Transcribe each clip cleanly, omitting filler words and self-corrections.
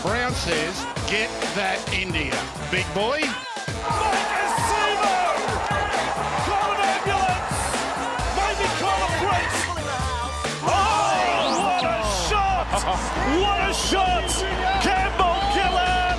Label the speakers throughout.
Speaker 1: Brown says, get that India, big boy.
Speaker 2: Call an ambulance! Maybe call a police! Oh, what a shot! What a shot! Campbell killer!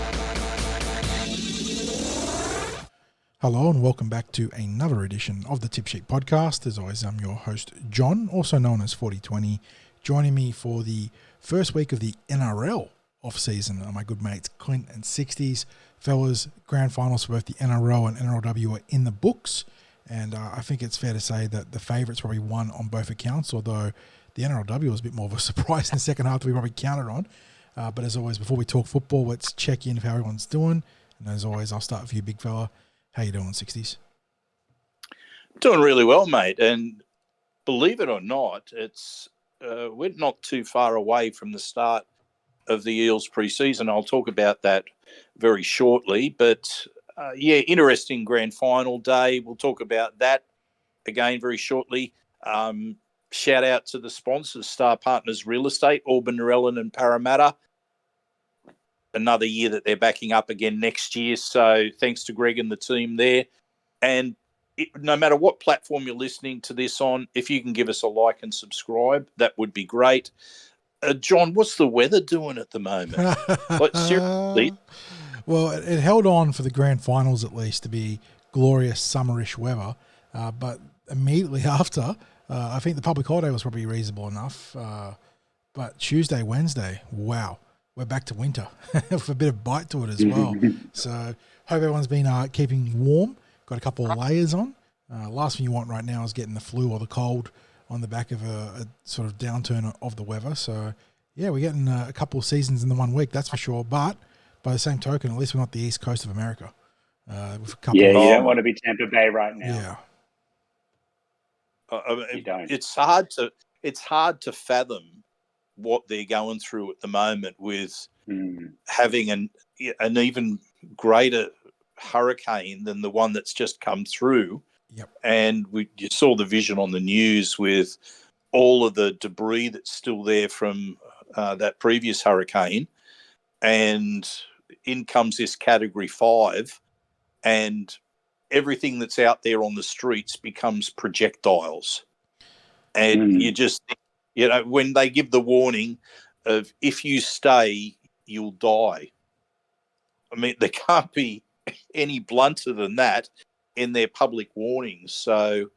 Speaker 3: Hello and welcome back to another edition of the Tip Sheet Podcast. As always, I'm your host, John, also known as 4020. Joining me for the first week of the NRL off-season are my good mates Clint and Sixties. Fellas, grand finals for both the NRL and NRLW are in the books, and I think it's fair to say that the favourites probably won on both accounts, although the NRLW was a bit more of a surprise in the second half that we probably counted on. But as always, before we talk football, let's check in of how everyone's doing. And as always, I'll start with you, big fella. How you doing, Sixties?
Speaker 4: Doing really well, mate. And believe it or not, it's we're not too far away from the start of the Eels pre-season. I'll talk about that very shortly. But, interesting grand final day. We'll talk about that again very shortly. Shout out to the sponsors, Star Partners Real Estate, Auburn, Narellan and Parramatta. Another year that they're backing up again next year. So thanks to Greg and the team there. And no matter what platform you're listening to this on, if you can give us a like and subscribe, that would be great. John, what's the weather doing at the moment? Like, seriously?
Speaker 3: Well, it held on for the grand finals at least to be glorious summerish weather, but immediately after, I think the public holiday was probably reasonable enough. But Tuesday, Wednesday, wow, we're back to winter with a bit of bite to it as well. So hope everyone's been keeping warm, got a couple of layers on. Last thing you want right now is getting the flu or the cold on the back of a sort of downturn of the weather. So, yeah, we're getting a couple of seasons in the 1 week, that's for sure. But by the same token, at least we're not the east coast of America. With a couple
Speaker 5: you don't want to be Tampa Bay right now.
Speaker 4: Yeah.
Speaker 5: You don't.
Speaker 4: It's hard to fathom what they're going through at the moment with having an even greater hurricane than the one that's just come through.
Speaker 3: Yep.
Speaker 4: And you saw the vision on the news with all of the debris that's still there from that previous hurricane. And in comes this Category 5, and everything that's out there on the streets becomes projectiles. And you just, when they give the warning of if you stay, you'll die. I mean, there can't be any blunter than that in their public warnings. So,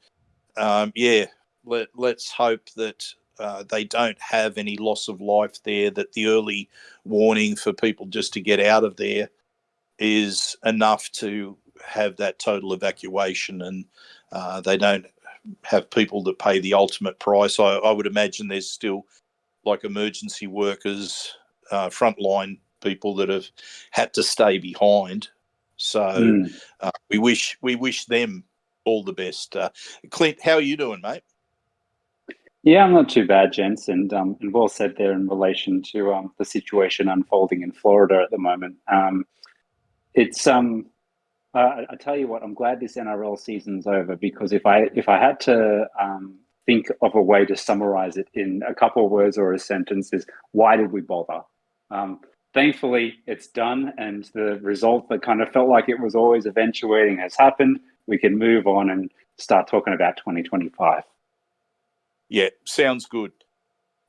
Speaker 4: let's hope that they don't have any loss of life there, that the early warning for people just to get out of there is enough to have that total evacuation, and they don't have people that pay the ultimate price. I would imagine there's still like emergency workers, frontline people that have had to stay behind. So we wish them all the best. Clint, how are you doing, mate?
Speaker 5: Yeah, I'm not too bad, gents, and well said there in relation to the situation unfolding in Florida at the moment. It's I tell you what, I'm glad this NRL season's over, because if I had to think of a way to summarize it in a couple of words or a sentence, is why did we bother? Thankfully, it's done, and the result that kind of felt like it was always eventuating has happened. We can move on and start talking about 2025.
Speaker 4: Yeah, sounds good.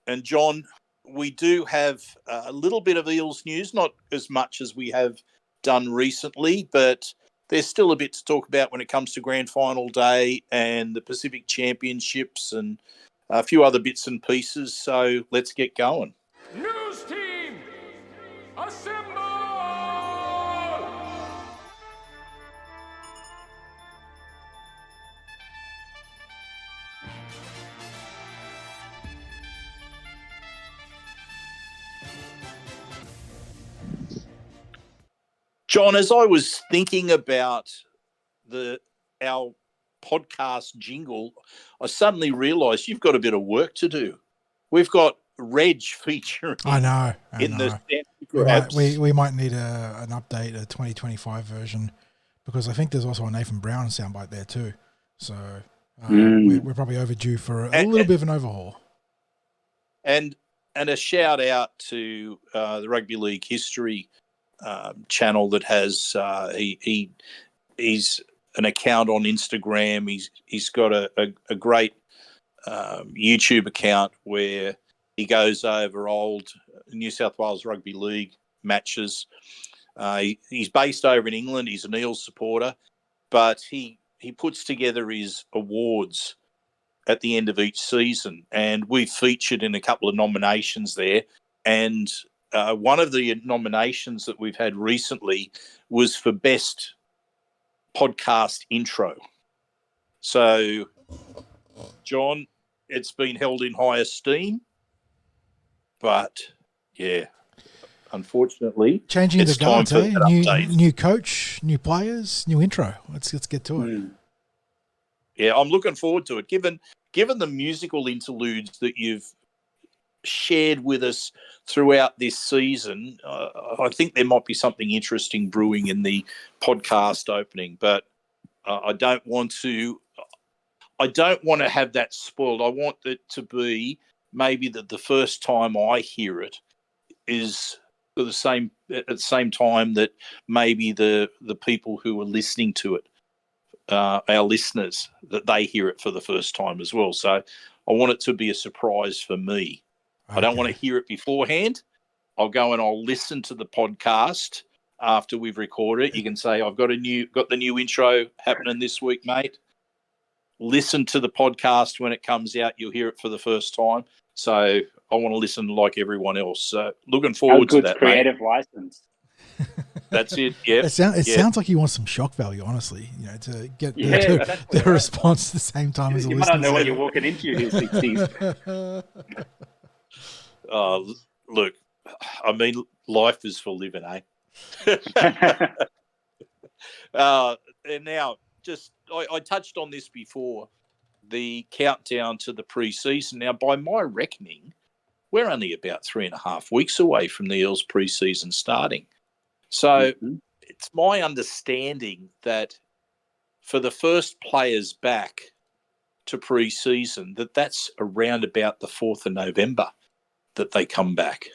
Speaker 4: And John, we do have a little bit of Eels news, not as much as we have done recently, but there's still a bit to talk about when it comes to Grand Final Day and the Pacific Championships and a few other bits and pieces. So let's get going.
Speaker 2: News team, assemble!
Speaker 4: John, as I was thinking about our podcast jingle, I suddenly realised you've got a bit of work to do. We've got Reg featuring.
Speaker 3: I know.
Speaker 4: The
Speaker 3: we might need an update, a 2025 version, because I think there's also a Nathan Brown soundbite there too. So we're probably overdue for a little bit of an overhaul.
Speaker 4: And a shout out to the Rugby League History channel that has he's an account on Instagram. He's got a great YouTube account where he goes over old New South Wales Rugby League matches. He's based over in England. He's an Eels supporter, but he puts together his awards at the end of each season, and we've featured in a couple of nominations there. And one of the nominations that we've had recently was for Best Podcast Intro. So, John, it's been held in high esteem, but yeah, unfortunately,
Speaker 3: Changing
Speaker 4: it's
Speaker 3: the guards,
Speaker 4: time for that update.
Speaker 3: New coach, new players, new intro. Let's get to it.
Speaker 4: Yeah, I'm looking forward to it. Given the musical interludes that you've shared with us throughout this season, I think there might be something interesting brewing in the podcast opening. But I don't want to have that spoiled. I want it to be maybe that the first time I hear it is at the same time that maybe the people who are listening to it, our listeners, that they hear it for the first time as well. So I want it to be a surprise for me. Okay. I don't want to hear it beforehand. I'll go and I'll listen to the podcast after we've recorded it. You can say, I've got the new intro happening this week, mate. Listen to the podcast when it comes out. You'll hear it for the first time. So I want to listen like everyone else. So looking forward to that,
Speaker 5: creative
Speaker 4: mate.
Speaker 5: license.
Speaker 4: That's it. Yeah.
Speaker 3: It sounds like you want some shock value, honestly. To get the response at the same time as the listeners.
Speaker 5: You might not know what you're walking into here, 60s.
Speaker 4: Look, I mean, life is for living, eh? And now, I touched on this before, the countdown to the pre-season. Now, by my reckoning, we're only about 3.5 weeks away from the Eels pre-season starting. So it's my understanding that for the first players back to pre-season, that's around about the 4th of November that they come back.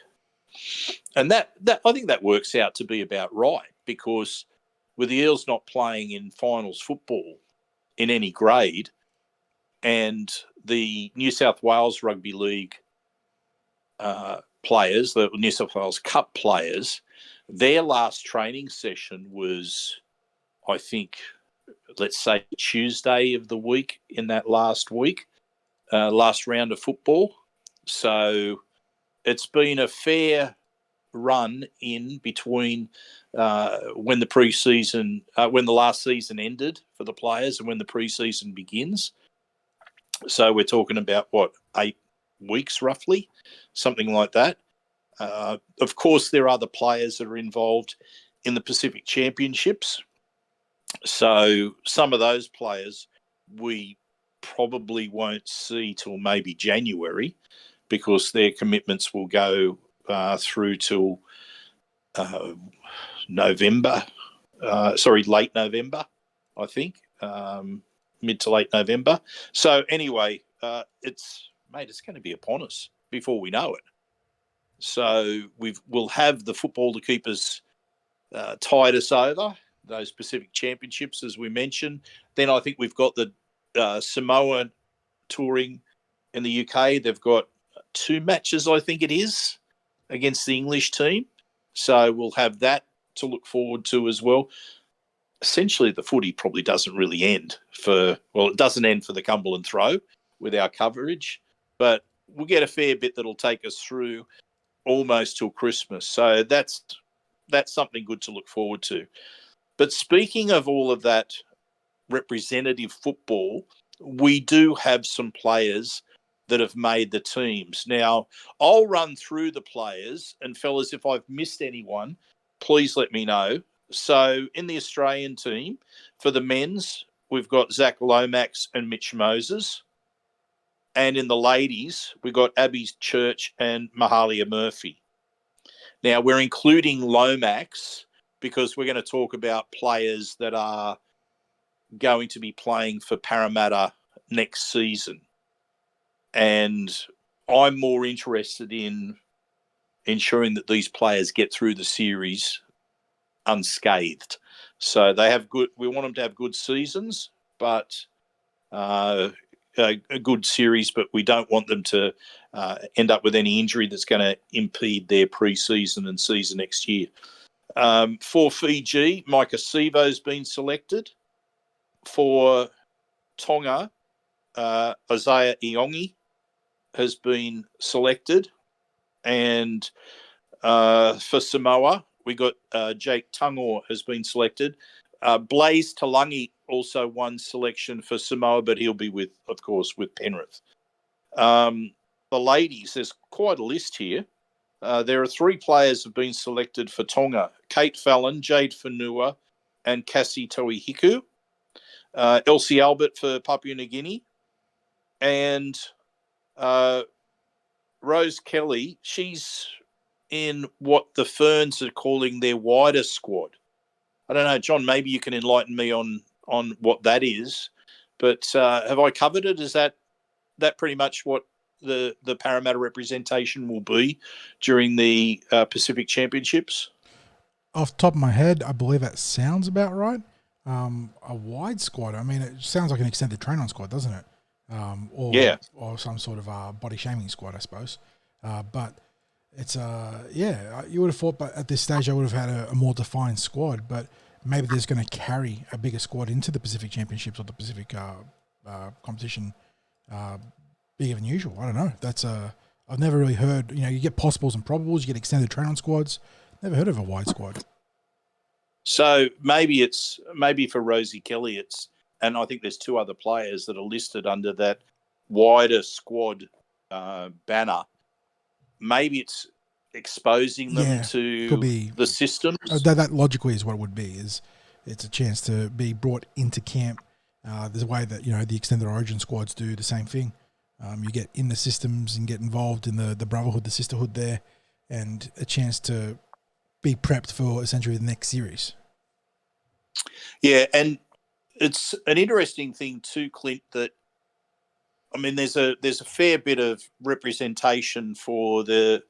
Speaker 4: And that I think that works out to be about right, because with the Eels not playing in finals football in any grade, and the New South Wales Rugby League players, the New South Wales Cup players, their last training session was, I think, let's say Tuesday of the week in that last week, last round of football. So it's been a fair run in between when the pre-season, when the last season ended for the players and when the pre-season begins. So we're talking about, 8 weeks roughly, something like that. Of course, there are other players that are involved in the Pacific Championships. So some of those players we probably won't see till maybe January, because their commitments will go through till November. Late November, I think, mid to late November. So anyway, it's going to be upon us before we know it. So we'll have the football to keep us tide us over those Pacific Championships, as we mentioned. Then I think we've got the Samoa touring in the UK. They've got 2 matches, I think it is, against the English team. So we'll have that to look forward to as well. Essentially, the footy probably doesn't really end it doesn't end for the Cumberland Throw with our coverage, but we'll get a fair bit that'll take us through almost till Christmas. So that's something good to look forward to. But speaking of all of that representative football, we do have some players that have made the teams. Now, I'll run through the players, and fellas, if I've missed anyone, please let me know. So in the Australian team, for the men's, we've got Zach Lomax and Mitch Moses. And in the ladies, we've got Abby Church and Mahalia Murphy. Now, we're including Lomax because we're going to talk about players that are going to be playing for Parramatta next season. And I'm more interested in ensuring that these players get through the series unscathed. So they have good. We want them to have good seasons, but a good series. But we don't want them to end up with any injury that's going to impede their pre-season and season next year. For Fiji, Micah Sivo's been selected. For Tonga, Isaiah Iongi has been selected. And for Samoa, we got Jake Tungor has been selected. Blaze Talangi also won selection for Samoa, but he'll be of course, with Penrith. The ladies, there's quite a list here. There are 3 players who have been selected for Tonga: Kate Fallon, Jade Fanua, and Cassie Toihiku. Elsie Albert for Papua New Guinea. And Rose Kelly, she's in what the Ferns are calling their wider squad. I don't know, John, maybe you can enlighten me on what that is. But have I covered it? Is that pretty much what the Parramatta representation will be during the Pacific Championships?
Speaker 3: Off the top of my head, I believe that sounds about right. A wide squad. I mean, it sounds like an extended train-on squad, doesn't it? Or some sort of body shaming squad, I suppose. But it's you would have thought, but at this stage, I would have had a more defined squad. But maybe there's going to carry a bigger squad into the Pacific Championships or the Pacific competition bigger than usual. I don't know. That's I've never really heard. You get possibles and probables. You get extended train-on squads. Never heard of a wide squad.
Speaker 4: So maybe for Rosie Kelly, and I think there's 2 other players that are listed under that wider squad banner. Maybe it's exposing them to the systems.
Speaker 3: That logically is what it would be. It's a chance to be brought into camp. There's a way that the extended origin squads do the same thing. You get in the systems and get involved in the brotherhood, the sisterhood there, and a chance to be prepped for essentially the next series.
Speaker 4: Yeah, and it's an interesting thing too, Clint, that there's a fair bit of representation for the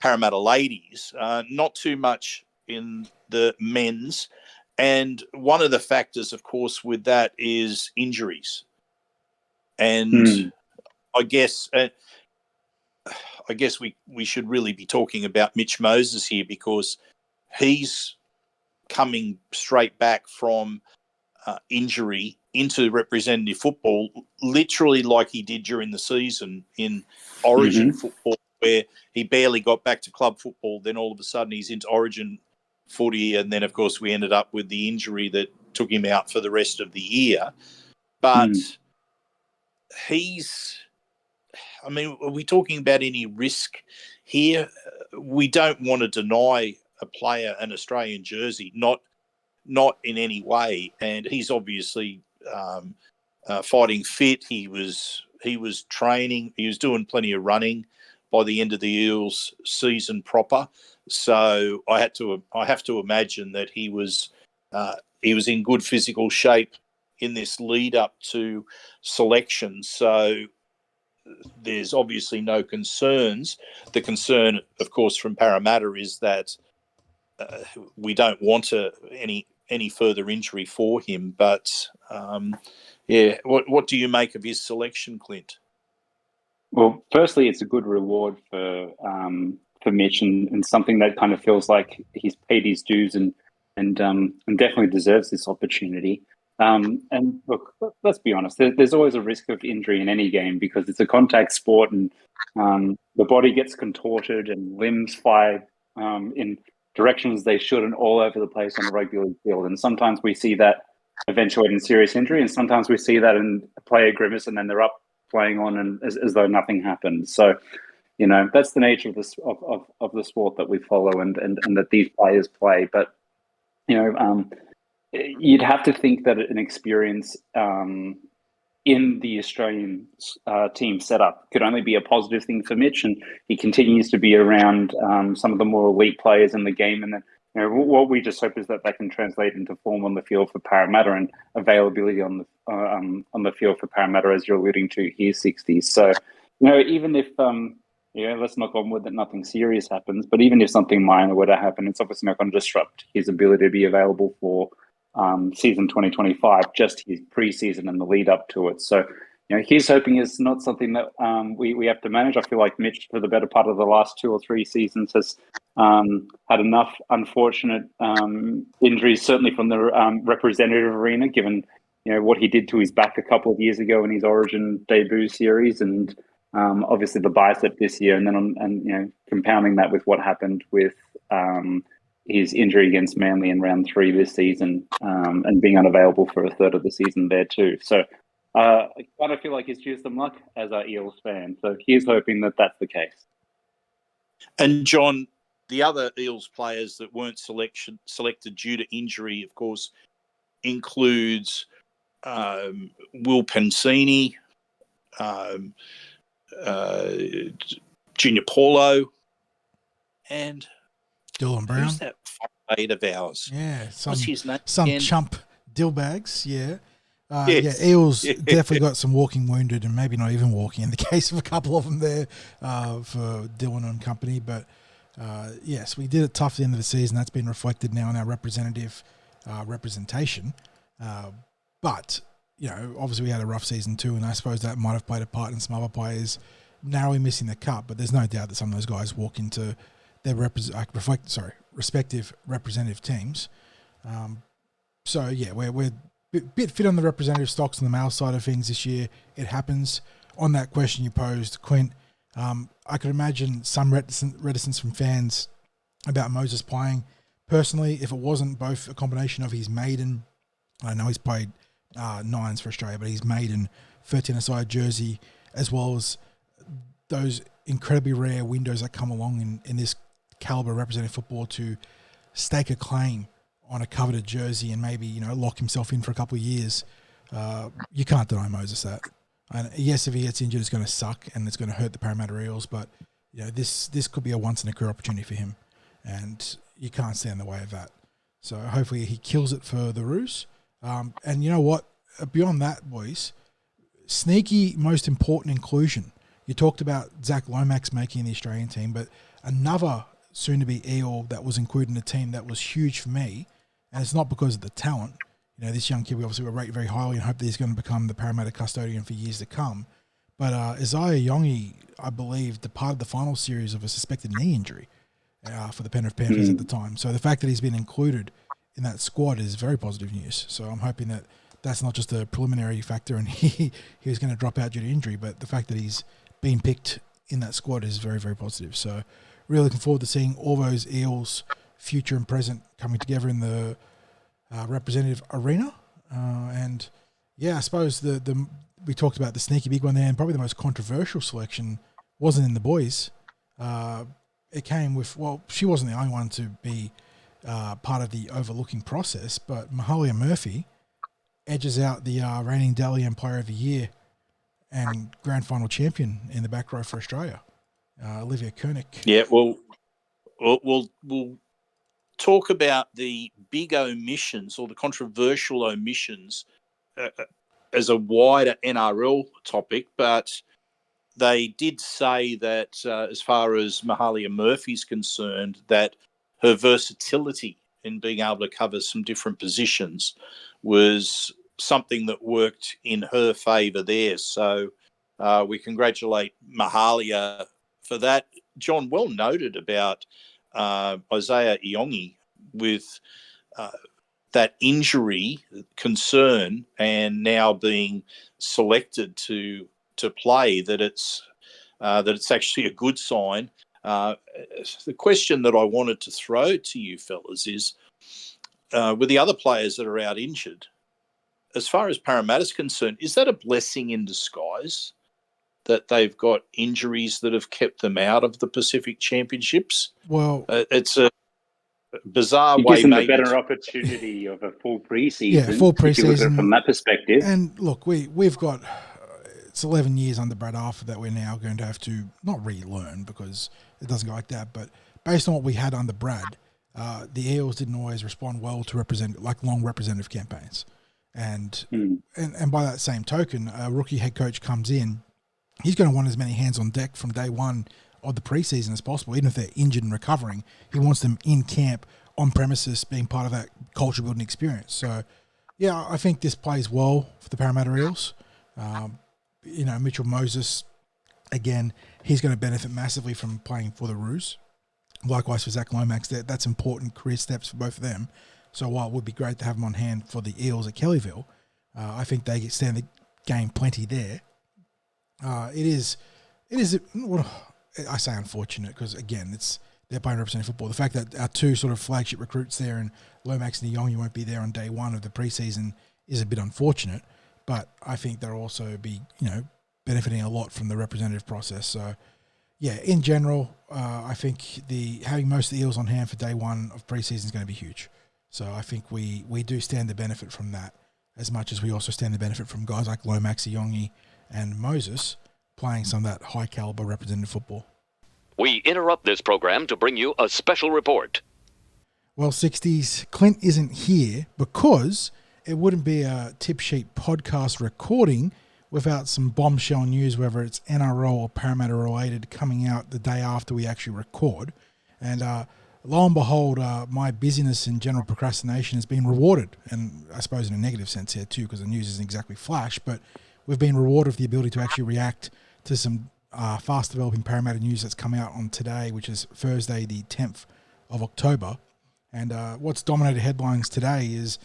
Speaker 4: Parramatta ladies, not too much in the men's. And one of the factors, of course, with that is injuries. And I guess we should really be talking about Mitch Moses here, because he's coming straight back from injury into representative football, literally like he did during the season in Origin football, where he barely got back to club football. Then all of a sudden he's into Origin footy, and then, of course, we ended up with the injury that took him out for the rest of the year. But are we talking about any risk here? We don't want to deny a player an Australian jersey, not in any way. And he's obviously fighting fit. He was training. He was doing plenty of running by the end of the Eels season proper. So I have to imagine that he was in good physical shape in this lead up to selection. So there's obviously no concerns. The concern, of course, from Parramatta is that we don't want any further injury for him. But what do you make of his selection, Clint?
Speaker 5: Well, firstly, it's a good reward for Mitch, and something that kind of feels like he's paid his dues and definitely deserves this opportunity. And look, let's be honest. There's always a risk of injury in any game because it's a contact sport, and the body gets contorted and limbs fly in directions they shouldn't all over the place on a rugby league field. And sometimes we see that eventuate in serious injury, and sometimes we see that in a player grimace and then they're up playing on and as though nothing happened. So, that's the nature of the sport that we follow and that these players play. But you'd have to think that an experience in the Australian team setup could only be a positive thing for Mitch, and he continues to be around some of the more elite players in the game. And then, what we just hope is that can translate into form on the field for Parramatta and availability on the field for Parramatta, as you're alluding to here, 60s. So, Even if let's knock on wood that nothing serious happens, but even if something minor were to happen, it's obviously not going to disrupt his ability to be available for season 2025, just his preseason and the lead up to it. So, he's hoping it's not something that we have to manage. I feel like Mitch, for the better part of the last 2 or 3 seasons, has had enough unfortunate injuries, certainly from the representative arena, given what he did to his back a couple of years ago in his Origin debut series, and obviously the bicep this year, and then compounding that with what happened with his injury against Manly in round 3 this season, and being unavailable for a third of the season there too. So I kind of feel like he's due some luck as our Eels fan. So he's hoping that that's the case.
Speaker 4: And John, the other Eels players that weren't selected due to injury, of course, includes Will Pensini, Junior Paulo, and
Speaker 3: Dylan Brown.
Speaker 4: Who's that 5'8" of ours?
Speaker 3: Yeah,
Speaker 4: what's his name?
Speaker 3: Some
Speaker 4: again?
Speaker 3: chump Dillbags. Yeah.
Speaker 4: Yes.
Speaker 3: Yeah, Eels definitely got some walking wounded, and maybe not even walking in the case of a couple of them there for Dylan and company. But yes, we did it tough at the end of the season. That's been reflected now in our representation. But obviously we had a rough season too, and I suppose that might have played a part in some other players narrowly missing the cut. But there's no doubt that some of those guys walk into their respective representative teams. So yeah, we're a bit fit on the representative stocks on the male side of things this year. It happens. On that question you posed, Quint, I could imagine some reticence from fans about Moses playing. Personally, if it wasn't both a combination of his maiden, I know he's played nines for Australia, but his maiden 13-a-side jersey, as well as those incredibly rare windows that come along in this caliber representative football to stake a claim on a coveted jersey and maybe lock himself in for a couple of years, you can't deny Moses that. And yes, if he gets injured, it's going to suck and it's going to hurt the Parramatta Eels. But this could be a once in a career opportunity for him, and you can't stand in the way of that. So hopefully he kills it for the Roos. And you know what? Beyond that, boys, sneaky most important inclusion. You talked about Zach Lomax making the Australian team, but another soon-to-be Eel that was included in the team that was huge for me, and it's not because of the talent. This young kid we obviously rate very highly and hope that he's going to become the Parramatta custodian for years to come. But Isaiah Yongi, I believe, departed the final series of a suspected knee injury for the Penrith Panthers at the time. So the fact that he's been included in that squad is very positive news. So I'm hoping that that's not just a preliminary factor and he was going to drop out due to injury, but the fact that he's been picked in that squad is very, very positive. So really looking forward to seeing all those Eels, future and present, coming together in the representative arena. And yeah, I suppose we talked about the sneaky big one there, and probably the most controversial selection wasn't in the boys. It came with, she wasn't the only one to be part of the overlooking process, but Mahalia Murphy edges out the reigning Dally M Player of the Year and grand final champion in the back row for Australia, Olivia Koenig.
Speaker 4: Yeah, well, we'll talk about the big omissions or the controversial omissions as a wider NRL topic, but they did say that as far as Mahalia Murphy's concerned, that her versatility in being able to cover some different positions was something that worked in her favour there. So we congratulate Mahalia for that. John, well noted about Isaiah Iongi with that injury concern and now being selected to play, that it's actually a good sign. The question that I wanted to throw to you fellas is, with the other players that are out injured, as far as Parramatta's concerned, is that a blessing in disguise that they've got injuries that have kept them out of the Pacific Championships?
Speaker 3: Well,
Speaker 4: it's a bizarre
Speaker 5: it
Speaker 4: way.
Speaker 5: gives them a
Speaker 4: maybe
Speaker 5: better opportunity of a full preseason.
Speaker 3: Yeah, full
Speaker 5: if you look at it
Speaker 3: preseason
Speaker 5: from that perspective.
Speaker 3: And look, we've got it's 11 years under Brad Arthur that we're now going to have to not relearn, because it doesn't go like that, but based on what we had under Brad, the Eels didn't always respond well to long representative campaigns. And by that same token, a rookie head coach comes in he's going to want as many hands on deck from day one of the preseason as possible, even if they're injured and recovering. He wants them in camp, on premises, being part of that culture building experience. So, yeah, I think this plays well for the Parramatta Eels. Mitchell Moses, again, he's going to benefit massively from playing for the Roos. Likewise for Zach Lomax, that's important career steps for both of them. So while it would be great to have him on hand for the Eels at Kellyville, I think they stand the game plenty there. It is. Well, I say unfortunate because again, they're playing representative football. The fact that our two sort of flagship recruits there and Lomax and Iongi won't be there on day one of the preseason is a bit unfortunate. But I think they'll also be benefiting a lot from the representative process. So. Yeah, in general, I think having most of the Eels on hand for day one of preseason is going to be huge. So I think we do stand to benefit from that as much as we also stand to benefit from guys like Lomax, Iongi, and Moses playing some of that high-caliber representative football.
Speaker 6: We interrupt this program to bring you a special report.
Speaker 3: Well, 60s, Clint isn't here because it wouldn't be a Tip Sheet podcast recording without some bombshell news, whether it's NRL or Parramatta related, coming out the day after we actually record. And lo and behold, my busyness and general procrastination has been rewarded. And I suppose in a negative sense here too, because the news isn't exactly flash, but we've been rewarded with the ability to actually react to some fast developing Parramatta news that's come out on today, which is Thursday, the 10th of October. And what's dominated headlines today is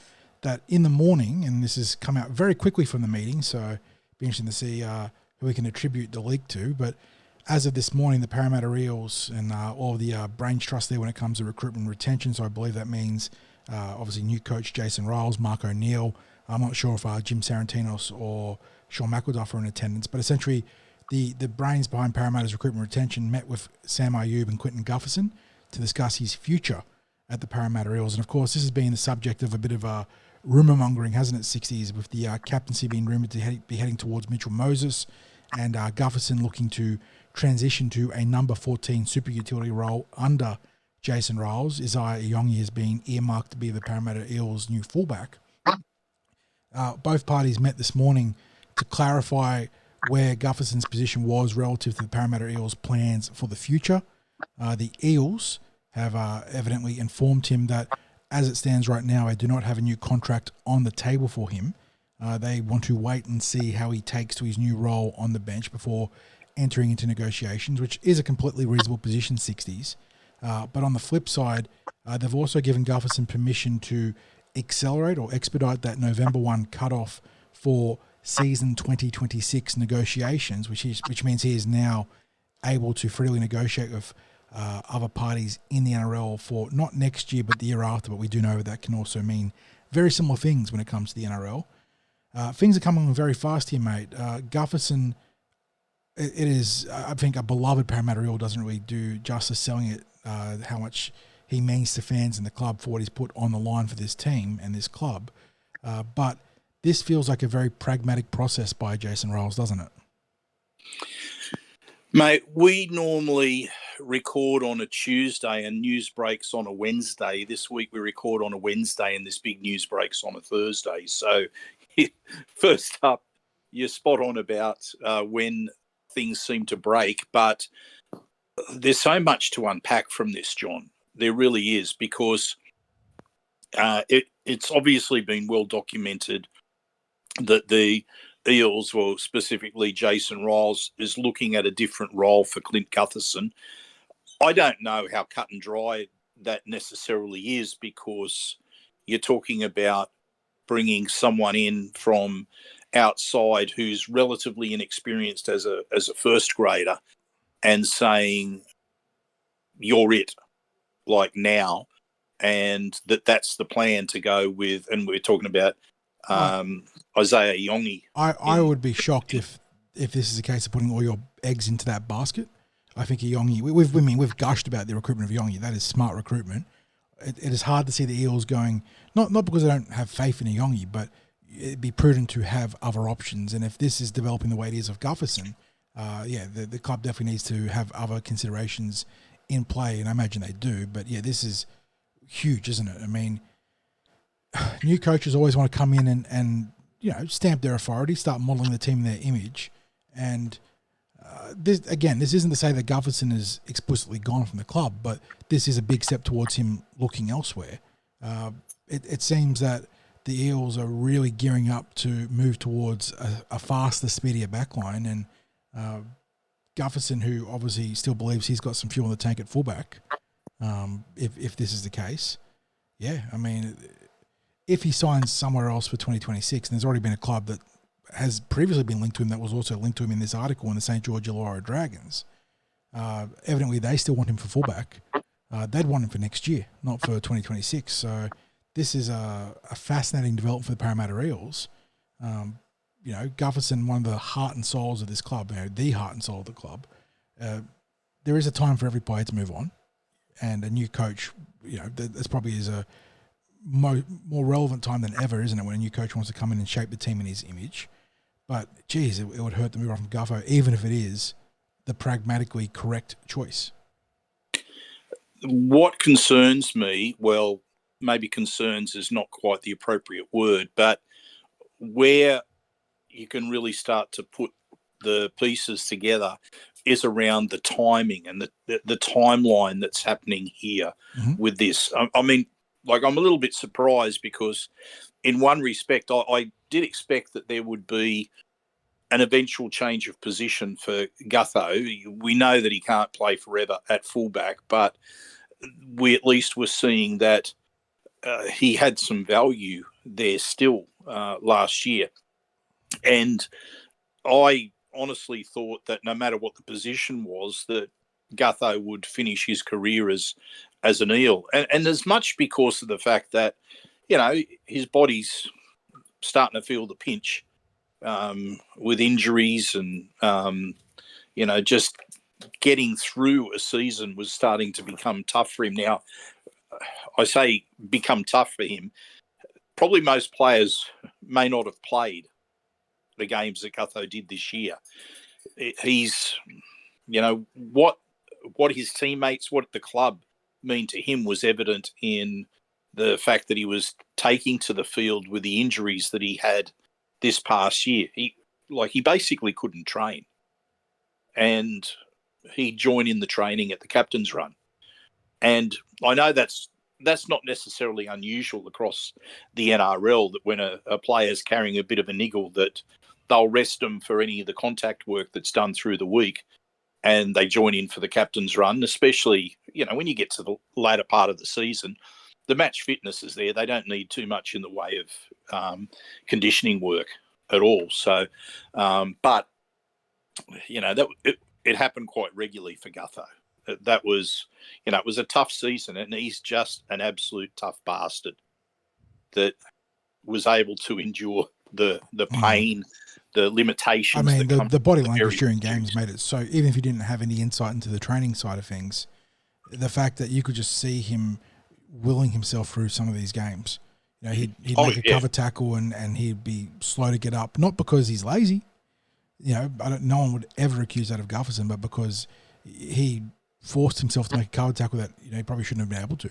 Speaker 3: that in the morning, and this has come out very quickly from the meeting, so be interesting to see who we can attribute the leak to. But as of this morning, the Parramatta Eels and all of the brains trust there when it comes to recruitment and retention. So I believe that means obviously new coach Jason Riles, Mark O'Neill. I'm not sure if Jim Sarantinos or Sean McElduff are in attendance, but essentially the brains behind Parramatta's recruitment and retention met with Sam Ayub and Clint Gutherson to discuss his future at the Parramatta Eels. And of course, this has been the subject of a bit of a rumour mongering, hasn't it, 60s, with the captaincy being rumoured to be heading towards Mitchell Moses and Gutherson looking to transition to a number 14 super utility role under Jason Riles. Isaiah Iongi has been earmarked to be the Parramatta Eels' new fullback. Both parties met this morning to clarify where Gutherson's position was relative to the Parramatta Eels' plans for the future. The Eels have evidently informed him that as it stands right now, I do not have a new contract on the table for him. They want to wait and see how he takes to his new role on the bench before entering into negotiations, which is a completely reasonable position, 60s. But on the flip side, they've also given Gutherson permission to accelerate or expedite that November 1 cutoff for season 2026 negotiations, which means he is now able to freely negotiate with other parties in the NRL for not next year but the year after. But we do know that can also mean very similar things when it comes to the NRL. Things are coming along very fast here, mate. Gutherson, it is, I think, a beloved Parramatta Eel doesn't really do justice selling it, how much he means to fans in the club for what he's put on the line for this team and this club. But this feels like a very pragmatic process by Jason Riles, doesn't it?
Speaker 4: Mate, we normally record on a Tuesday and news breaks on a Wednesday. This week we record on a Wednesday and this big news breaks on a Thursday. So first up, you're spot on about when things seem to break, but there's so much to unpack from this, John. There really is, because it's obviously been well documented that the Eels, well, specifically Jason Riles, is looking at a different role for Clint Gutherson. I don't know how cut and dry that necessarily is, because you're talking about bringing someone in from outside who's relatively inexperienced as a first grader and saying, you're it, like now, and that's the plan to go with. And we're talking about Isaiah Iongi.
Speaker 3: I would be shocked if this is a case of putting all your eggs into that basket. I think Iongi, we've gushed about the recruitment of Iongi. That is smart recruitment. It is hard to see the Eels going, not because they don't have faith in Iongi, but it'd be prudent to have other options. And if this is developing the way it is of Gutherson, the club definitely needs to have other considerations in play, and I imagine they do. But yeah, this is huge, isn't it? I mean, new coaches always want to come in and stamp their authority, start modelling the team in their image. And this isn't to say that Gutherson is explicitly gone from the club, but this is a big step towards him looking elsewhere. It seems that the Eels are really gearing up to move towards a faster, speedier backline, and Gutherson, who obviously still believes he's got some fuel in the tank at fullback, if this is the case, yeah, I mean, if he signs somewhere else for 2026, and there's already been a club that has previously been linked to him that was also linked to him in this article in the St. George Illawarra Dragons, evidently they still want him for fullback. They'd want him for next year, not for 2026. So this is a fascinating development for the Parramatta Eels. Gutherson, one of the heart and souls of this club, the heart and soul of the club. There is a time for every player to move on, and a new coach, this probably is a more relevant time than ever, isn't it, when a new coach wants to come in and shape the team in his image. But, geez, it would hurt to move on from Guffo, even if it is the pragmatically correct choice.
Speaker 4: What concerns me, well, maybe concerns is not quite the appropriate word, but where you can really start to put the pieces together is around the timing and the timeline that's happening here with this. I mean, like, I'm a little bit surprised because in one respect, I did expect that there would be an eventual change of position for Gutho. We know that he can't play forever at fullback, but we at least were seeing that he had some value there still last year. And I honestly thought that no matter what the position was, that Gutho would finish his career as an Eel. And as much because of the fact that, his body's starting to feel the pinch with injuries and, just getting through a season was starting to become tough for him. Now, I say become tough for him. Probably most players may not have played the games that Gutho did this year. He's, what his teammates, what the club mean to him was evident in the fact that he was taking to the field with the injuries that he had this past year. He basically couldn't train. And he joined in the training at the captain's run. And I know that's not necessarily unusual across the NRL, that when a player's carrying a bit of a niggle, that they'll rest them for any of the contact work that's done through the week and they join in for the captain's run, especially, when you get to the latter part of the season, the match fitness is there. They don't need too much in the way of conditioning work at all. So, but, it happened quite regularly for Gutho. That was, it was a tough season, and he's just an absolute tough bastard that was able to endure the pain, the limitations.
Speaker 3: I mean, the body language during games made it so, even if you didn't have any insight into the training side of things, the fact that you could just see him willing himself through some of these games. He'd make a cover tackle and he'd be slow to get up, not because he's lazy. No one would ever accuse that of Gutherson, but because he forced himself to make a cover tackle that he probably shouldn't have been able to.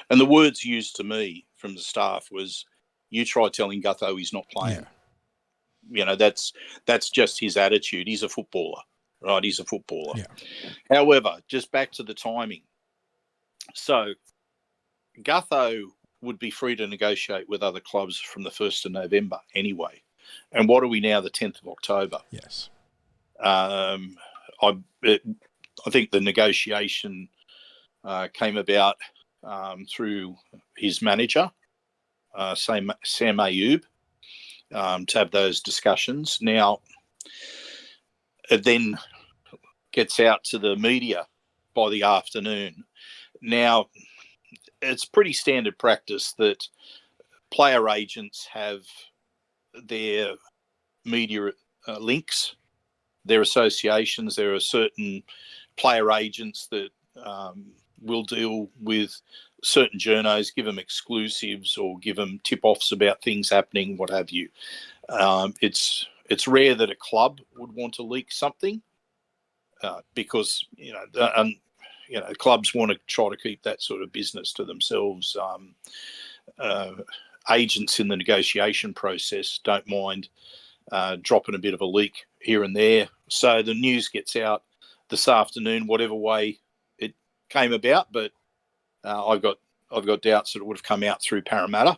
Speaker 4: And the words used to me from the staff was, "You try telling Gutho he's not playing." Yeah. That's just his attitude. He's a footballer, right? He's a footballer.
Speaker 3: Yeah.
Speaker 4: However, just back to the timing. So Gutho would be free to negotiate with other clubs from the 1st of November anyway. And what are we now, the 10th of October?
Speaker 3: Yes.
Speaker 4: I think the negotiation came about through his manager, Sam Ayoub, to have those discussions. Now, it then gets out to the media by the afternoon. Now, it's pretty standard practice that player agents have their media links, their associations. There are certain player agents that will deal with certain journos, give them exclusives or give them tip-offs about things happening, what have you. It's rare that a club would want to leak something because clubs want to try to keep that sort of business to themselves. Agents in the negotiation process don't mind dropping a bit of a leak here and there. So the news gets out this afternoon, whatever way it came about, but I've got doubts that it would have come out through Parramatta.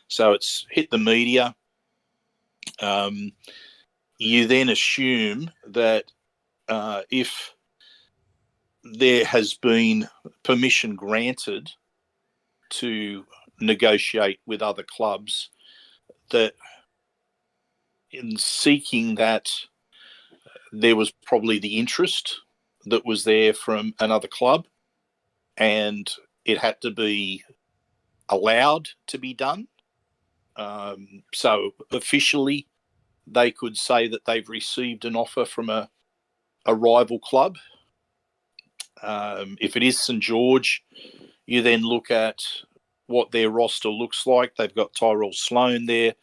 Speaker 4: So it's hit the media. You then assume that if there has been permission granted to negotiate with other clubs, that in seeking that, there was probably the interest that was there from another club, and it had to be allowed to be done. So officially, they could say that they've received an offer from a rival club. If it is St George, you then look at what their roster looks like. They've got Tyrell Sloan there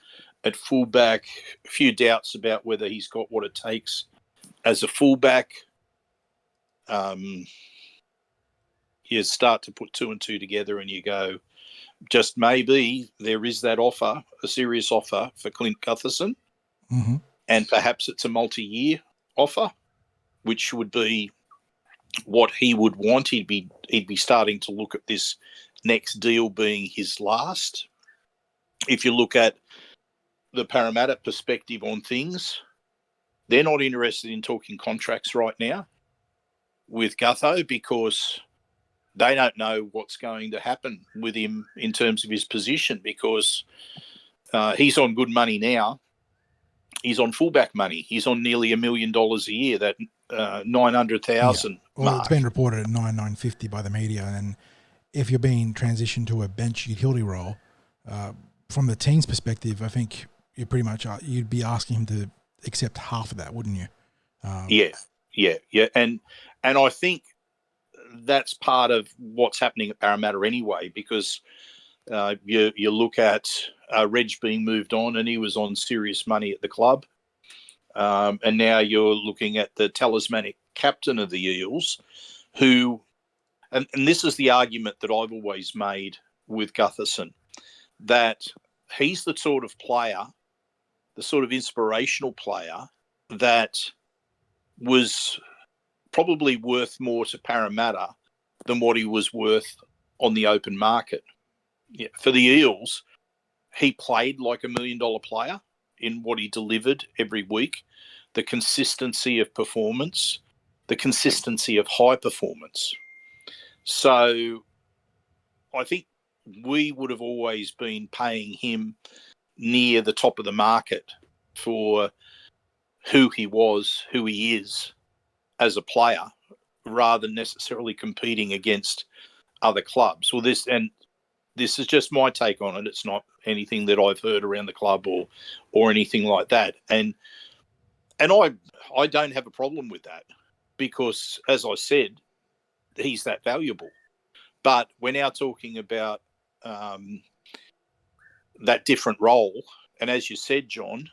Speaker 4: at fullback. A few doubts about whether he's got what it takes as a fullback. You start to put two and two together and you go, just maybe there is that offer, a serious offer for Clint Gutherson, and perhaps it's a multi-year offer, which would be what he would want. He'd be starting to look at this next deal being his last. If you look at the Parramatta perspective on things, they're not interested in talking contracts right now with Gutho because they don't know what's going to happen with him in terms of his position, because he's on good money now. He's on fullback money. He's on nearly $1 million a year, that 900,000
Speaker 3: Well,
Speaker 4: mark.
Speaker 3: it's been reported at 950 by the media, and if you're being transitioned to a bench utility role, from the team's perspective, I think you pretty much you'd be asking him to accept half of that, wouldn't you?
Speaker 4: Yeah. And I think that's part of what's happening at Parramatta anyway, because you look at Reg being moved on, and he was on serious money at the club. And now you're looking at the talismanic captain of the Eels, who, and this is the argument that I've always made with Gutherson, that he's the sort of player, the sort of inspirational player that was probably worth more to Parramatta than what he was worth on the open market. Yeah, for the Eels, he played like $1 million player in what he delivered every week, the consistency of performance, the consistency of high performance. So I think we would have always been paying him near the top of the market for who he was, who he is as a player, rather than necessarily competing against other clubs. Well, this is just my take on it. It's not anything that I've heard around the club or anything like that. And I don't have a problem with that, because, as I said, he's that valuable. But we're now talking about that different role. And as you said, John,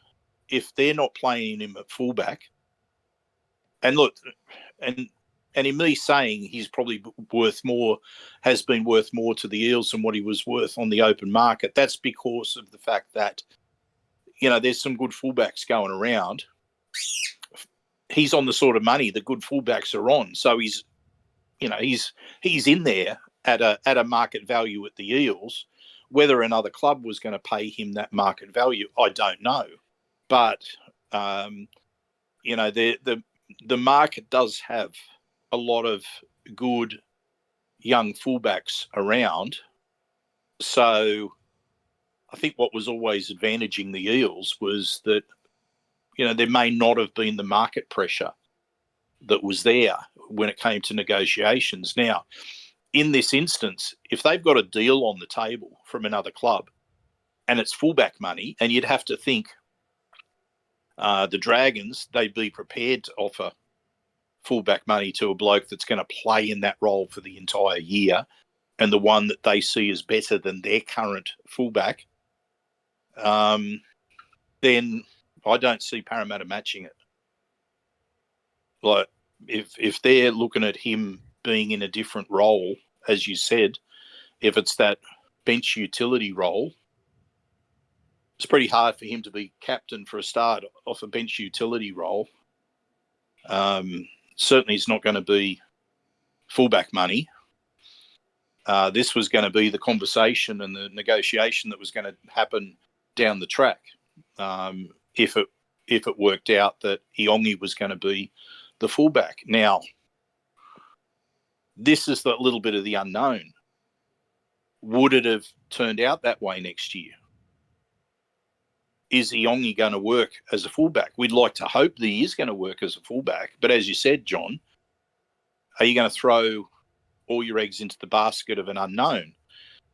Speaker 4: if they're not playing him at fullback, and look, and in me saying he's probably worth more, has been worth more to the Eels than what he was worth on the open market, that's because of the fact that, there's some good fullbacks going around. He's on the sort of money that good fullbacks are on. So he's in there at a market value at the Eels. Whether another club was going to pay him that market value, I don't know. But, the market does have a lot of good young fullbacks around. So I think what was always advantaging the Eels was that, there may not have been the market pressure that was there when it came to negotiations. Now, in this instance, if they've got a deal on the table from another club and it's fullback money, and you'd have to think the Dragons, they'd be prepared to offer fullback money to a bloke that's going to play in that role for the entire year, and the one that they see as better than their current fullback, then I don't see Parramatta matching it. Like, if they're looking at him being in a different role, as you said, if it's that bench utility role, it's pretty hard for him to be captain for a start off a bench utility role. Certainly, it's not going to be fullback money. This was going to be the conversation and the negotiation that was going to happen down the track. If it worked out that Iongi was going to be the fullback. Now, this is the little bit of the unknown. Would it have turned out that way next year? Is Iongi going to work as a fullback? We'd like to hope that he is going to work as a fullback. But as you said, John, are you going to throw all your eggs into the basket of an unknown?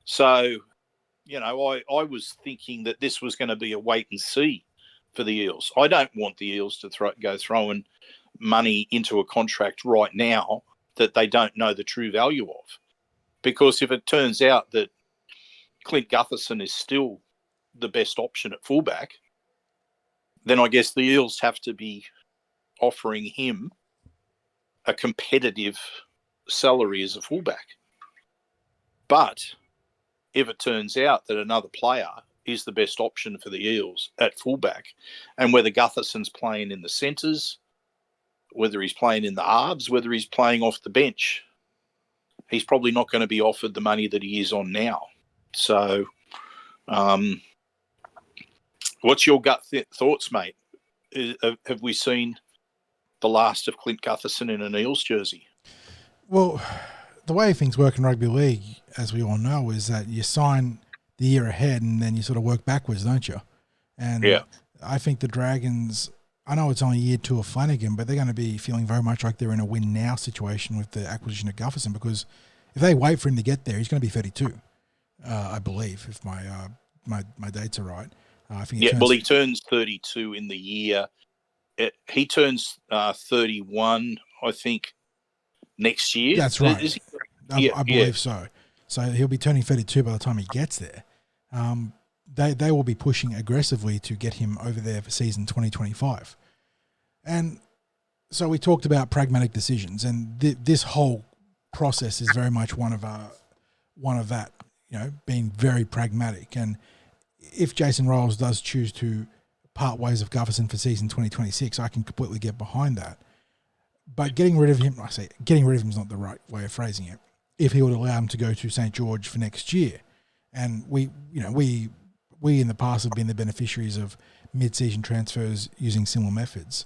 Speaker 4: So, I was thinking that this was going to be a wait and see for the Eels. I don't want the Eels to go throwing money into a contract right now that they don't know the true value of. Because if it turns out that Clint Gutherson is still the best option at fullback, then I guess the Eels have to be offering him a competitive salary as a fullback. But if it turns out that another player is the best option for the Eels at fullback, and whether Gutherson's playing in the centres, whether he's playing in the halves, whether he's playing off the bench, he's probably not going to be offered the money that he is on now. So what's your gut thoughts, mate? Have we seen the last of Clint Gutherson in an Eels jersey?
Speaker 3: Well, the way things work in rugby league, as we all know, is that you sign the year ahead and then you sort of work backwards, don't you? And
Speaker 4: yeah.
Speaker 3: I think the Dragons, I know it's only year 2 of Flanagan, but they're going to be feeling very much like they're in a win now situation with the acquisition of Gutherson, because if they wait for him to get there, he's going to be 32, I believe, if my dates are right. I think
Speaker 4: he turns 32 in the year. He turns 31, I think, next year.
Speaker 3: That's right. I believe so. So he'll be turning 32 by the time he gets there. They will be pushing aggressively to get him over there for season 2025. And so we talked about pragmatic decisions, and this whole process is very much one of that, being very pragmatic. And if Jason Ryles does choose to part ways with Gutherson for season 2026, I can completely get behind that. But getting rid of him is not the right way of phrasing it. If he would allow him to go to St. George for next year, and we in the past have been the beneficiaries of mid-season transfers using similar methods,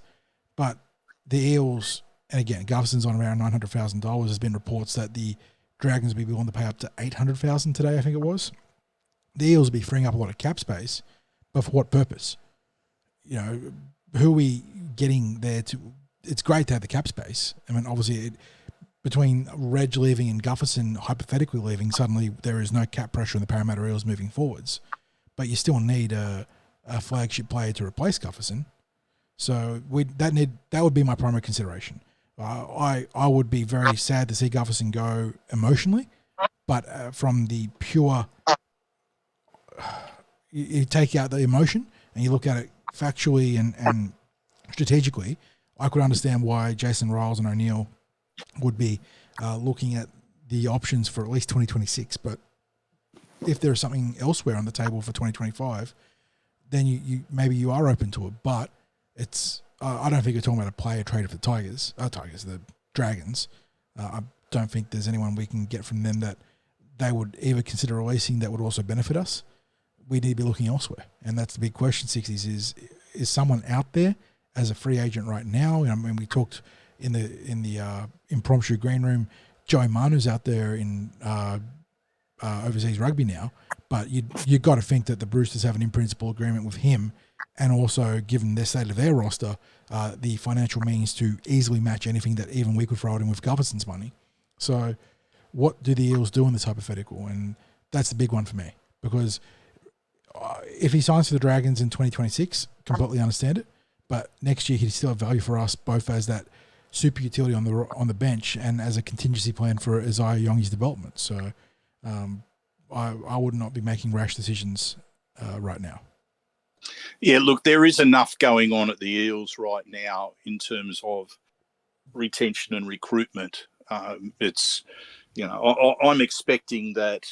Speaker 3: but the Eels, and again, Gutherson's on around $900,000. There's been reports that the Dragons will be willing to pay up to $800,000 today, I think it was. The Eels will be freeing up a lot of cap space, but for what purpose? Who are we getting there to? It's great to have the cap space. I mean, obviously, between Reg leaving and Gutherson hypothetically leaving, suddenly there is no cap pressure on the Parramatta Eels moving forwards. But you still need a flagship player to replace Gutherson. So that would be my primary consideration. I would be very sad to see Gutherson go emotionally, but from the pure, you take out the emotion and you look at it factually and strategically, I could understand why Jason Ryles and O'Neill would be looking at the options for at least 2026. But if there is something elsewhere on the table for 2025, then you maybe you are open to it. But it's I don't think you're talking about a player traded for the Dragons. I don't think there's anyone we can get from them that they would ever consider releasing that would also benefit us. We need to be looking elsewhere, and that's the big question. 60s is someone out there as a free agent right now. I mean, we talked in the impromptu green room. Joey Manu's out there in overseas rugby now, but you got to think that the Roosters have an in-principle agreement with him, and also, given their state of their roster, the financial means to easily match anything that even we could throw at him with Gutherson's money. So what do the Eels do in this hypothetical? And that's the big one for me, because if he signs for the Dragons in 2026, completely understand it. But next year, he'd still have value for us, both as that super utility on the bench and as a contingency plan for Isaiah Yongi's development. So I would not be making rash decisions right now.
Speaker 4: Yeah, look, there is enough going on at the Eels right now in terms of retention and recruitment. It's, I'm expecting that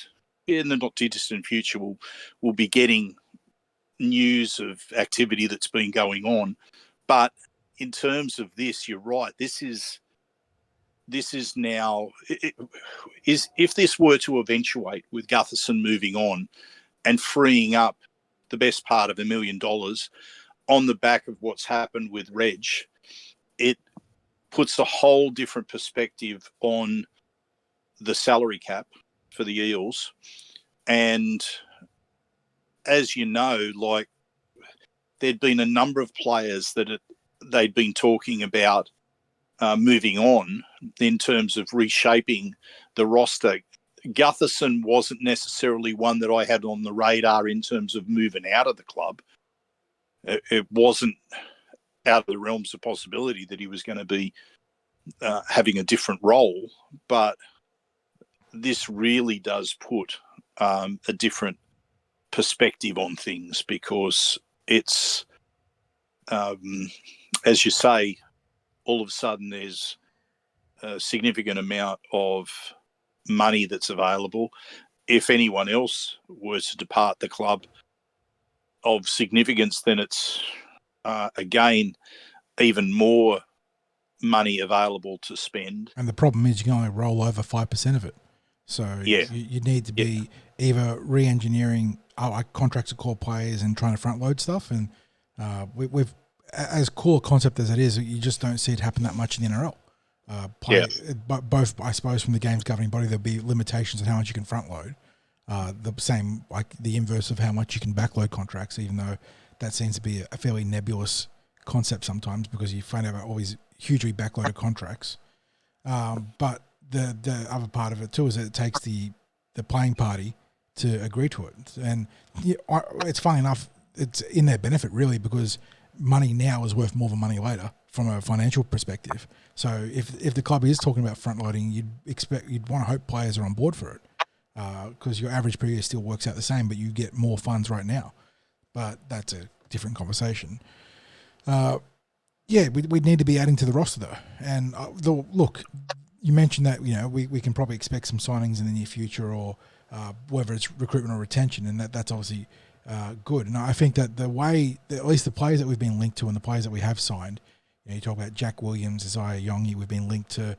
Speaker 4: in the not too distant future we'll be getting news of activity that's been going on. But in terms of this, you're right. This is now if this were to eventuate with Gutherson moving on and freeing up the best part of $1 million on the back of what's happened with Reg, it puts a whole different perspective on the salary cap for the Eels. And as you know, like, there'd been a number of players that they'd been talking about moving on in terms of reshaping the roster. Gutherson wasn't necessarily one that I had on the radar in terms of moving out of the club. It wasn't out of the realms of possibility that he was going to be having a different role, but this really does put a different perspective on things, because it's, as you say, all of a sudden there's a significant amount of money that's available. If anyone else were to depart the club of significance, then it's, again, even more money available to spend.
Speaker 3: And the problem is you can only roll over 5% of it. So
Speaker 4: Yeah.
Speaker 3: you need to be either re-engineering contracts of core players and trying to front load stuff. And we've, as core concept as it is, you just don't see it happen that much in the NRL. But both, I suppose, from the game's governing body, there'll be limitations on how much you can front load. The same, like the inverse of how much you can backload contracts, even though that seems to be a fairly nebulous concept sometimes, because you find out all these hugely backloaded contracts. But the other part of it too is that it takes the playing party to agree to it. And it's funny enough, it's in their benefit really, because money now is worth more than money later from a financial perspective. So if the club is talking about front loading, you'd want to hope players are on board for it, because your average per year still works out the same, but you get more funds right now. But that's a different conversation. We'd need to be adding to the roster though. And look, you mentioned that, you know, we can probably expect some signings in the near future, or whether it's recruitment or retention, and that's obviously good. And I think that the way, at least the players that we've been linked to and the players that we have signed, you know, you talk about Jack Williams, Isaiah Yongi, we've been linked to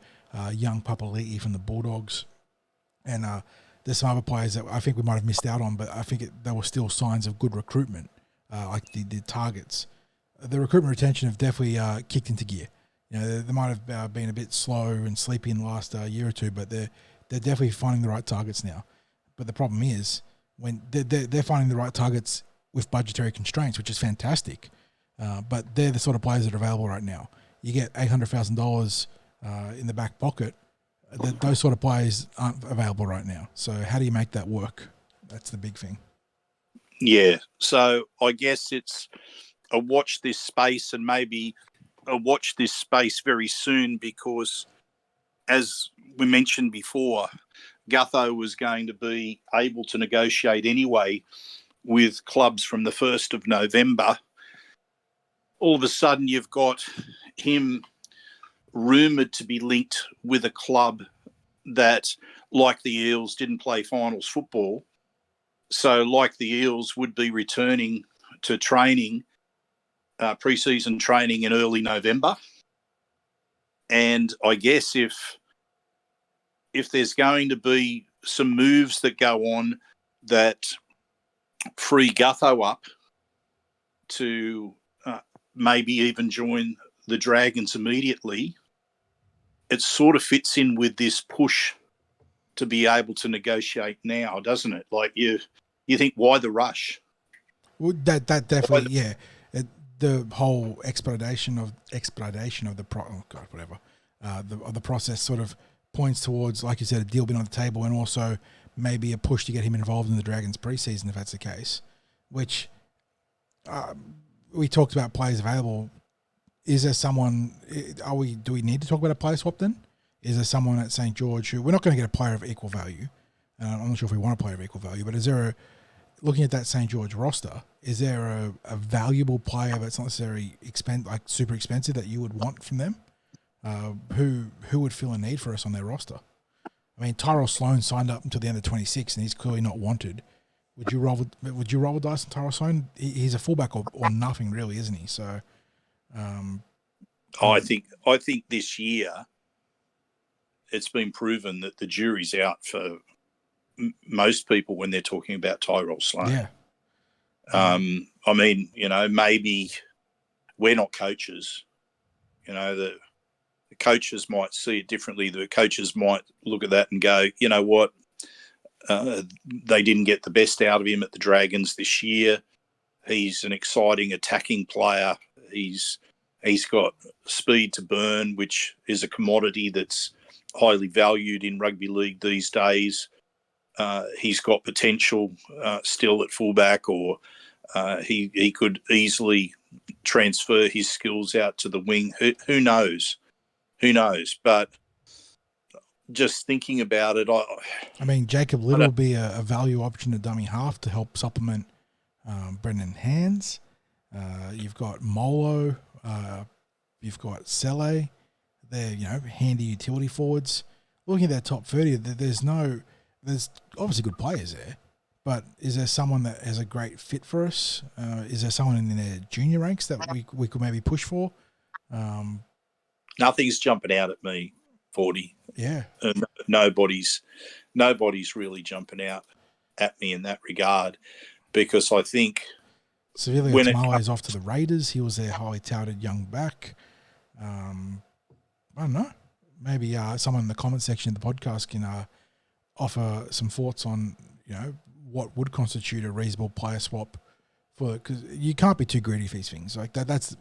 Speaker 3: young Papali'i from the Bulldogs, and there's some other players that I think we might have missed out on, but I think there were still signs of good recruitment, like the targets. The recruitment retention have definitely kicked into gear. You know, they might have been a bit slow and sleepy in the last year or two, but they're definitely finding the right targets now. But the problem is, when they're finding the right targets with budgetary constraints, which is fantastic. But they're the sort of players that are available right now. You get $800,000 in the back pocket. Those sort of players aren't available right now. So how do you make that work? That's the big thing.
Speaker 4: Yeah. So I guess it's a watch this space, and maybe a watch this space very soon, because as we mentioned before, Gutho was going to be able to negotiate anyway with clubs from the 1st of November. All of a sudden you've got him rumoured to be linked with a club that, like the Eels, didn't play finals football. So like the Eels, would be returning to training, pre-season training in early November. And I guess if there's going to be some moves that go on that free Gutho up to maybe even join the Dragons immediately, it sort of fits in with this push to be able to negotiate now, doesn't it? Like you think, why the rush?
Speaker 3: Well, that definitely, yeah. The whole expedition of the the process sort of points towards, like you said, a deal being on the table, and also maybe a push to get him involved in the Dragons preseason if that's the case. Which we talked about players available. Is there someone? Do we need to talk about a player swap then? Is there someone at St. George who we're not going to get a player of equal value? I'm not sure if we want a player of equal value, but is there looking at that St. George roster, is there a valuable player that's not necessarily super expensive that you would want from them? Who would feel a need for us on their roster? I mean, Tyrell Sloan signed up until the end of 26, and he's clearly not wanted. Would you roll with Dyson Tarasone? He's a fullback or nothing really, isn't he? So,
Speaker 4: I think this year it's been proven that the jury's out for most people when they're talking about Tyrell Sloan.
Speaker 3: yeah.
Speaker 4: I mean, maybe we're not coaches. The coaches might see it differently. The coaches might look at that and go, you know what? They didn't get the best out of him at the Dragons this year. He's an exciting attacking player. He's got speed to burn, which is a commodity that's highly valued in rugby league these days. He's got potential still at fullback, or he could easily transfer his skills out to the wing. Who knows? Who knows? But just thinking about it,
Speaker 3: I mean, Jacob Little will be a value option at dummy half to help supplement Brendan Hands. You've got Molo. You've got Sele. They're handy utility forwards. Looking at that top 30, there's obviously good players there, but is there someone that has a great fit for us? Is there someone in their junior ranks that we could maybe push for?
Speaker 4: Nothing's jumping out at me. 40.
Speaker 3: Yeah.
Speaker 4: Nobody's really jumping out at me in that regard, because I think
Speaker 3: Severely Otamale is off to the Raiders. He was their highly touted young back. I don't know. Maybe someone in the comment section of the podcast can offer some thoughts on what would constitute a reasonable player swap for, because you can't be too greedy for these things. Like that's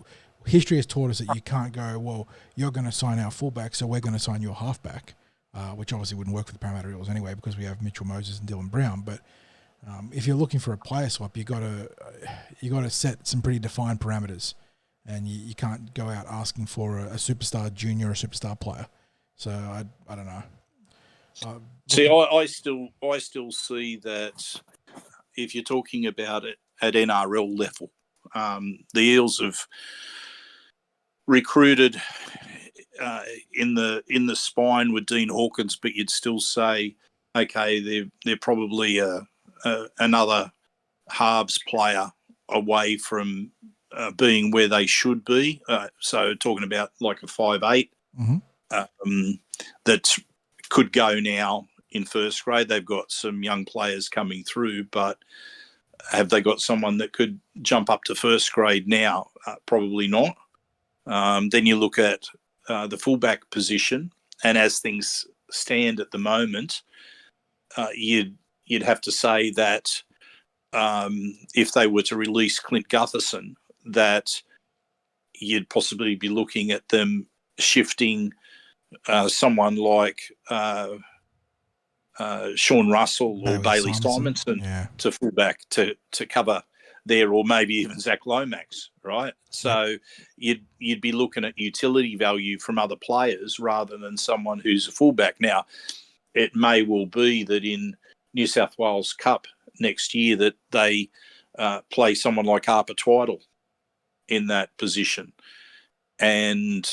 Speaker 3: history has taught us that you can't go, well, you're going to sign our fullback, so we're going to sign your halfback, which obviously wouldn't work for the Parramatta Eels anyway because we have Mitchell Moses and Dylan Brown. But if you're looking for a player swap, you got to set some pretty defined parameters, and you can't go out asking for a superstar junior or a superstar player. So I don't know.
Speaker 4: See, I still see that if you're talking about it at NRL level, the Eels have recruited in the spine with Dean Hawkins, but you'd still say, okay, they're probably another halves player away from being where they should be. So talking about like a 5'8", that could go now in first grade. They've got some young players coming through, but have they got someone that could jump up to first grade now? Probably not. Then you look at the fullback position, and as things stand at the moment, you'd have to say that if they were to release Clint Gutherson, that you'd possibly be looking at them shifting someone like Sean Russell or Bailey Simonson to fullback to cover there, or maybe even Zach Lomax, right? So you'd be looking at utility value from other players rather than someone who's a fullback. Now, it may well be that in New South Wales Cup next year that they play someone like Harper Twiddle in that position. And,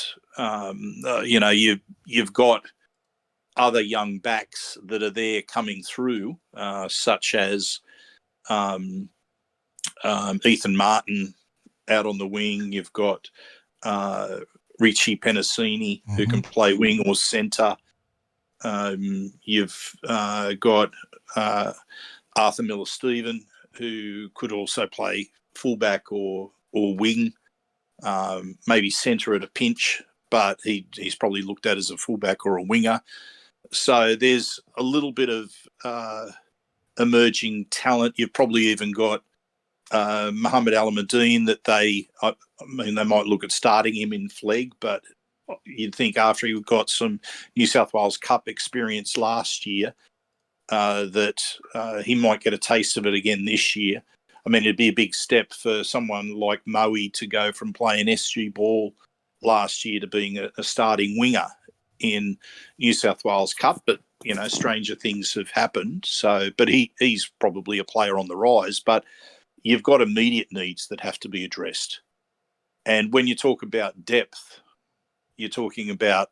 Speaker 4: you've got other young backs that are there coming through, such as Ethan Martin out on the wing. You've got Richie Penasini, who can play wing or centre. You've got Arthur Miller-Stephen, who could also play fullback or wing, maybe centre at a pinch, but he's probably looked at as a fullback or a winger. So there's a little bit of emerging talent. You've probably even got Mohamed Alamuddin that they might look at starting him in flag, but you'd think after he got some New South Wales Cup experience last year that he might get a taste of it again this year. I mean, it'd be a big step for someone like Moe to go from playing SG ball last year to being a starting winger in New South Wales Cup, but stranger things have happened. So, but he's probably a player on the rise. But you've got immediate needs that have to be addressed. And when you talk about depth, you're talking about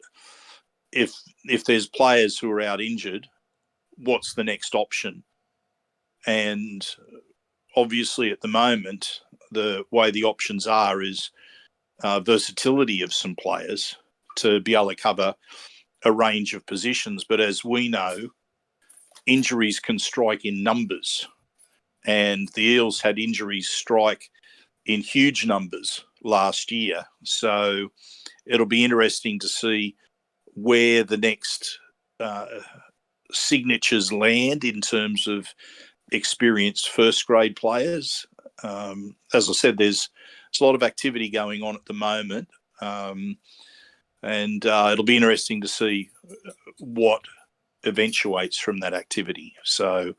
Speaker 4: if there's players who are out injured, what's the next option? And obviously at the moment, the way the options are is versatility of some players to be able to cover a range of positions. But as we know, injuries can strike in numbers. And the Eels had injuries strike in huge numbers last year. So it'll be interesting to see where the next signatures land in terms of experienced first grade players. As I said, there's a lot of activity going on at the moment. And it'll be interesting to see what eventuates from that activity. So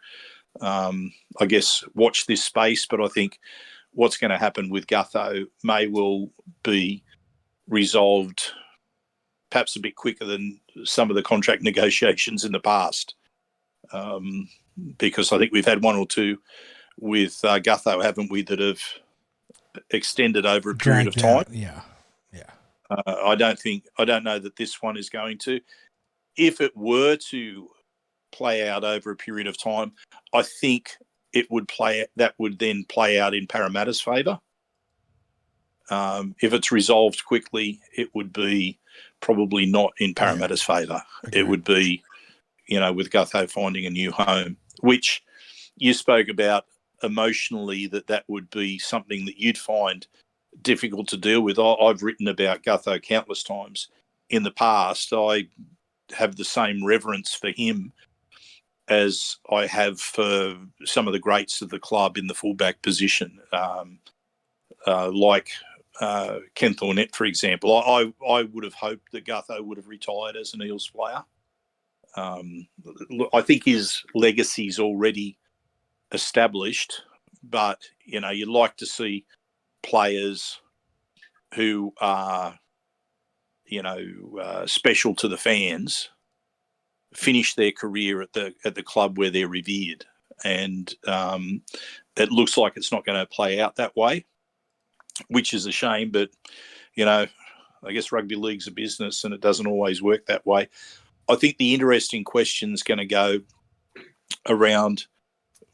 Speaker 4: I guess watch this space, but I think what's going to happen with Gutho may well be resolved perhaps a bit quicker than some of the contract negotiations in the past, because I think we've had one or two with Gutho, haven't we, that have extended over a period of time.
Speaker 3: Yeah.
Speaker 4: I don't know that this one is going to. If it were to play out over a period of time, I think that would then play out in Parramatta's favour. If it's resolved quickly, it would be probably not in Parramatta's favour.
Speaker 3: Okay.
Speaker 4: It would be, with Gutho finding a new home, which you spoke about emotionally, that would be something that you'd find difficult to deal with. I've written about Gutho countless times in the past. I have the same reverence for him as I have for some of the greats of the club in the fullback position, like Ken Thornett, for example. I would have hoped that Gutho would have retired as an Eels player. I think his legacy is already established, but you'd like to see players who are special to the fans finish their career at the club where they're revered, and it looks like it's not going to play out that way, which is a shame. But I guess rugby league's a business, and it doesn't always work that way. I think the interesting question is going to go around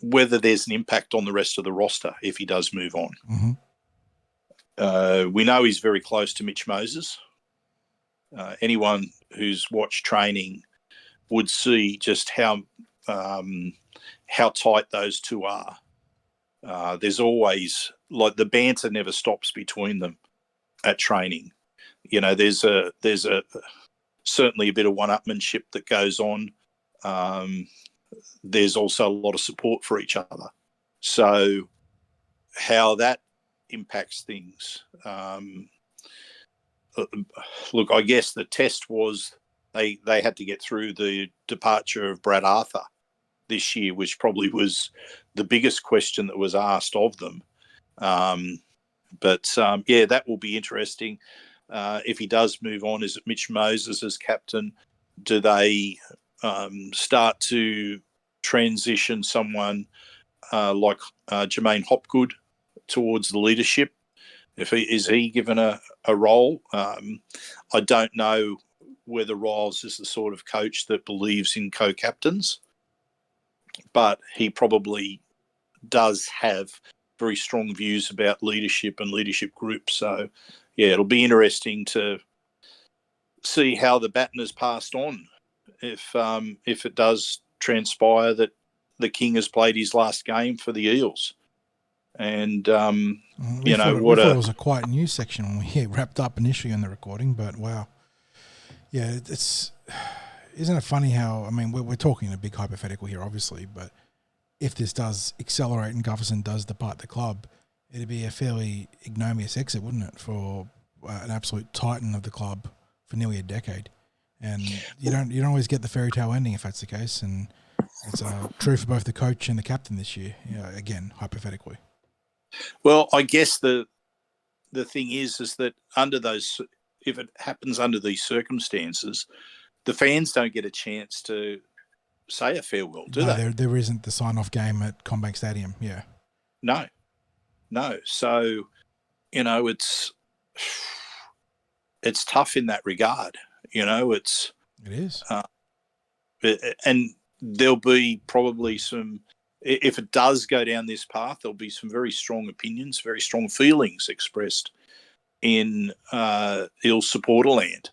Speaker 4: whether there's an impact on the rest of the roster if he does move on.
Speaker 3: Mm-hmm.
Speaker 4: We know he's very close to Mitch Moses. Anyone who's watched training would see just how tight those two are. There's always, like, the banter never stops between them at training. There's certainly a bit of one-upmanship that goes on. There's also a lot of support for each other. So how that impacts things. Look, I guess the test was they had to get through the departure of Brad Arthur this year, which probably was the biggest question that was asked of them. But that will be interesting. If he does move on, is it Mitch Moses as captain? Do they start to transition someone like Jermaine Hopgood towards the leadership? Is he given a role? I don't know whether Riles is the sort of coach that believes in co-captains, but he probably does have very strong views about leadership and leadership groups. So, it'll be interesting to see how the baton is passed on if it does transpire that the King has played his last game for the Eels. And,
Speaker 3: we thought it was a quiet news section when we wrapped up initially on the recording, but wow. Yeah, isn't it funny how, we're talking a big hypothetical here, obviously, but if this does accelerate and Gutherson does depart the club, it'd be a fairly ignominious exit, wouldn't it, for an absolute titan of the club for nearly a decade. And you don't always get the fairy tale ending if that's the case, and it's true for both the coach and the captain this year, again, hypothetically.
Speaker 4: Well, I guess the thing is that if it happens under these circumstances, the fans don't get a chance to say a farewell, do they?
Speaker 3: There isn't the sign-off game at CommBank Stadium, yeah.
Speaker 4: No. So, it's tough in that regard. It
Speaker 3: is.
Speaker 4: And there'll be probably some if it does go down this path, there'll be some very strong opinions, very strong feelings expressed in Eels supporter land.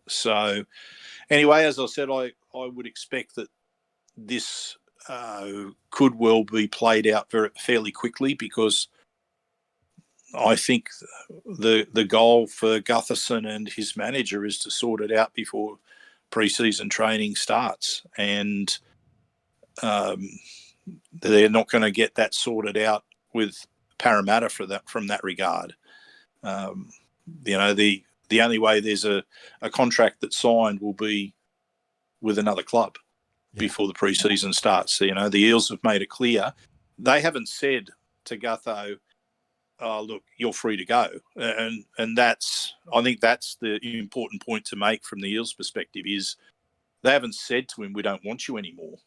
Speaker 4: So anyway, as I said, I would expect that this could well be played out fairly quickly, because I think the goal for Gutherson and his manager is to sort it out before pre-season training starts, and they're not going to get that sorted out with Parramatta from that regard. The only way there's a contract that's signed will be with another club before the pre-season starts. So, the Eels have made it clear. They haven't said to Gutho, "Oh, look, you're free to go," and I think that's the important point to make from the Eels' perspective, is they haven't said to him, "We don't want you anymore."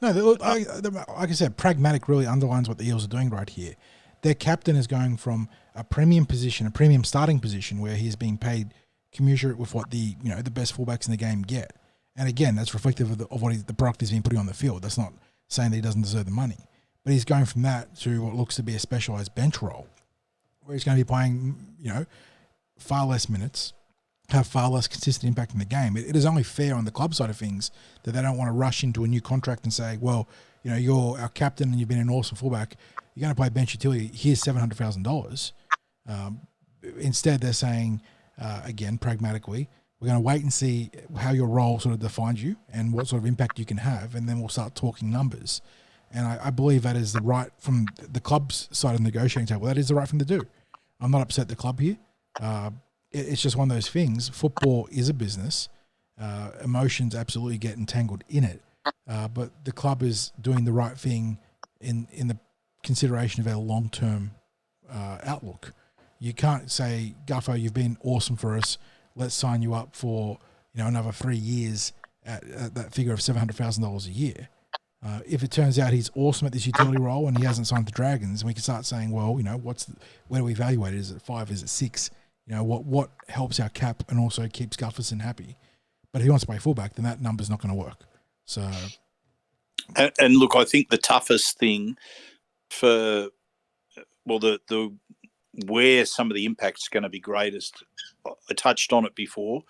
Speaker 3: No, like I said, pragmatic really underlines what the Eels are doing right here. Their captain is going from a premium position, a premium starting position, where he's being paid commensurate with what the best fullbacks in the game get. And again, that's reflective of what the product he's been putting on the field. That's not saying that he doesn't deserve the money. But he's going from that to what looks to be a specialised bench role, where he's going to be playing, far less minutes, have far less consistent impact in the game. It is only fair on the club side of things that they don't want to rush into a new contract and say, well, you're our captain and you've been an awesome fullback. You're going to play bench utility. Here's $700,000. Instead, they're saying, again, pragmatically, we're going to wait and see how your role sort of defines you and what sort of impact you can have, and then we'll start talking numbers. And I believe that is the right, from the club's side of the negotiating table, that is the right thing to do. I'm not upset the club here. It's just one of those things. Football is a business. Emotions absolutely get entangled in it. But the club is doing the right thing in the consideration of our long-term outlook. You can't say, Guffo, you've been awesome for us. Let's sign you up for another 3 years at that figure of $700,000 a year. If it turns out he's awesome at this utility role and he hasn't signed the Dragons, and we can start saying, well, where do we evaluate it? Is it 5? Is it 6? What helps our cap and also keeps Gutherson happy? But if he wants to play fullback, then that number's not going to work. So,
Speaker 4: and look, I think the toughest thing for the where some of the impact's going to be greatest, I touched on it before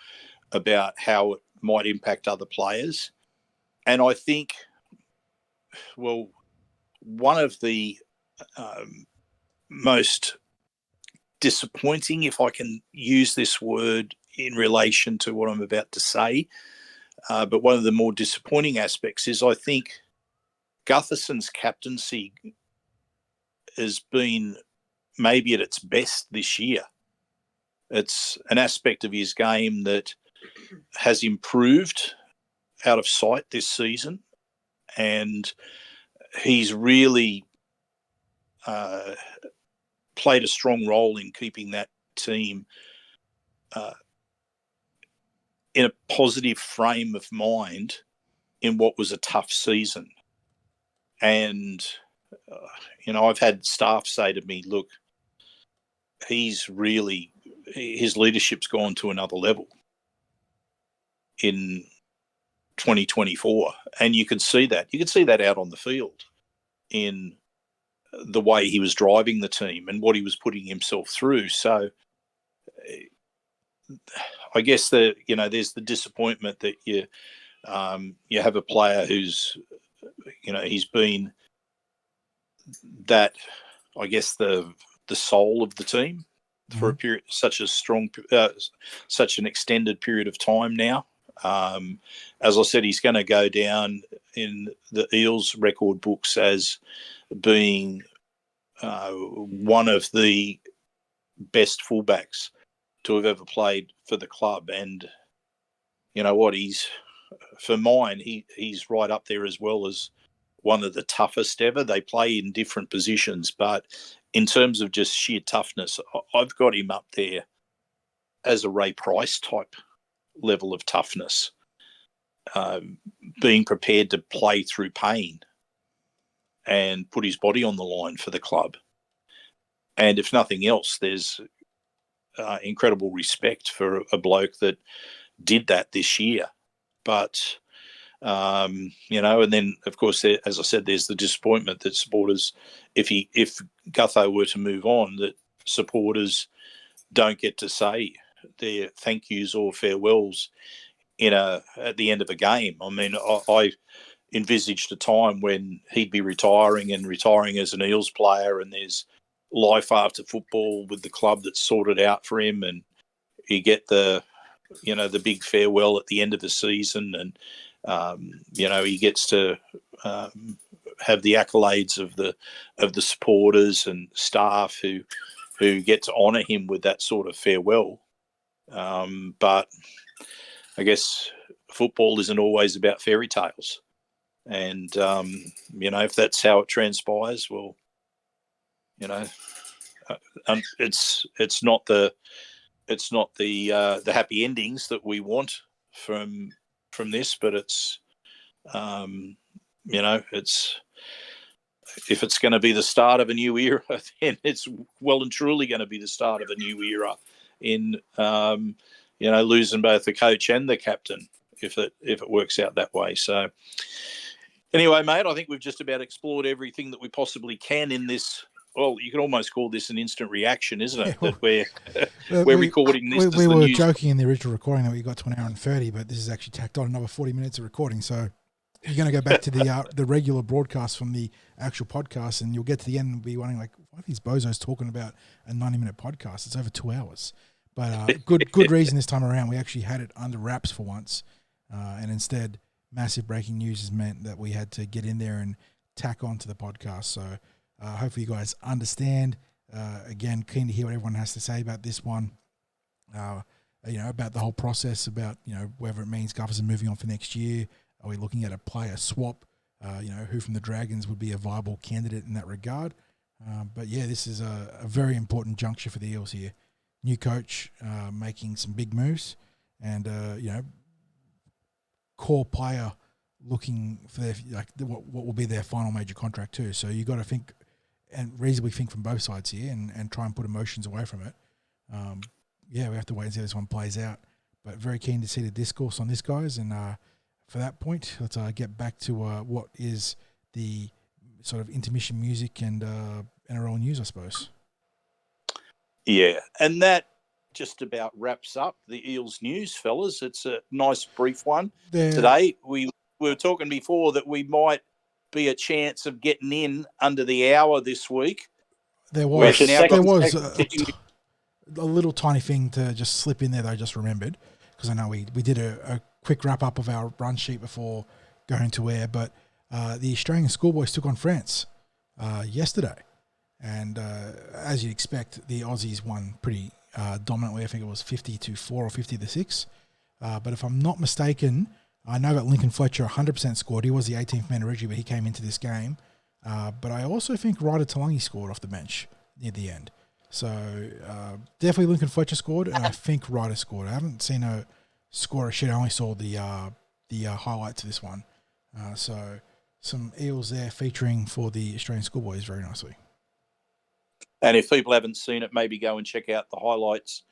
Speaker 4: about how it might impact other players, and I think, one of the most disappointing, if I can use this word in relation to what I'm about to say, but one of the more disappointing aspects is I think Gutherson's captaincy has been maybe at its best this year. It's an aspect of his game that has improved out of sight this season, and he's really played a strong role in keeping that team in a positive frame of mind in what was a tough season. And, I've had staff say to me, look, his leadership's gone to another level in 2024. And you can see that. You can see that out on the field in the way he was driving the team and what he was putting himself through. So I guess there's the disappointment that you have a player who's, he's been that, I guess, the soul of the team for a period, such an extended period of time now. As I said, he's going to go down in the Eels record books as being one of the best fullbacks to have ever played for the club. And you know what? He's right up there, as well as one of the toughest ever. They play in different positions, but in terms of just sheer toughness, I've got him up there as a Ray Price type level of toughness, being prepared to play through pain and put his body on the line for the club. And if nothing else, there's incredible respect for a bloke that did that this year. But And then of course, as I said, there's the disappointment that supporters, if Gutho were to move on, that supporters don't get to say their thank yous or farewells at the end of a game. I mean, I envisaged a time when he'd be retiring as an Eels player, and there's life after football with the club that's sorted out for him, and you get the big farewell at the end of the season, and he gets to have the accolades of the supporters and staff who get to honour him with that sort of farewell. But I guess football isn't always about fairy tales, and if that's how it transpires, well, it's not the happy endings that we want from this, but it's it's, if it's going to be the start of a new era, then it's well and truly going to be the start of a new era in losing both the coach and the captain if it works out that way. So anyway, mate, I think we've just about explored everything that we possibly can in this. Well, you can almost call this an instant reaction, isn't it?
Speaker 3: Yeah,
Speaker 4: that we're recording this.
Speaker 3: We were joking in the original recording that we got to an hour and 30, but this is actually tacked on another 40 minutes of recording. So you're going to go back to the regular broadcast from the actual podcast, and you'll get to the end and be wondering, like, why are these bozos talking about a 90-minute podcast? It's over 2 hours. But good reason this time around. We actually had it under wraps for once, and instead, massive breaking news has meant that we had to get in there and tack on to the podcast. So hopefully you guys understand. Again, keen to hear what everyone has to say about this one. About the whole process, about whether it means Gutherson moving on for next year. Are we looking at a player swap? Who from the Dragons would be a viable candidate in that regard? But yeah, this is a very important juncture for the Eels here. New coach making some big moves, and core player looking for what will be their final major contract too. So you got to think and reasonably think from both sides here, and try and put emotions away from it. We have to wait and see how this one plays out. But very keen to see the discourse on this, guys, and. For that point, let's get back to what is the sort of intermission music and NRL news, I suppose.
Speaker 4: Yeah, and that just about wraps up the Eels news, fellas. It's a nice brief one today. We were talking before that we might be a chance of getting in under the hour this week.
Speaker 3: There was a little tiny thing to just slip in there that I just remembered, because I know we did a quick wrap-up of our run sheet before going to air, but the Australian schoolboys took on France yesterday. And as you'd expect, the Aussies won pretty dominantly. I think it was 50-4 or 50-6. But if I'm not mistaken, I know that Lincoln Fletcher 100% scored. He was the 18th man originally, but he came into this game. But I also think Ryder Talangi scored off the bench near the end. So definitely Lincoln Fletcher scored, and I think Ryder scored. I haven't seen a score a shit. I only saw the highlights of this one. So some Eels there featuring for the Australian schoolboys very nicely.
Speaker 4: And if people haven't seen it, maybe go and check out the highlights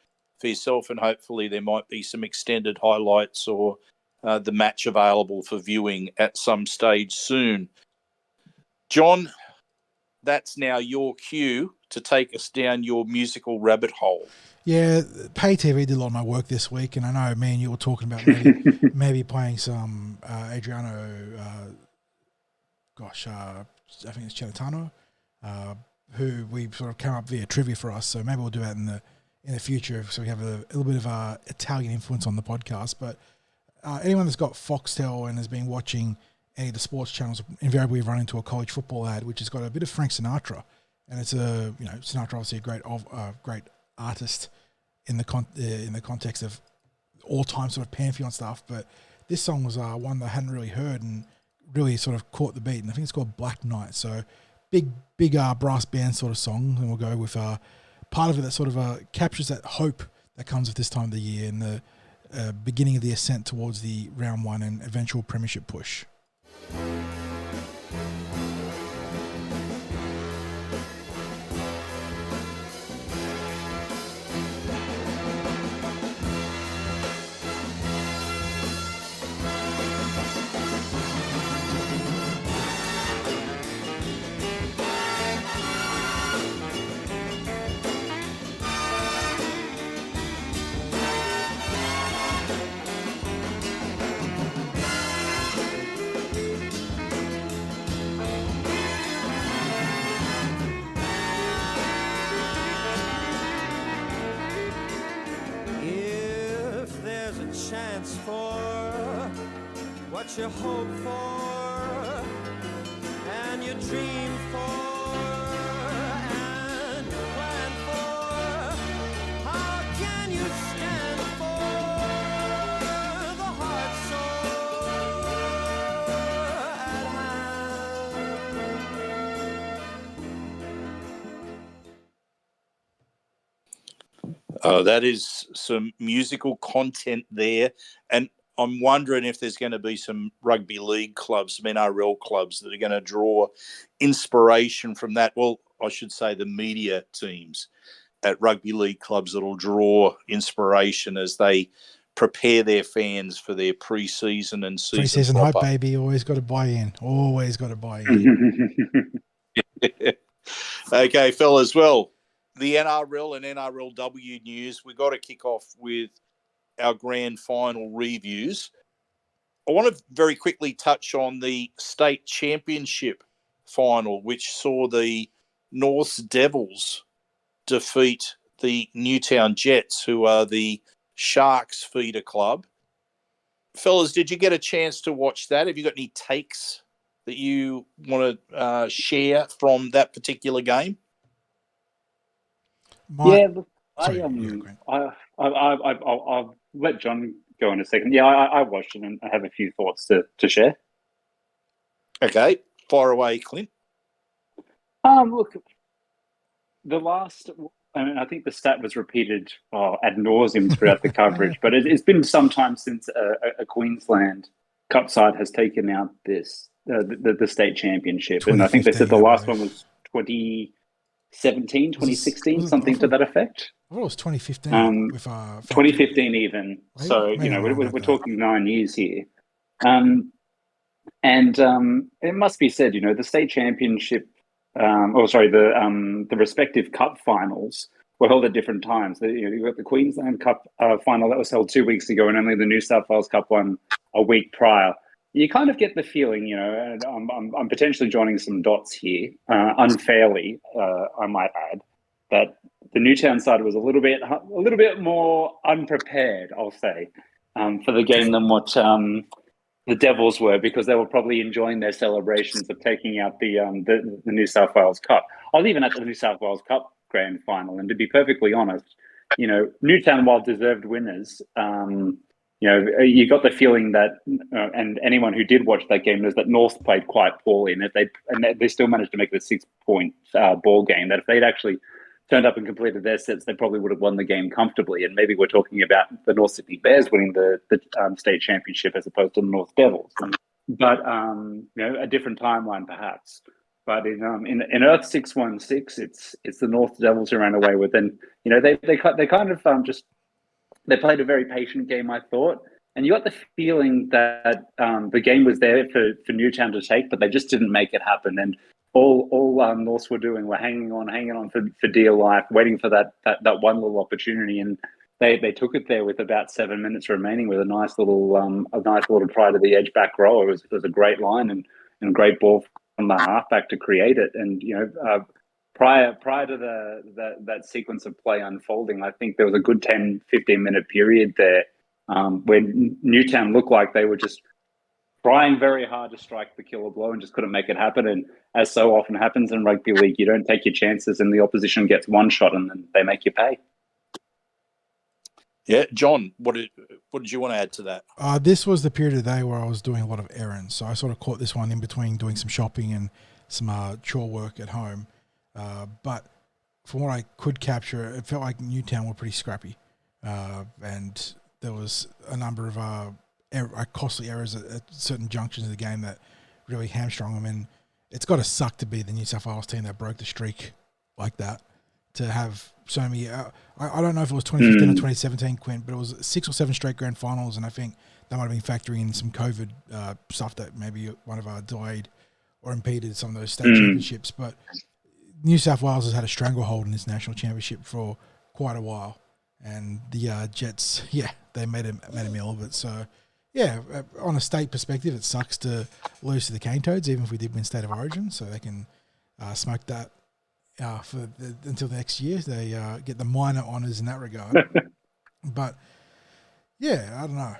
Speaker 4: for yourself, and hopefully there might be some extended highlights or the match available for viewing at some stage soon. John, that's now your cue to take us down your musical rabbit hole.
Speaker 3: Yeah, Pay TV did a lot of my work this week, and I know me and you were talking about maybe playing some Adriano, I think it's Celentano, who we sort of came up via trivia for us. So maybe we'll do that in the future, so we have a little bit of Italian influence on the podcast. But anyone that's got Foxtel and has been watching any of the sports channels, invariably run into a college football ad which has got a bit of Frank Sinatra, and it's Sinatra obviously a great artist in the context of all-time sort of pantheon stuff, but this song was one that I hadn't really heard and really sort of caught the beat, and I think it's called Black Knight. So big brass band sort of song, and we'll go with part of it that sort of captures that hope that comes at this time of the year and the beginning of the ascent towards the round one and eventual premiership push.
Speaker 7: chance for what you hope for and you dream for and plan for. How can you stand for the heart so at hand?
Speaker 4: That is some musical content there. And I'm wondering if there's going to be some rugby league clubs, some NRL clubs that are going to draw inspiration from that. Well, I should say the media teams at rugby league clubs that will draw inspiration as they prepare their fans for their pre-season and season
Speaker 3: Pre-season hype,
Speaker 4: proper.
Speaker 3: baby. Always got to buy in. Always got to buy in.
Speaker 4: Okay, fellas. Well, the NRL and NRLW news, we've got to kick off with our grand final reviews. I want to very quickly touch on the state championship final, which saw the North Devils defeat the Newtown Jets, who are the Sharks feeder club. Fellas, did you get a chance to watch that? Have you got any takes that you want to share from that particular game?
Speaker 5: Look,
Speaker 3: Grant.
Speaker 5: I'll let John go in a second. Yeah, I watched it and I have a few thoughts to share.
Speaker 4: Okay, fire away, Clint.
Speaker 5: Look, I think the stat was repeated ad nauseum throughout the coverage, but it's been some time since a Queensland Cup side has taken out the state championship. And I think they said the last one was 2017, 2016, something to that effect.
Speaker 3: I thought it was 2015.
Speaker 5: 2015 even. So, we're talking 9 years here. It must be said, the state championship, the respective cup finals were held at different times. You got the Queensland Cup final that was held 2 weeks ago, and only the New South Wales Cup one a week prior. You kind of get the feeling, and I'm potentially joining some dots here, unfairly, I might add, that the Newtown side was a little bit more unprepared, I'll say, for the game than what the Devils were, because they were probably enjoying their celebrations of taking out the New South Wales Cup. I was even at the New South Wales Cup grand final, and to be perfectly honest, Newtown, while deserved winners, you got the feeling that, and anyone who did watch that game knows that North played quite poorly, and they still managed to make it a 6-point ball game. That if they'd actually turned up and completed their sets, they probably would have won the game comfortably. And maybe we're talking about the North Sydney Bears winning the state championship as opposed to the North Devils. But a different timeline perhaps. But in Earth 616, it's the North Devils who ran away with. And they kind of they played a very patient game, I thought. And you got the feeling that the game was there for Newtown to take, but they just didn't make it happen. And all Norths were doing were hanging on for dear life, waiting for that one little opportunity. And they took it there with about 7 minutes remaining with a nice little try to the edge back row. It was a great line and a great ball from the halfback to create it. And prior to that sequence of play unfolding, I think there was a good 10-15 minute period there when Newtown looked like they were just trying very hard to strike the killer blow and just couldn't make it happen. And as so often happens in rugby league, you don't take your chances and the opposition gets one shot and then they make you pay.
Speaker 4: Yeah, John, what did you want to add to that?
Speaker 3: This was the period of the day where I was doing a lot of errands, so I sort of caught this one in between doing some shopping and some chore work at home. But from what I could capture, it felt like Newtown were pretty scrappy, and there was a number of costly errors at certain junctions of the game that really hamstrung them. And it's got to suck to be the New South Wales team that broke the streak like that, to have so many. I don't know if it was 2015 or 2017, Quint, but it was 6 or 7 straight grand finals, and I think that might have been factoring in some COVID stuff that maybe one of our delayed or impeded some of those state championships. But New South Wales has had a stranglehold in this national championship for quite a while, and the Jets, they made a meal of it. So, on a state perspective, it sucks to lose to the Cane Toads, even if we did win State of Origin, so they can smoke that until next year. They get the minor honours in that regard. But Yeah, I don't know.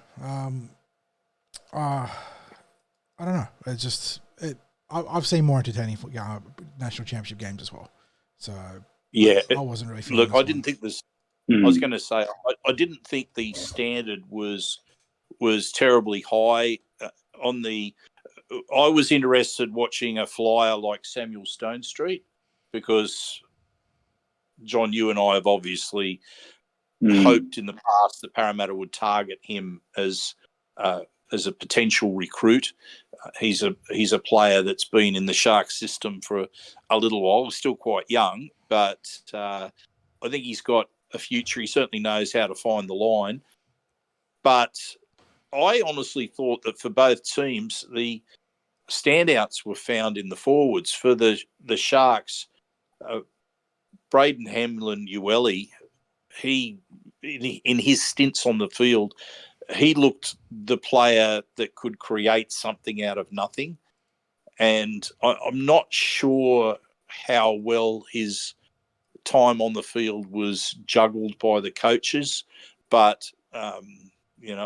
Speaker 3: I don't know. It's just I've seen more entertaining national championship games as well. So
Speaker 4: Yeah.
Speaker 3: I wasn't really feeling
Speaker 4: Look,
Speaker 3: this
Speaker 4: I
Speaker 3: one.
Speaker 4: didn't think this. I was going to say I didn't think the standard was terribly high on the. I was interested watching a flyer like Samuel Stone Street because John, you and I have obviously hoped in the past that Parramatta would target him as a potential recruit. He's a player that's been in the Sharks system for a little while. He's still quite young, but I think he's got a future. He certainly knows how to find the line. But I honestly thought that for both teams, the standouts were found in the forwards. For the Sharks, Braden Hamlin-Uele, he in his stints on the field, he looked the player that could create something out of nothing. And I'm not sure how well his time on the field was juggled by the coaches, but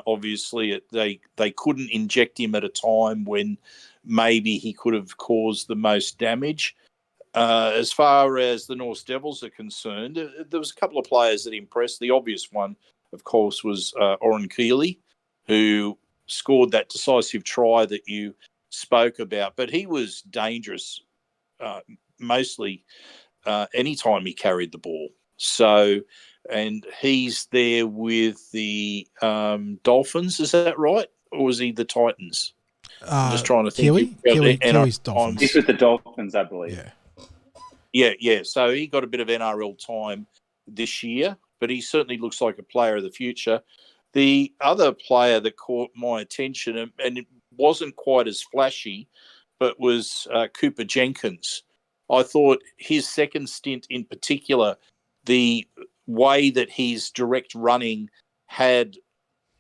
Speaker 4: obviously they couldn't inject him at a time when maybe he could have caused the most damage. As far as the North Devils are concerned, there was a couple of players that impressed. The obvious one, of course, was Oren Keeley, who scored that decisive try that you spoke about. But he was dangerous mostly anytime he carried the ball. So, and he's there with the Dolphins, is that right? Or was he the Titans? I'm just trying to think.
Speaker 3: Kiwi's Dolphins.
Speaker 5: He's with the Dolphins, I believe.
Speaker 4: Yeah. So he got a bit of NRL time this year, but he certainly looks like a player of the future. The other player that caught my attention, and it wasn't quite as flashy, but was Cooper Jenkins. I thought his second stint in particular, the way that his direct running had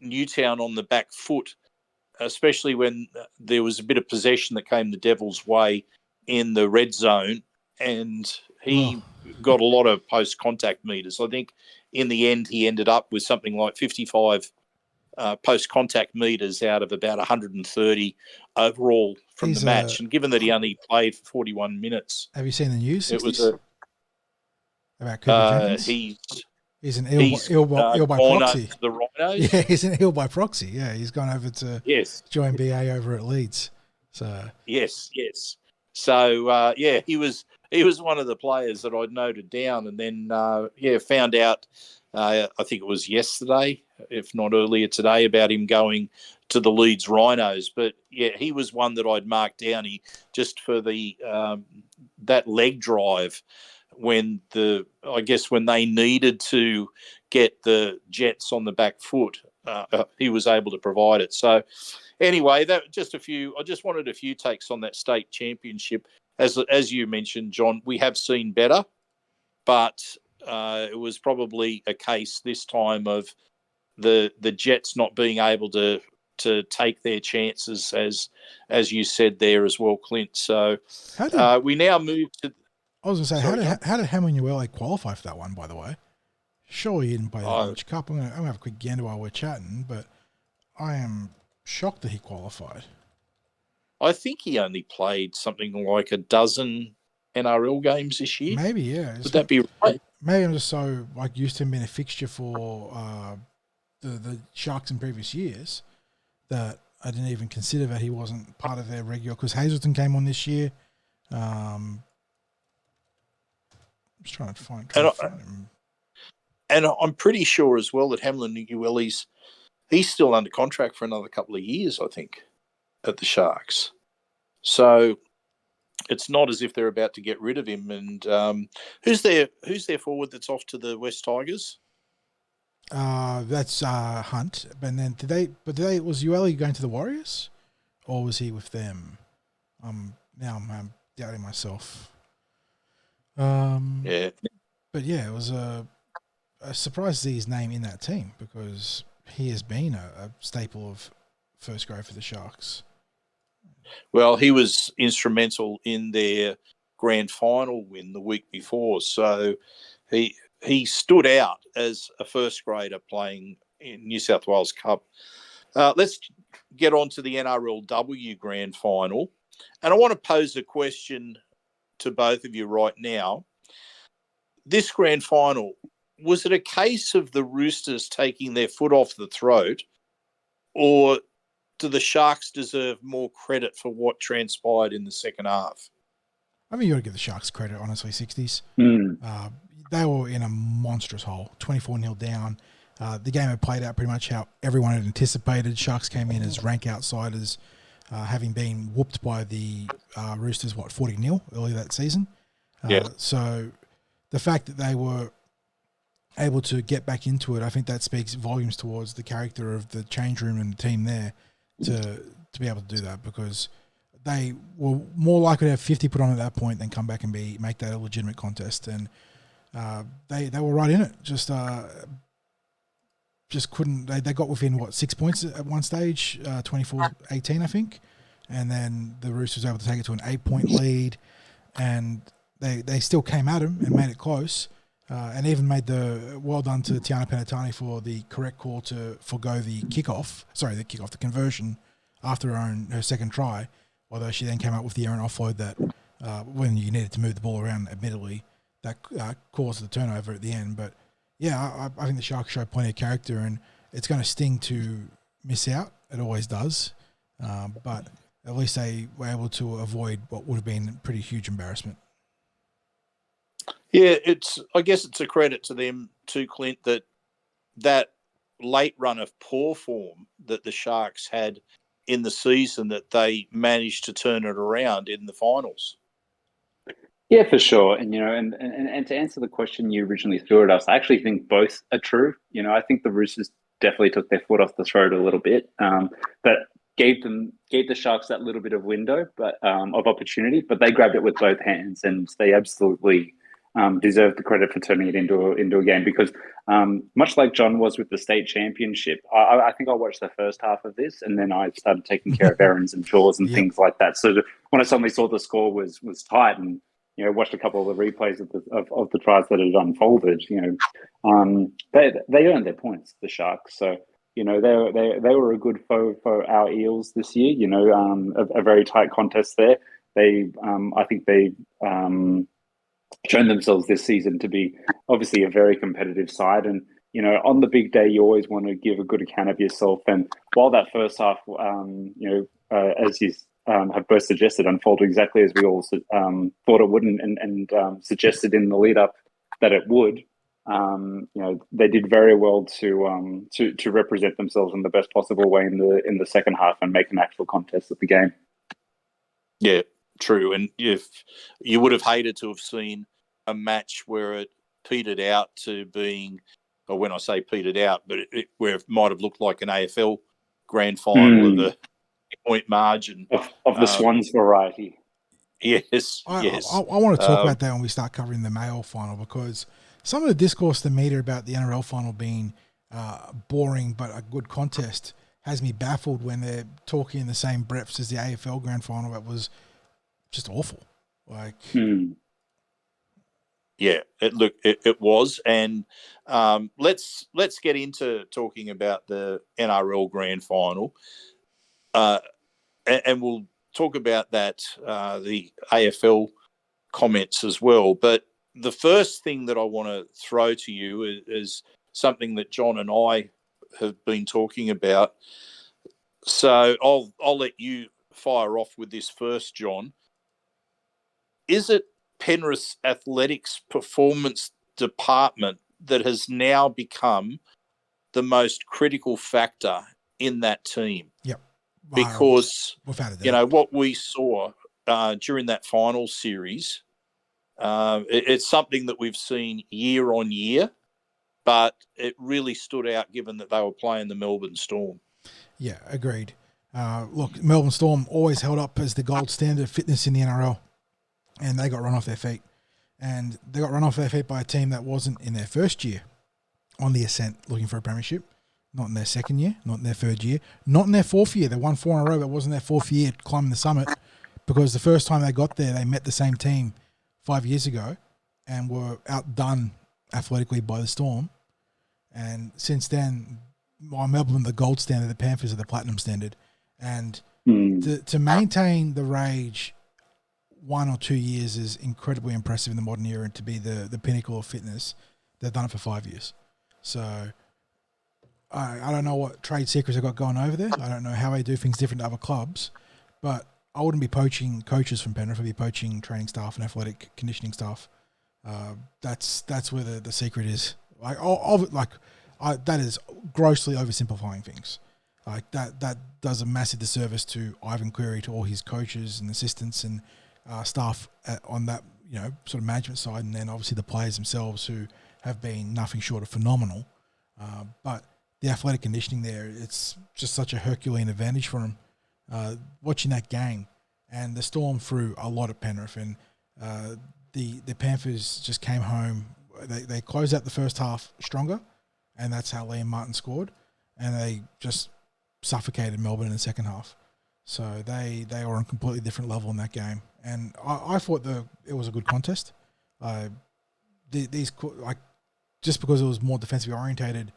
Speaker 4: Newtown on the back foot, especially when there was a bit of possession that came the Devils' way in the red zone, and he got a lot of post-contact meters. I think in the end he ended up with something like 55 post-contact meters out of about 130 overall from the match. And given that he only played for 41 minutes...
Speaker 3: Have you seen the news?
Speaker 4: It was
Speaker 3: about Cooper Jenkins? He's an eel by proxy.
Speaker 4: To the Rhinos.
Speaker 3: Yeah, he's an eel by proxy. Yeah, he's gone over to join BA over at Leeds. So
Speaker 4: yes. So he was one of the players that I'd noted down, and then found out. I think it was yesterday, if not earlier today, about him going to the Leeds Rhinos. But he was one that I'd marked down. He just for the that leg drive when they needed to get the Jets on the back foot, he was able to provide it. So anyway, that just a few. I just wanted a few takes on that state championship. As you mentioned, John, we have seen better, but it was probably a case this time of the Jets not being able to take their chances, as you said there as well, Clint. So we now move to.
Speaker 3: I was going to say, how did Hamlin-Uele qualify for that one, by the way? Surely he didn't play the Orange Cup. I'm going to have a quick gander while we're chatting, but I am shocked that he qualified.
Speaker 4: I think he only played something like a dozen NRL games this year.
Speaker 3: Maybe, yeah.
Speaker 4: Would that be right?
Speaker 3: Maybe I'm just so used to him being a fixture for the Sharks in previous years that I didn't even consider that he wasn't part of their regular, because Hazelton came on this year. Just trying to find him.
Speaker 4: And I'm pretty sure as well that Hamlin-Uele's he's still under contract for another couple of years, I think, at the Sharks. So it's not as if they're about to get rid of him. And who's their forward that's off to the West Tigers?
Speaker 3: That's Hunt. And then was Uele going to the Warriors, or was he with them? Now I'm doubting myself.
Speaker 4: Yeah.
Speaker 3: But yeah, it was a surprise to see his name in that team, because he has been a staple of first grade for the Sharks.
Speaker 4: Well, he was instrumental in their grand final win the week before, so he stood out as a first grader playing in New South Wales Cup. Let's get on to the NRLW Grand Final. And I want to pose a question to both of you right now. This Grand Final, was it a case of the Roosters taking their foot off the throat, or do the Sharks deserve more credit for what transpired in the second half?
Speaker 3: I mean, you got to give the Sharks credit, honestly, 60s. They were in a monstrous hole, 24-0 down. The game had played out pretty much how everyone had anticipated. Sharks came in as rank outsiders, having been whooped by the Roosters, 40-0 earlier that season. So the fact that they were able to get back into it, I think that speaks volumes towards the character of the change room and the team there to be able to do that, because they were more likely to have 50 put on at that point than come back and make that a legitimate contest. And they were right in it. Just couldn't. They got within 6 points at one stage, 24-18, I think, and then the Roosters were able to take it to an 8-point lead, and they still came at them and made it close, and even made the well done to Tiana Penatani for the correct call to forgo the conversion after her second try, although she then came up with the errant offload that when you needed to move the ball around, admittedly, that caused the turnover at the end. But yeah, I think the Sharks show plenty of character, and it's going to sting to miss out. It always does. But at least they were able to avoid what would have been a pretty huge embarrassment.
Speaker 4: Yeah, I guess it's a credit to them too, Clint, that late run of poor form that the Sharks had in the season, that they managed to turn it around in the finals.
Speaker 5: Yeah, for sure. And, and to answer the question you originally threw at us, I actually think both are true. I think the Roosters definitely took their foot off the throat a little bit, but gave the Sharks that little bit of window, of opportunity, but they grabbed it with both hands, and they absolutely deserve the credit for turning it into a game, because much like John was with the state championship, I think I watched the first half of this, and then I started taking care of errands and chores and things like that. So when I suddenly saw the score was tight, and watched a couple of the replays of the tries that had unfolded, they earned their points, the Sharks. So they were a good foe for our Eels this year. A very tight contest there. I think they shown themselves this season to be obviously a very competitive side, and on the big day you always want to give a good account of yourself. And while that first half, as you have both suggested, unfolded exactly as we all thought it wouldn't, and suggested in the lead up that it would, they did very well to represent themselves in the best possible way in the second half and make an actual contest of the game.
Speaker 4: Yeah, true. And if you would have hated to have seen a match where it petered out to being, or when I say petered out, but where it might have looked like an AFL grand final of a point margin
Speaker 5: of the Swans variety.
Speaker 4: Yes, yes.
Speaker 3: I want to talk about that when we start covering the male final, because some of the discourse in the media about the NRL final being boring but a good contest has me baffled when they're talking in the same breaths as the AFL grand final. That was just awful.
Speaker 4: Yeah, it was, and let's get into talking about the NRL grand final, and we'll talk about that the AFL comments as well. But the first thing that I want to throw to you is something that John and I have been talking about. So I'll let you fire off with this first, John. Is it Penrith's athletics performance department that has now become the most critical factor in that team?
Speaker 3: Yep.
Speaker 4: Because,
Speaker 3: without
Speaker 4: what we saw during that final series, it's something that we've seen year on year, but it really stood out given that they were playing the Melbourne Storm.
Speaker 3: Yeah, agreed. Look, Melbourne Storm always held up as the gold standard of fitness in the NRL, and they got run off their feet. And they got run off their feet by a team that wasn't in their first year on the ascent looking for a premiership, not in their second year, not in their third year, not in their fourth year. They won 4 in a row, but it wasn't their fourth year climbing the summit, because the first time they got there, they met the same team 5 years ago and were outdone athletically by the Storm. And since then, Melbourne the gold standard, the Panthers are the platinum standard, and to maintain the rage 1 or 2 years is incredibly impressive in the modern era, and to be the pinnacle of fitness, they've done it for 5 years. So I don't know what trade secrets they've got going over there. I don't know how they do things different to other clubs, but I wouldn't be poaching coaches from Penrith. I'd be poaching training staff and athletic conditioning staff. That's where the secret is. That is grossly oversimplifying things. Like that does a massive disservice to Ivan Cleary, to all his coaches and assistants and staff on that sort of management side, and then obviously the players themselves who have been nothing short of phenomenal. But the athletic conditioning there, it's just such a Herculean advantage for them. Watching that game, and the Storm threw a lot at Penrith, and the Panthers just came home. They closed out the first half stronger, and that's how Liam Martin scored, and they just suffocated Melbourne in the second half. So they were on a completely different level in that game, and I thought it was a good contest. Just because it was more defensively orientated,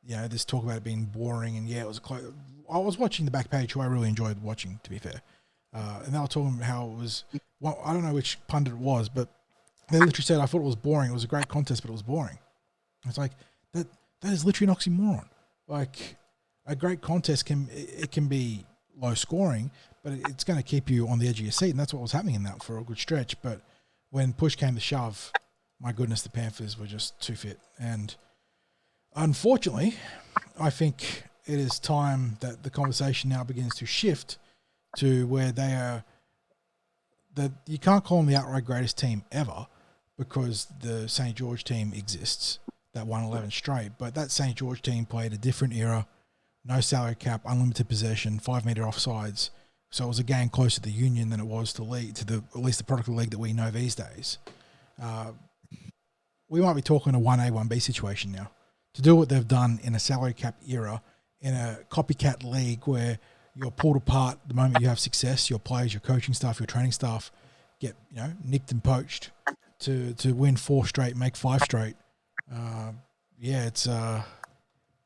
Speaker 3: this talk about it being boring, and it was close. I was watching the back page, who I really enjoyed watching, to be fair. And they were talking how it was, well, I don't know which pundit it was, but they literally said, I thought it was boring. It was a great contest, but it was boring. It's like, that is literally an oxymoron. Like, a great contest can be low scoring, but it's going to keep you on the edge of your seat, and that's what was happening in that for a good stretch. But when push came to shove, my goodness, the Panthers were just too fit. And unfortunately, I think it is time that the conversation now begins to shift to where they are, that you can't call them the outright greatest team ever, because the St. George team exists that won 11 straight, but that St. George team played a different era, no salary cap, unlimited possession, 5 metre offsides. So it was a game closer to the Union than it was to at least the product of the league that we know these days. We might be talking a 1A, 1B situation now. To do what they've done in a salary cap era, in a copycat league where you're pulled apart the moment you have success, your players, your coaching staff, your training staff get nicked and poached to win 4 straight, make 5 straight. It's a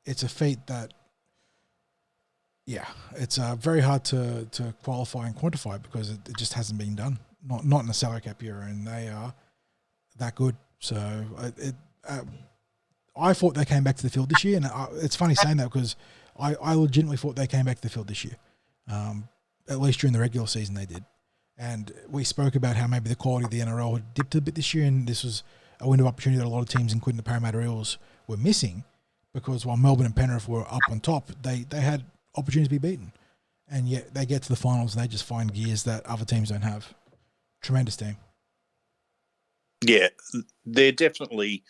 Speaker 3: feat that, it's very hard to qualify and quantify, because it just hasn't been done. Not in a salary cap era, and they are that good. So I thought they came back to the field this year, and it's funny saying that, because I legitimately thought they came back to the field this year. At least during the regular season they did. And we spoke about how maybe the quality of the NRL had dipped a bit this year, and this was a window of opportunity that a lot of teams, including the Parramatta Eels, were missing, because while Melbourne and Penrith were up on top, they had opportunities to be beaten. And yet they get to the finals and they just find gears that other teams don't have. Tremendous team.
Speaker 4: Yeah, they're definitely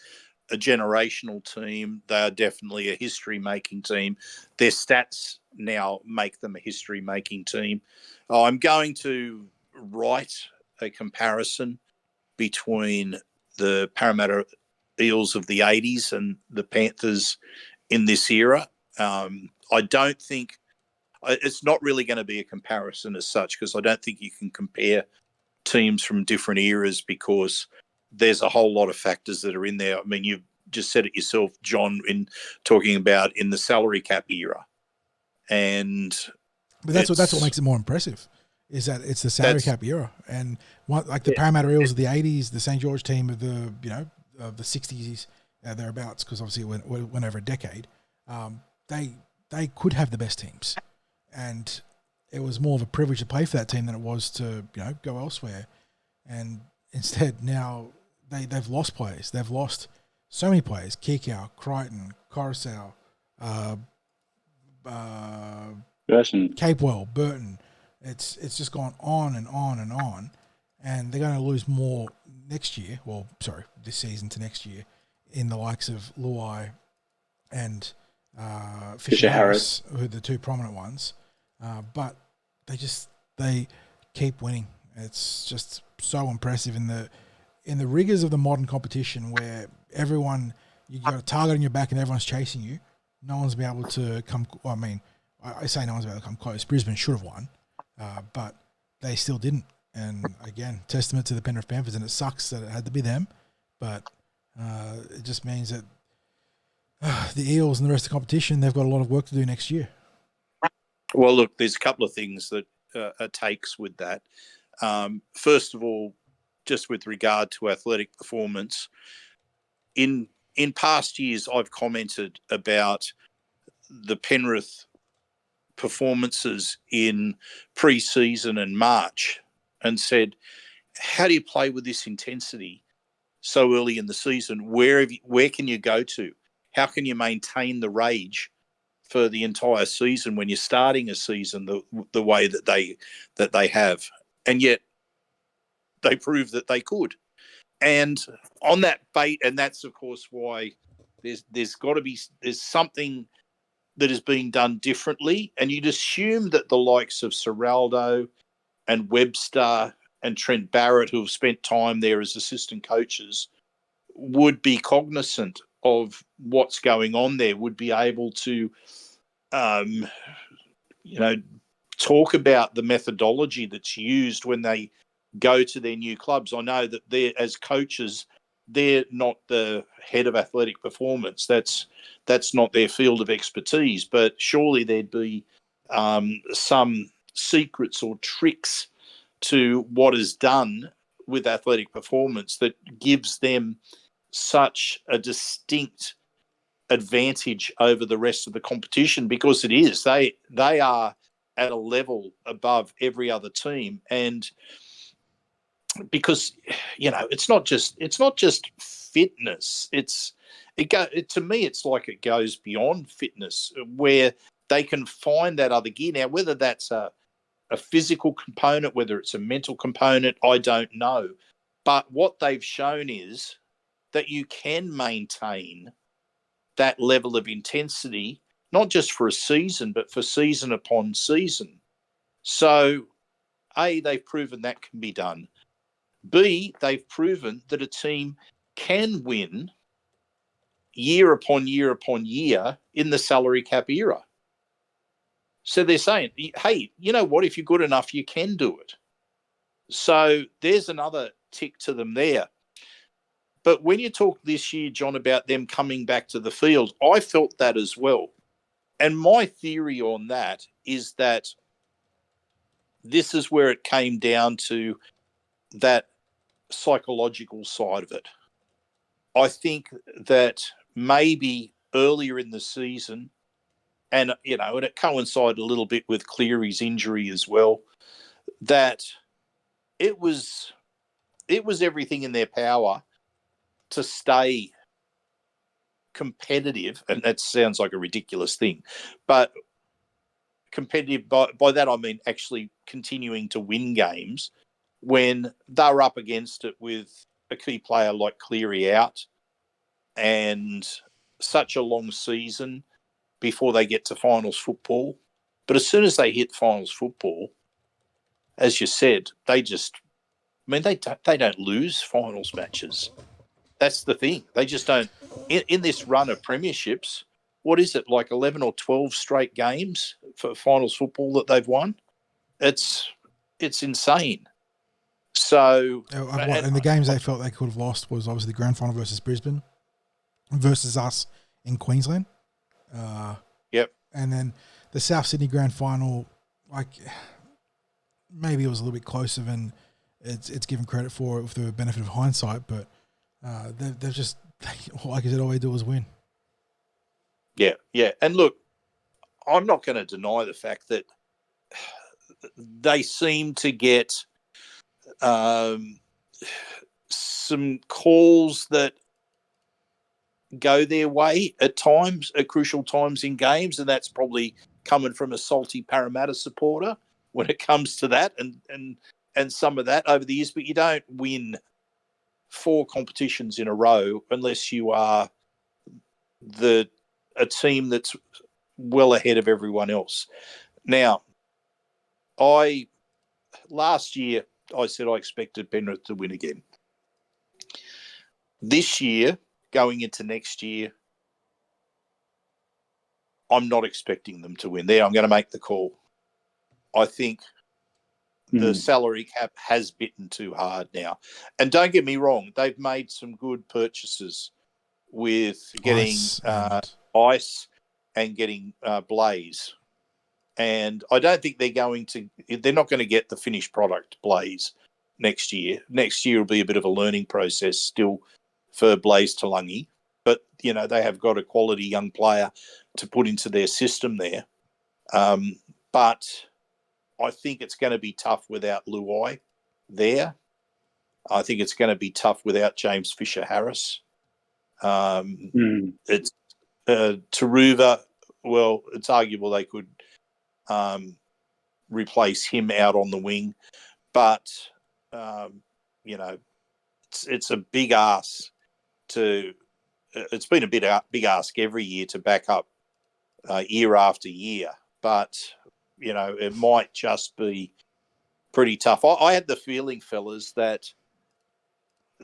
Speaker 4: a generational team. They are definitely a history-making team. Their stats now make them a history-making team. I'm going to write a comparison between the Parramatta Eels of the 80s and the Panthers in this era. I don't think it's not really going to be a comparison as such, because I don't think you can compare teams from different eras, because there's a whole lot of factors that are in there. I mean, you've just said it yourself, John, in talking about in the salary cap era. But
Speaker 3: that's what makes it more impressive, is that it's the salary cap era. And the Parramatta Eels of the 80s, the St. George team of the of the 60s, thereabouts, because obviously it went over a decade. They could have the best teams, and it was more of a privilege to play for that team than it was to go elsewhere. And instead, now they've lost players. They've lost so many players: Kikau, Crichton, Coruscant, Capewell, Burton. It's just gone on and on and on, and they're going to lose more next year. Well, sorry, this season to next year, in the likes of Luai and Fisher Harris, who are the two prominent ones. But they keep winning. It's just so impressive in the rigors of the modern competition, where you got a target on your back and everyone's chasing you. No one's been able to come. Well, I mean, I say no one's been able to come close. Brisbane should have won, but they still didn't. And again, testament to the Penrith Panthers. And it sucks that it had to be them, but it just means that the Eels and the rest of the competition, they've got a lot of work to do next year.
Speaker 4: Well, look, there's a couple of things that are takes with that. First of all, just with regard to athletic performance, in past years, I've commented about the Penrith performances in pre-season and March and said, how do you play with this intensity so early in the season? Where can you go to? How can you maintain the rage for the entire season when you're starting a season the way that they have? And yet they proved that they could. And on that bait, and that's of course why there's something that is being done differently. And you'd assume that the likes of Serraldo and Webster and Trent Barrett, who have spent time there as assistant coaches, would be cognizant of what's going on there, would be able to, talk about the methodology that's used when they go to their new clubs. I know that they're, as coaches, they're not the head of athletic performance. That's not their field of expertise. But surely there'd be some secrets or tricks to what is done with athletic performance that gives them such a distinct advantage over the rest of the competition, because it is they are at a level above every other team. And because it's not just fitness, to me it's like it goes beyond fitness, where they can find that other gear. Now, whether that's a physical component, whether it's a mental component, I don't know. But what they've shown is that you can maintain that level of intensity, not just for a season, but for season upon season. So, A, they've proven that can be done. B, they've proven that a team can win year upon year upon year in the salary cap era. So they're saying, hey, you know what? If you're good enough, you can do it. So there's another tick to them there. But when you talk this year, John, about them coming back to the field, I felt that as well. And my theory on that is that this is where it came down to that psychological side of it. I think that maybe earlier in the season, and it coincided a little bit with Cleary's injury as well, that it was everything in their power to stay competitive, and that sounds like a ridiculous thing, but competitive, by that I mean actually continuing to win games when they're up against it with a key player like Cleary out and such a long season before they get to finals football. But as soon as they hit finals football, as you said, they don't lose finals matches. That's the thing. They just don't. In this run of premierships, what is it, like 11 or 12 straight games for finals football that they've won? It's insane. So,
Speaker 3: And the games they felt they could have lost was obviously the grand final versus Brisbane, versus us in Queensland.
Speaker 4: Yep.
Speaker 3: And then the South Sydney grand final, like maybe it was a little bit closer than it's given credit for with the benefit of hindsight, but they've just, like I said, all they do is win.
Speaker 4: Yeah, yeah. And look, I'm not going to deny the fact that they seem to get some calls that go their way at times, at crucial times in games, and that's probably coming from a salty Parramatta supporter when it comes to that, and some of that over the years. But you don't win 4 competitions in a row unless you are a team that's well ahead of everyone else. Now, last year I said I expected Penrith to win again. This year, going into next year, I'm not expecting them to win. There, I'm going to make the call. I think the salary cap has bitten too hard now. And don't get me wrong, they've made some good purchases with getting ice and getting Blaze. And I don't think they're not going to get the finished product Blaze next year. Next year will be a bit of a learning process still for Blaze Talangi. But, you know, they have got a quality young player to put into their system there. But I think it's going to be tough without Luai there. I think it's going to be tough without James Fisher-Harris. It's Taruva. Well, it's arguable they could replace him out on the wing, but you know, it's a big ask to. It's been a big ask every year to back up year after year, but you know, it might just be pretty tough. I had the feeling, fellas, that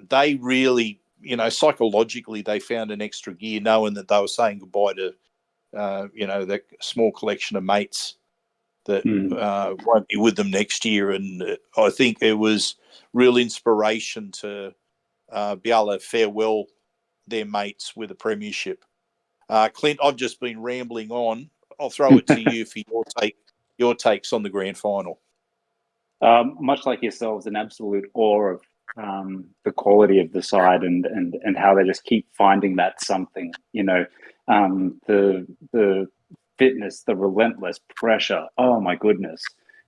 Speaker 4: they really, you know, psychologically they found an extra gear, knowing that they were saying goodbye to, you know, that small collection of mates that won't be with them next year. And I think it was real inspiration to be able to farewell their mates with a premiership. Clint, I've just been rambling on. I'll throw it to you for your takes on the grand final.
Speaker 5: Much like yourselves, an absolute awe of the quality of the side and how they just keep finding that something, you know, the fitness, the relentless pressure. Oh my goodness.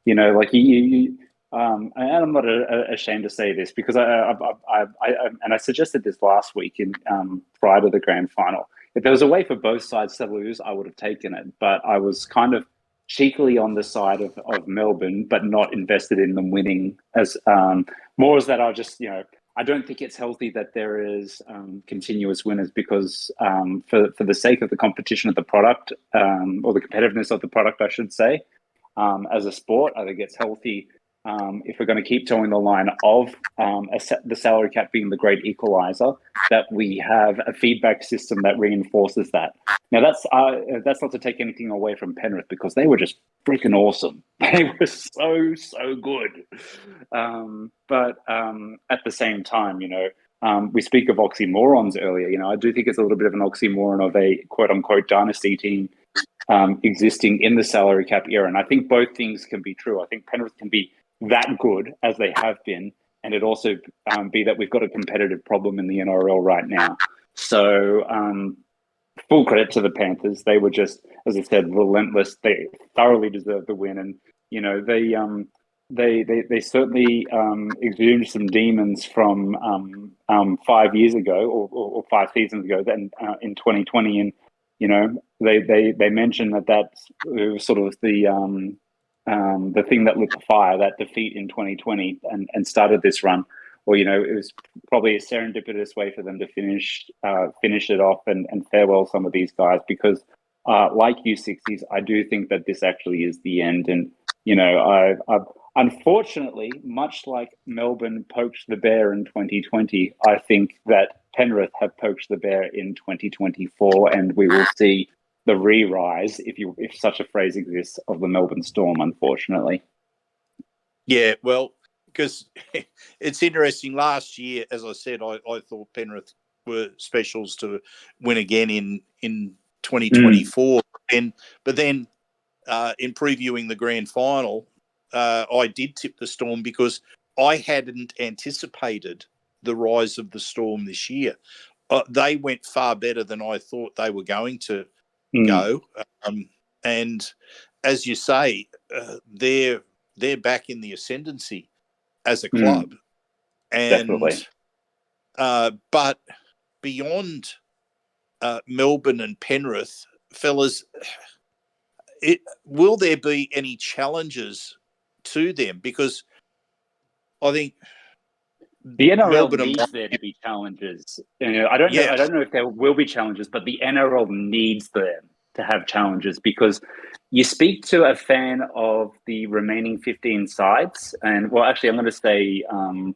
Speaker 5: You know, like you and I'm not ashamed to say this because I suggested this last week in prior to the grand final. If there was a way for both sides to lose, I would have taken it. But I was kind of cheekily on the side of Melbourne, but not invested in them winning as more as that I just, you know, I don't think it's healthy that there is continuous winners because for the sake of the competition of the product or the competitiveness of the product, I should say, as a sport, I think it's healthy if we're going to keep towing the line of the salary cap being the great equalizer, that we have a feedback system that reinforces that. Now, that's not to take anything away from Penrith because they were just freaking awesome. They were so good. But at the same time, you know, we speak of oxymorons earlier. You know, I do think it's a little bit of an oxymoron of a quote-unquote dynasty team existing in the salary cap era. And I think both things can be true. I think Penrith can be that good as they have been, and it also be that we've got a competitive problem in the NRL right now. So full credit to the Panthers. They were just, as I said, relentless. They thoroughly deserved the win, and you know they certainly exhumed some demons from 5 years ago or 5 seasons ago. Then in 2020, and you know they mentioned that was sort of the thing that lit the fire, that defeat in 2020 and started this run. Or, you know, it was probably a serendipitous way for them to finish it off and farewell some of these guys because, like you, Sixties, I do think that this actually is the end. And, you know, I've unfortunately, much like Melbourne poached the bear in 2020, I think that Penrith have poached the bear in 2024, and we will see the re-rise, if such a phrase exists, of the Melbourne Storm, unfortunately.
Speaker 4: Yeah, well, because it's interesting. Last year, as I said, I thought Penrith were specials to win again in 2024. But then in previewing the grand final, I did tip the Storm because I hadn't anticipated the rise of the Storm this year. They went far better than I thought they were going to go. And as you say, they're back in the ascendancy as a club. And
Speaker 5: definitely.
Speaker 4: But beyond Melbourne and Penrith, fellas, will there be any challenges to them? Because I think
Speaker 5: the NRL
Speaker 4: Melbourne
Speaker 5: needs there to be challenges. You know, I don't know if there will be challenges, but the NRL needs them to have challenges because you speak to a fan of the remaining 15 sides, and well, actually, I'm going to say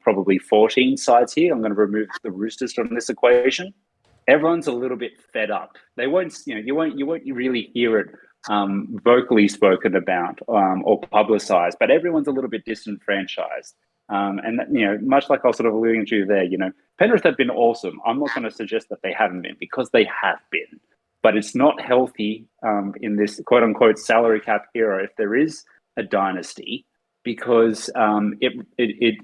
Speaker 5: probably 14 sides here. I'm going to remove the Roosters from this equation. Everyone's a little bit fed up. They won't, you know, you won't really hear it vocally spoken about or publicized, but everyone's a little bit disenfranchised. And much like I was sort of alluding to there, Penrith have been awesome. I'm not going to suggest that they haven't been, because they have been. But it's not healthy in this quote unquote salary cap era if there is a dynasty, because it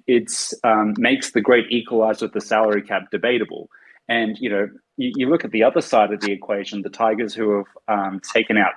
Speaker 5: makes the great equalizer with the salary cap debatable. And you look at the other side of the equation, the Tigers, who have taken out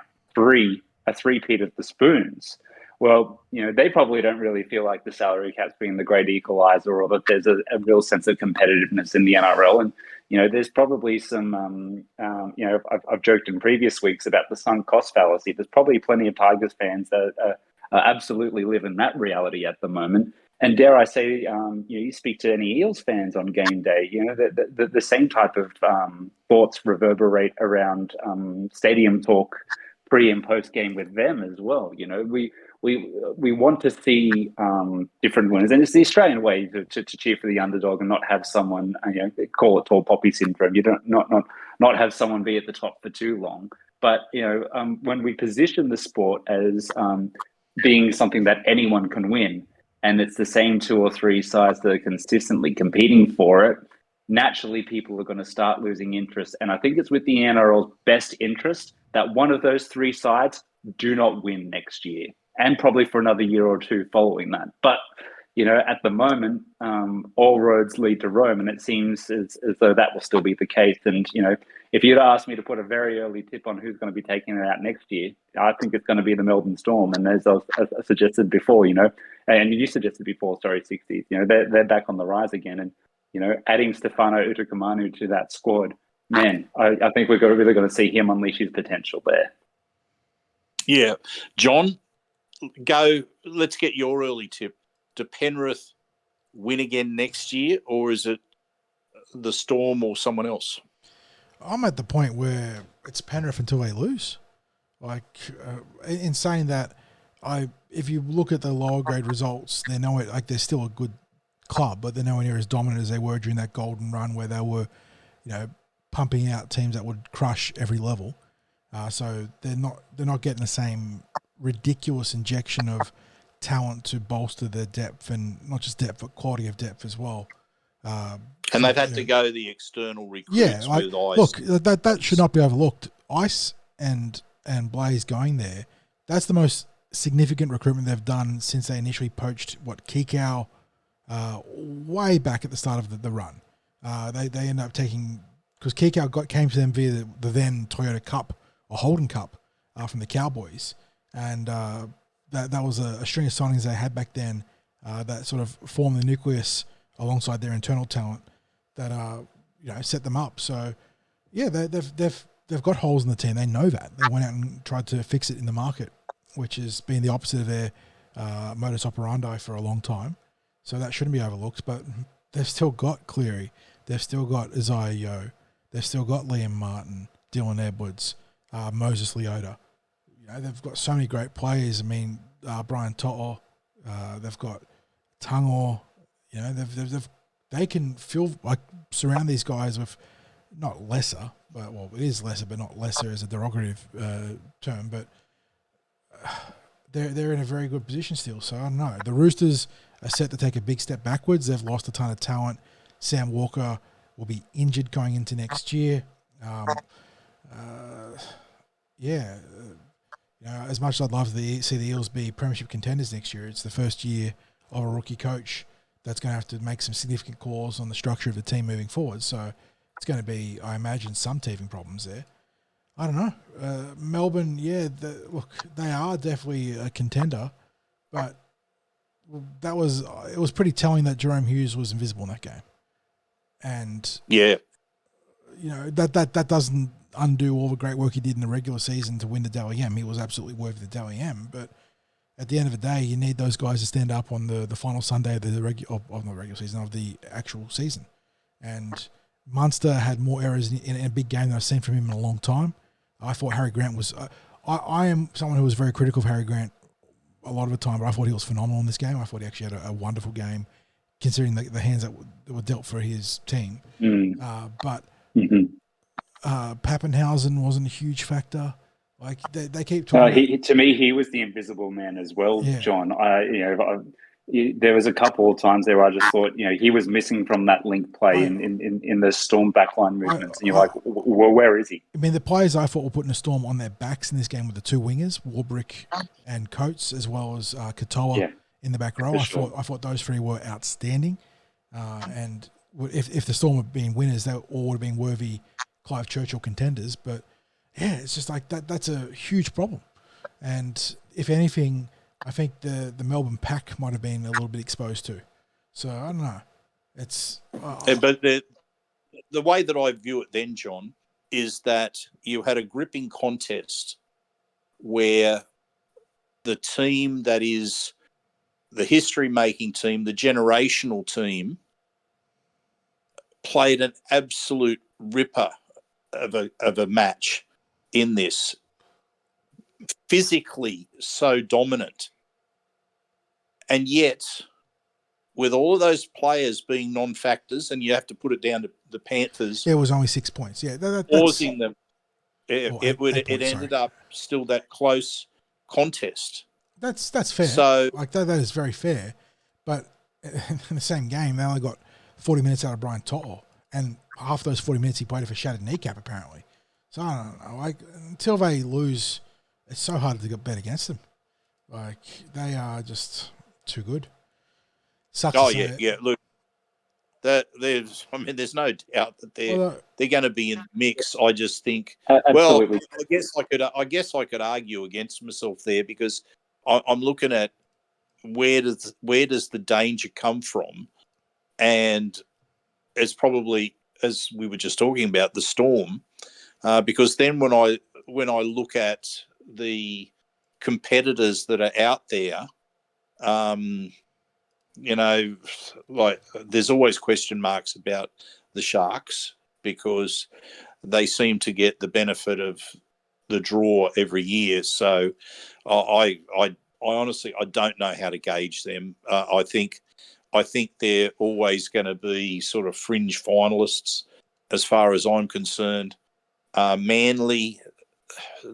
Speaker 5: a three-peat of the Spoons. Well, they probably don't really feel like the salary cap's being the great equalizer, or that there's a real sense of competitiveness in the NRL. And there's probably some I've joked in previous weeks about the sunk cost fallacy. There's probably plenty of Tigers fans that absolutely live in that reality at the moment. And dare I say, you speak to any Eels fans on game day, the same type of thoughts reverberate around stadium talk pre and post game with them as well. We want to see different winners, and it's the Australian way to cheer for the underdog and not have someone call it tall poppy syndrome. You don't not have someone be at the top for too long. But when we position the sport as being something that anyone can win, and it's the same two or three sides that are consistently competing for it, naturally people are going to start losing interest. And I think it's with the NRL's best interest that one of those three sides do not win next year, and probably for another year or two following that. But, at the moment, all roads lead to Rome, and it seems as though that will still be the case. And, if you'd asked me to put a very early tip on who's going to be taking it out next year, I think it's going to be the Melbourne Storm. And as I suggested before, and you suggested before, sorry, 60s, they're back on the rise again. And, adding Stefano Utokumanu to that squad, man, I think we're really going to see him unleash his potential there.
Speaker 4: Yeah. John, let's get your early tip. Do Penrith win again next year, or is it the Storm or someone else?
Speaker 3: I'm at the point where it's Penrith until they lose. In saying that, if you look at the lower grade results, they're nowhere, they're still a good club, but they're nowhere near as dominant as they were during that golden run where they were, pumping out teams that would crush every level. So they're not getting the same ridiculous injection of talent to bolster their depth, and not just depth, but quality of depth as well.
Speaker 4: And they've had to go the external recruits with Ice.
Speaker 3: Look, that should not be overlooked. Ice and Blaze going there, that's the most significant recruitment they've done since they initially poached Kikau way back at the start of the run. They ended up taking, because Kikau came to them via the then Toyota Cup or Holden Cup from the Cowboys, and that was a string of signings they had back then that sort of formed the nucleus alongside their internal talent that set them up. So yeah, they've got holes in the team. They know that. They went out and tried to fix it in the market, which has been the opposite of their modus operandi for a long time. So that shouldn't be overlooked. But they've still got Cleary. They've still got Isaiah Yeo. They've still got Liam Martin, Dylan Edwards, Moses Leota. They've got so many great players. I mean, Brian To'o. They've got Tangor. They can surround these guys with not lesser, but it is lesser, but not lesser as a derogative term. But they're in a very good position still. So I don't know. The Roosters are set to take a big step backwards. They've lost a ton of talent. Sam Walker will be injured going into next year. As much as I'd love to see the Eels be premiership contenders next year, it's the first year of a rookie coach that's going to have to make some significant calls on the structure of the team moving forward. So it's going to be, I imagine, some teething problems there. I don't know. Melbourne, they are definitely a contender, but it was pretty telling that Jerome Hughes was invisible in that game. And that doesn't undo all the great work he did in the regular season to win the Dally M. He was absolutely worthy of the Dally M, but at the end of the day, you need those guys to stand up on the final Sunday of the regular season, of the actual season. And Munster had more errors in a big game than I've seen from him in a long time. I thought Harry Grant was... I am someone who was very critical of Harry Grant a lot of the time, but I thought he was phenomenal in this game. I thought he actually had a wonderful game, considering the hands that were dealt for his team. But Pappenhausen wasn't a huge factor. They keep talking.
Speaker 5: To me, he was the invisible man as well, John. There was a couple of times there where I just thought, he was missing from that link play in the Storm backline movements. And you're like, well, where is he?
Speaker 3: I mean, the players I thought were putting a Storm on their backs in this game were the two wingers, Warbrick and Coates, as well as Katoa in the back row. I thought those three were outstanding. And if the Storm had been winners, they all would have been worthy Clive Churchill contenders. But, yeah, it's just like that's a huge problem. And if anything, I think the Melbourne pack might have been a little bit exposed too. So, I don't know. It's...
Speaker 4: But the way that I view it then, John, is that you had a gripping contest where the team that is the history-making team, the generational team, played an absolute ripper of a match in this. Physically so dominant. And yet, with all of those players being non-factors, and you have to put it down to the Panthers...
Speaker 3: It was only 6 points. Yeah,
Speaker 4: forcing them. It ended up still that close contest.
Speaker 3: That's fair.
Speaker 4: So,
Speaker 3: like that is very fair. But in the same game, they only got 40 minutes out of Brian Toto, and half those 40 minutes he played with a shattered kneecap, apparently. So I don't know. Like until they lose, it's so hard to bet against them. Like they are just too good. Sucks.
Speaker 4: Oh yeah. Look, there's no doubt that they're going to be in the mix. I just think.
Speaker 5: Absolutely.
Speaker 4: Well, I guess I could argue against myself there because I'm looking at where does the danger come from, and it's probably, as we were just talking about, the Storm, because then when I look at the competitors that are out there, like there's always question marks about the Sharks because they seem to get the benefit of the draw every year. So I honestly, I don't know how to gauge them. I think they're always going to be sort of fringe finalists as far as I'm concerned. Manly,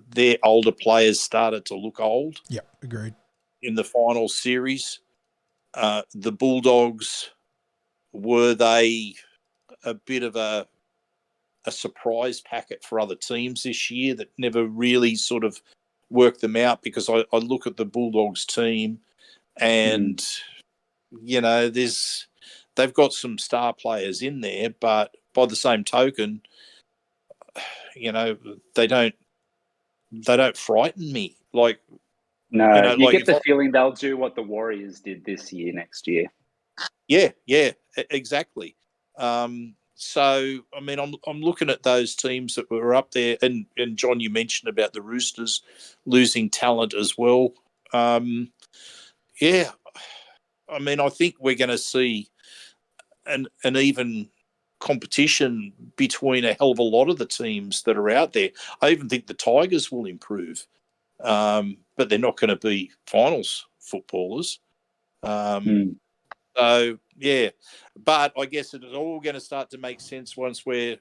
Speaker 4: their older players started to look old.
Speaker 3: Yeah, agreed.
Speaker 4: In the final series, the Bulldogs, were they a bit of a surprise packet for other teams this year that never really sort of worked them out? Because I look at the Bulldogs team and, they've got some star players in there, but by the same token, they don't frighten me. Like,
Speaker 5: no, you
Speaker 4: like
Speaker 5: get the feeling they'll do what the Warriors did this year, next year.
Speaker 4: Yeah, exactly. So, I mean, I'm looking at those teams that were up there, and John, you mentioned about the Roosters losing talent as well. Yeah, I mean, I think we're going to see an even competition between a hell of a lot of the teams that are out there. I even think the Tigers will improve, but they're not going to be finals footballers. So, yeah, but I guess it is all going to start to make sense once we're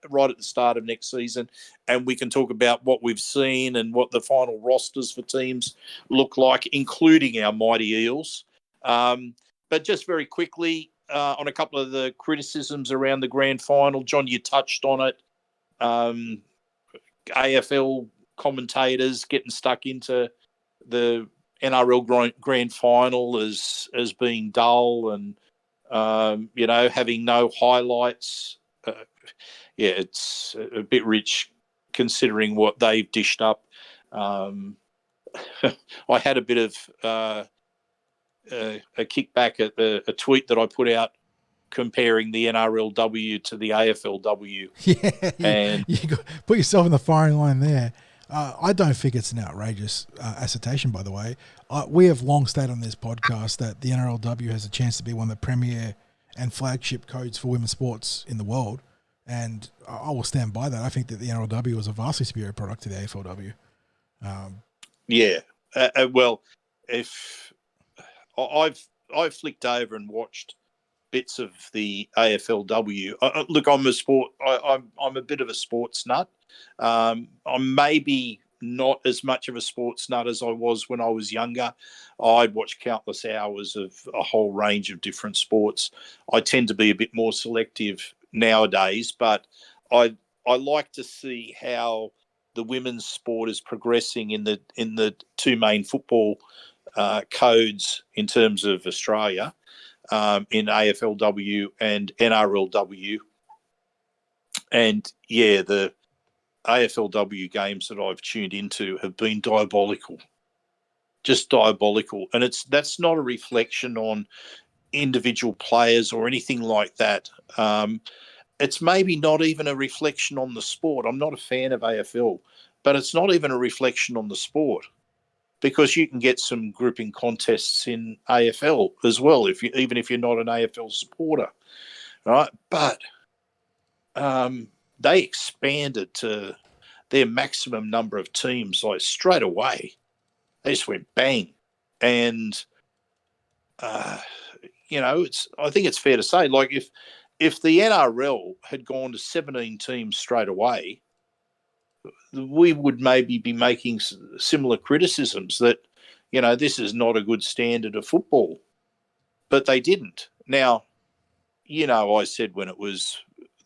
Speaker 4: right at the start of next season, and we can talk about what we've seen and what the final rosters for teams look like, including our mighty Eels. But just very quickly on a couple of the criticisms around the grand final, John, you touched on it. AFL commentators getting stuck into the NRL grand final as being dull and having no highlights. It's a bit rich considering what they've dished up. I had a bit of a kickback at a tweet that I put out comparing the NRLW to the AFLW.
Speaker 3: Yeah, you put yourself in the firing line there. I don't think it's an outrageous assertion, by the way. We have long stated on this podcast that the NRLW has a chance to be one of the premier and flagship codes for women's sports in the world, and I will stand by that. I think that the NRLW is a vastly superior product to the AFLW.
Speaker 4: Well, if I've flicked over and watched bits of the AFLW. Look, I'm a bit of a sports nut. I'm maybe not as much of a sports nut as I was when I was younger. I'd watch countless hours of a whole range of different sports. I tend to be a bit more selective nowadays, but I like to see how the women's sport is progressing in the two main football codes in terms of Australia, in AFLW and NRLW. And yeah, the AFLW games that I've tuned into have been diabolical, just diabolical. And that's not a reflection on individual players or anything like that. It's maybe not even a reflection on the sport. I'm not a fan of AFL, but it's not even a reflection on the sport, because you can get some grouping contests in AFL as well, even if you're not an AFL supporter, right? But they expanded to their maximum number of teams like straight away. They just went bang, and I think it's fair to say, like, if the NRL had gone to 17 teams straight away, we would maybe be making similar criticisms that, this is not a good standard of football. But they didn't. Now, I said when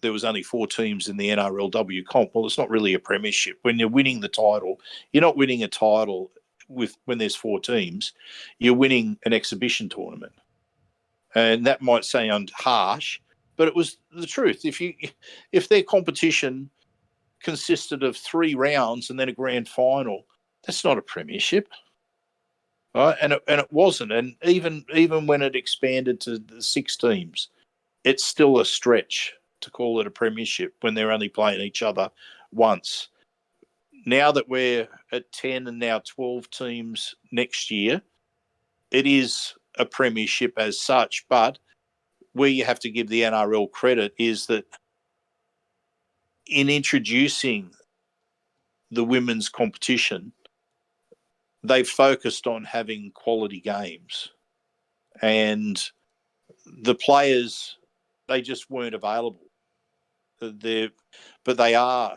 Speaker 4: there was only 4 teams in the NRLW comp. Well, it's not really a premiership. When you're winning the title, you're not winning a title when there's 4 teams. You're winning an exhibition tournament. And that might sound harsh, but it was the truth. If their competition consisted of 3 rounds and then a grand final, that's not a premiership, right? And it wasn't. And even when it expanded to the 6 teams, it's still a stretch to call it a premiership when they're only playing each other once. Now that we're at 10 and now 12 teams next year, it is a premiership as such. But where you have to give the NRL credit is that in introducing the women's competition, they've focused on having quality games. And the players, they just weren't available. But they are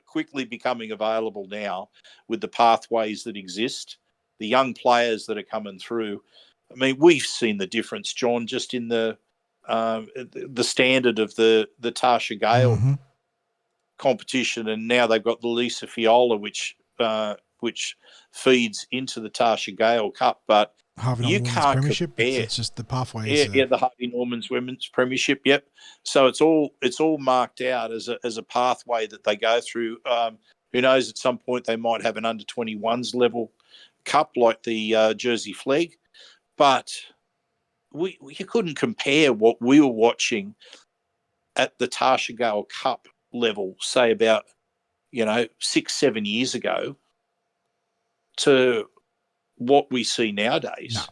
Speaker 4: quickly becoming available now with the pathways that exist, the young players that are coming through. I mean, we've seen the difference, John, just in the standard of the Tasha Gale competition, and now they've got the Lisa Fiola, which feeds into the Tasha Gale Cup, but
Speaker 3: Harvey
Speaker 4: you
Speaker 3: Norman's
Speaker 4: can't
Speaker 3: premiership.
Speaker 4: compare.
Speaker 3: It's just the pathways.
Speaker 4: Yeah, the Harvey Norman's women's premiership. Yep. So it's all marked out as a pathway that they go through. Who knows? At some point they might have an under 21s level cup like the Jersey Flegg, but you couldn't compare what we were watching at the Tasha Gale Cup level, say about 6-7 years ago, to what we see nowadays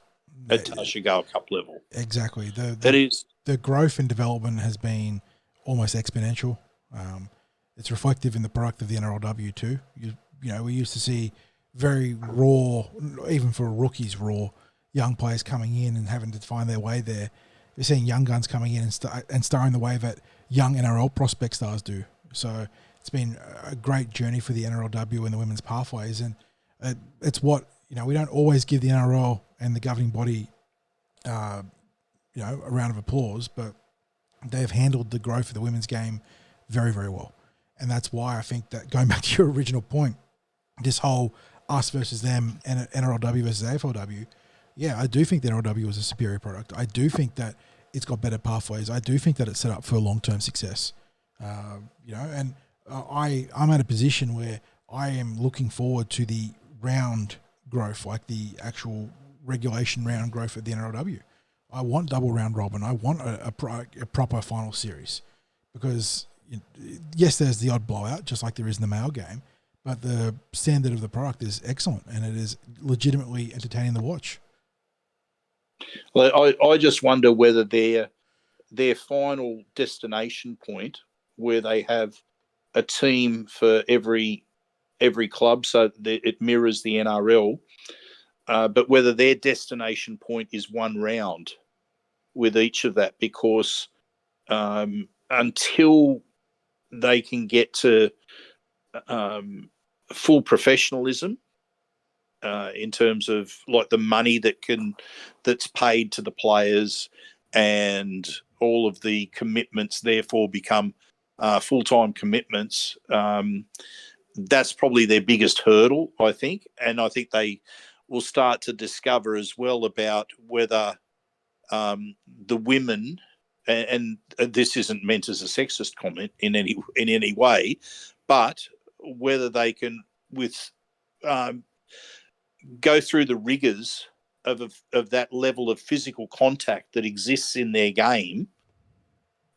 Speaker 4: at Tasha Gale Cup level.
Speaker 3: Exactly.
Speaker 4: The
Speaker 3: growth and development has been almost exponential. It's reflective in the product of the NRLW too. We used to see very raw, even for rookies, raw young players coming in and having to find their way there. You're seeing young guns coming in and starring the way that young NRL prospect stars do. So it's been a great journey for the NRLW and the women's pathways, and it's what we don't always give the NRL and the governing body, a round of applause, but they've handled the growth of the women's game very, very well. And that's why I think that, going back to your original point, this whole us versus them and NRLW versus AFLW, yeah, I do think the NRLW is a superior product. I do think that it's got better pathways. I do think that it's set up for long-term success. And I'm at a position where I am looking forward to the round growth, like the actual regulation round growth of the NRLW. I want double round robin. I want a proper final series, because yes, there's the odd blowout, just like there is in the male game, but the standard of the product is excellent, and it is legitimately entertaining to watch.
Speaker 4: Well, I just wonder whether their final destination point, where they have a team for every club, so that it mirrors the NRL, but whether their destination point is one round with each of that, because until they can get to full professionalism in terms of like the money that's paid to the players, and all of the commitments therefore become full-time commitments. That's probably their biggest hurdle, I think. And I think they will start to discover as well about whether the women, and this isn't meant as a sexist comment in any way, but whether they can go through the rigors of that level of physical contact that exists in their game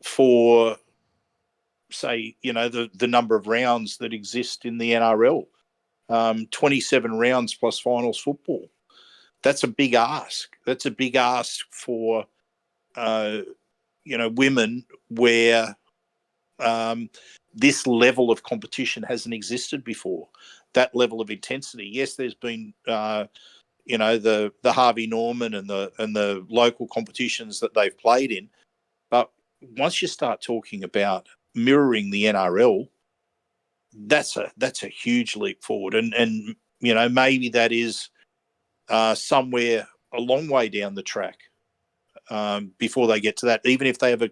Speaker 4: for, say, the number of rounds that exist in the NRL, 27 rounds plus finals football. That's a big ask. That's a big ask for, women where this level of competition hasn't existed before. That level of intensity. Yes, there's been, the Harvey Norman and the local competitions that they've played in, but once you start talking about mirroring the NRL, that's a huge leap forward, and maybe that is somewhere a long way down the track before they get to that. Even if they have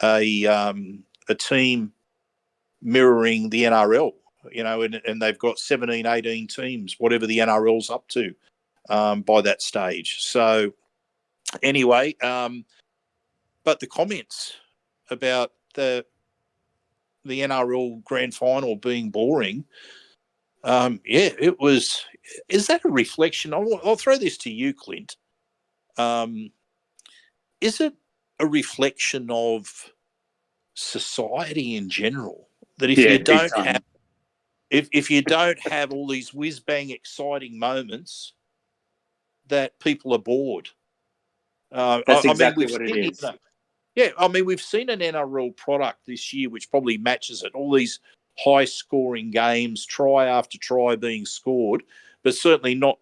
Speaker 4: a team mirroring the NRL, and they've got 17, 18 teams, whatever the NRL's up to by that stage. So anyway, but the comments about the NRL grand final being boring, it was. Is that a reflection? I'll throw this to you, Clint. Is it a reflection of society in general that if you don't have if you don't have all these whiz bang exciting moments, that people are bored?
Speaker 5: That's exactly what it is.
Speaker 4: Yeah, I mean, we've seen an NRL product this year which probably matches it. All these high-scoring games, try after try being scored, but certainly not,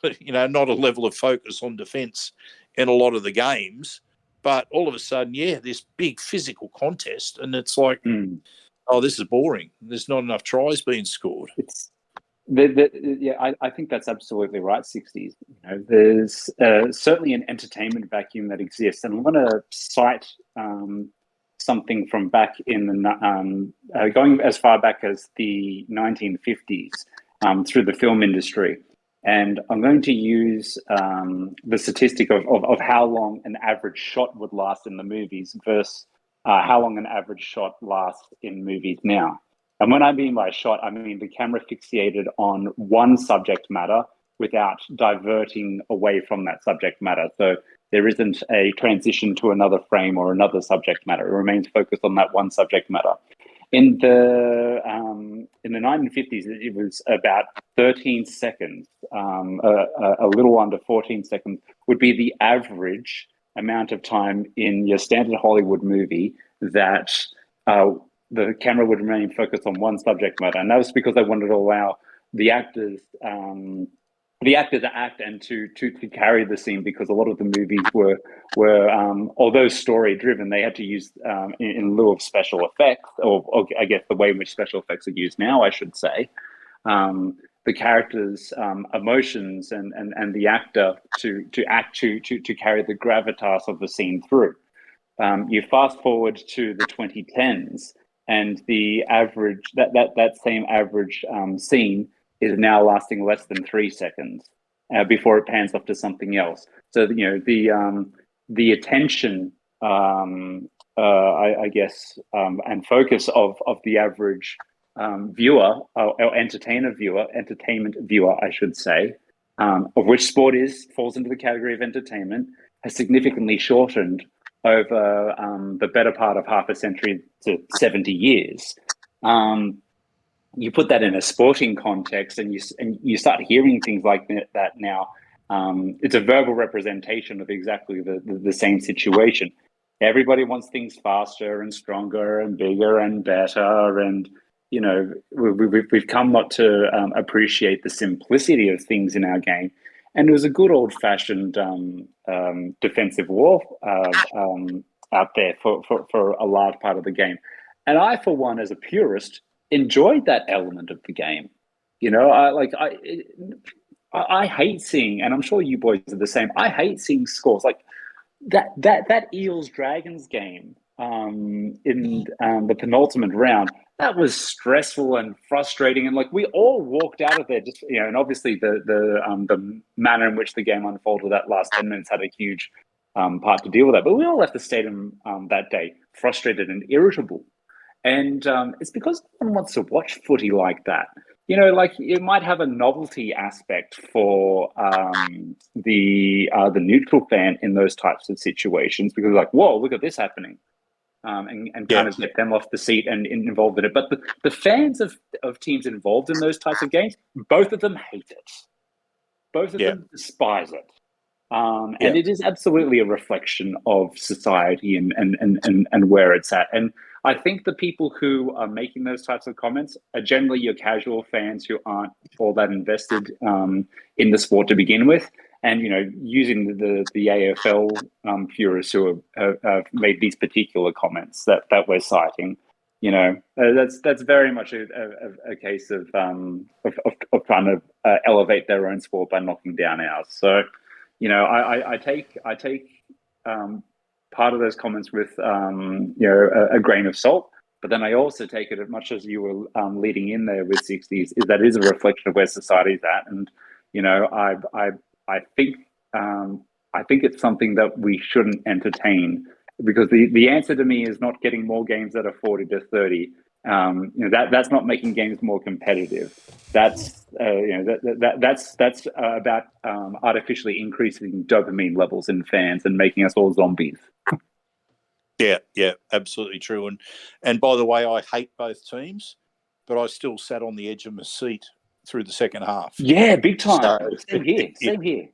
Speaker 4: not a level of focus on defence in a lot of the games. But all of a sudden, this big physical contest, and it's like, oh, this is boring. There's not enough tries being scored.
Speaker 5: It's I think that's absolutely right. 60s. There's certainly an entertainment vacuum that exists, and I'm going to cite something from back in the going as far back as the 1950s through the film industry, and I'm going to use the statistic of how long an average shot would last in the movies versus how long an average shot lasts in movies now. And when I mean by shot, I mean the camera fixated on one subject matter without diverting away from that subject matter. So there isn't a transition to another frame or another subject matter. It remains focused on that one subject matter. In the 1950s, it was about 13 seconds, a little under 14 seconds would be the average amount of time in your standard Hollywood movie that the camera would remain focused on one subject matter. And that was because they wanted to allow the actors to act and to carry the scene, because a lot of the movies were although story driven, they had to use in lieu of special effects, or I guess the way in which special effects are used now, I should say, the characters' emotions and the actor to act to carry the gravitas of the scene through. You fast forward to the 2010s, and the average that same average scene is now lasting less than 3 seconds before it pans off to something else. So the attention, I guess, and focus of the average viewer or entertainment viewer, I should say, of which sport falls into the category of entertainment, has significantly shortened over the better part of half a century to 70 years. You put that in a sporting context, and you start hearing things like that now. It's a verbal representation of exactly the same situation. Everybody wants things faster and stronger and bigger and better, and we've come not to appreciate the simplicity of things in our game. And it was a good old-fashioned defensive war out there for a large part of the game. And I, for one, as a purist, enjoyed that element of the game. I hate seeing, and I'm sure you boys are the same. I hate seeing scores like that Eels Dragons game in the penultimate round. That was stressful and frustrating, and like we all walked out of there just and obviously the manner in which the game unfolded that last 10 minutes had a huge part to deal with that. But we all left the stadium that day frustrated and irritable, and it's because no one wants to watch footy like that. Like it might have a novelty aspect for the neutral fan in those types of situations because like, whoa, look at this happening. And kind of get them off the seat and involved in it. But the fans of teams involved in those types of games, both of them hate it. Both of them despise it. And it is absolutely a reflection of society and where it's at. And I think the people who are making those types of comments are generally your casual fans who aren't all that invested in the sport to begin with. And, using the AFL purists who have made these particular comments that we're citing, that's very much a case of trying to elevate their own sport by knocking down ours. So, I take part of those comments with a grain of salt, but then I also take it as much as you were leading in there with 60s, is that is a reflection of where society's at, and I think it's something that we shouldn't entertain because the answer to me is not getting more games that are 40-30. That's not making games more competitive. That's that's about artificially increasing dopamine levels in fans and making us all zombies.
Speaker 4: Yeah, absolutely true. And by the way, I hate both teams, but I still sat on the edge of my seat through the second half.
Speaker 5: Yeah, big time. Same here.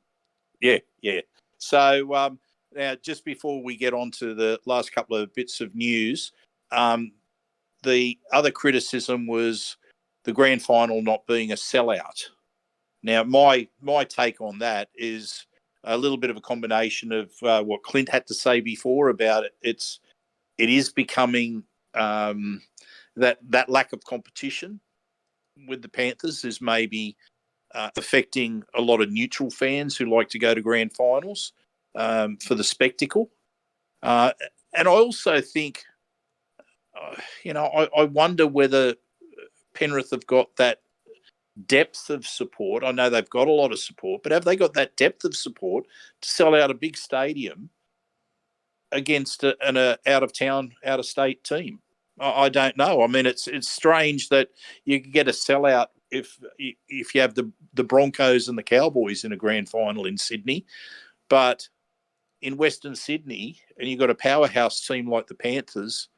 Speaker 4: Yeah. So now, just before we get on to the last couple of bits of news, the other criticism was the grand final not being a sellout. Now, my take on that is a little bit of a combination of what Clint had to say before about it. It is becoming that lack of competition with the Panthers is maybe affecting a lot of neutral fans who like to go to grand finals for the spectacle. And I also think, I wonder whether Penrith have got that depth of support. I know they've got a lot of support, but have they got that depth of support to sell out a big stadium against an out-of-town, out-of-state team? I don't know. I mean, it's strange that you can get a sellout if you have the Broncos and the Cowboys in a grand final in Sydney, but in Western Sydney, and you've got a powerhouse team like the Panthers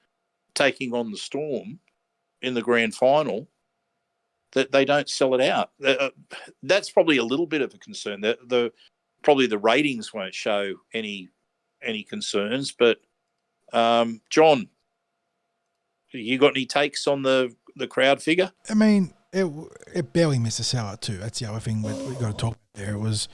Speaker 4: taking on the Storm in the grand final, that they don't sell it out. That's probably a little bit of a concern. Probably the ratings won't show any concerns, but John, you got any takes on the crowd figure?
Speaker 3: I mean, it barely missed a sellout too. That's the other thing we got to talk about there. It was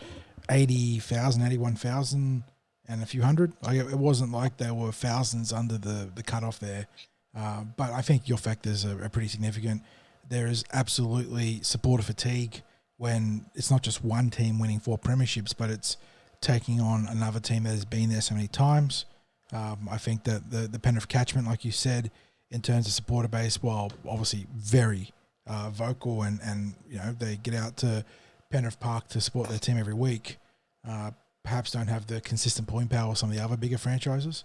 Speaker 3: 80,000, 81,000 and a few hundred. It wasn't like there were thousands under the cutoff there. But I think your factors are pretty significant. There is absolutely supporter fatigue when it's not just one team winning 4 premierships, but it's taking on another team that has been there so many times. I think that the Penrith catchment, like you said, in terms of supporter base, while obviously very vocal and they get out to Penrith Park to support their team every week, perhaps don't have the consistent pulling power of some of the other bigger franchises.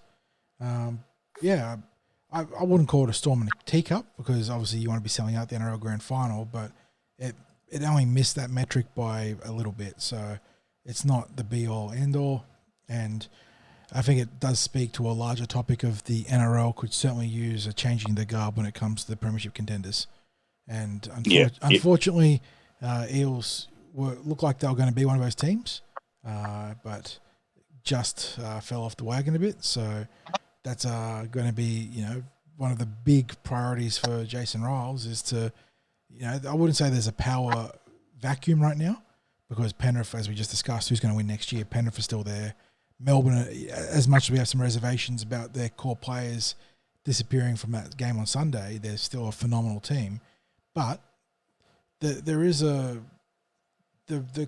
Speaker 3: I wouldn't call it a storm in a teacup because obviously you want to be selling out the NRL Grand Final, but it only missed that metric by a little bit. So it's not the be-all, end-all. And I think it does speak to a larger topic of the NRL could certainly use a changing the guard when it comes to the premiership contenders. And unfortunately, Eels looked like they were going to be one of those teams, but just fell off the wagon a bit. So that's going to be, one of the big priorities for Jason Riles is to, I wouldn't say there's a power vacuum right now because Penrith, as we just discussed, who's going to win next year? Penrith is still there. Melbourne, as much as we have some reservations about their core players, disappearing from that game on Sunday, they're still a phenomenal team. But there is the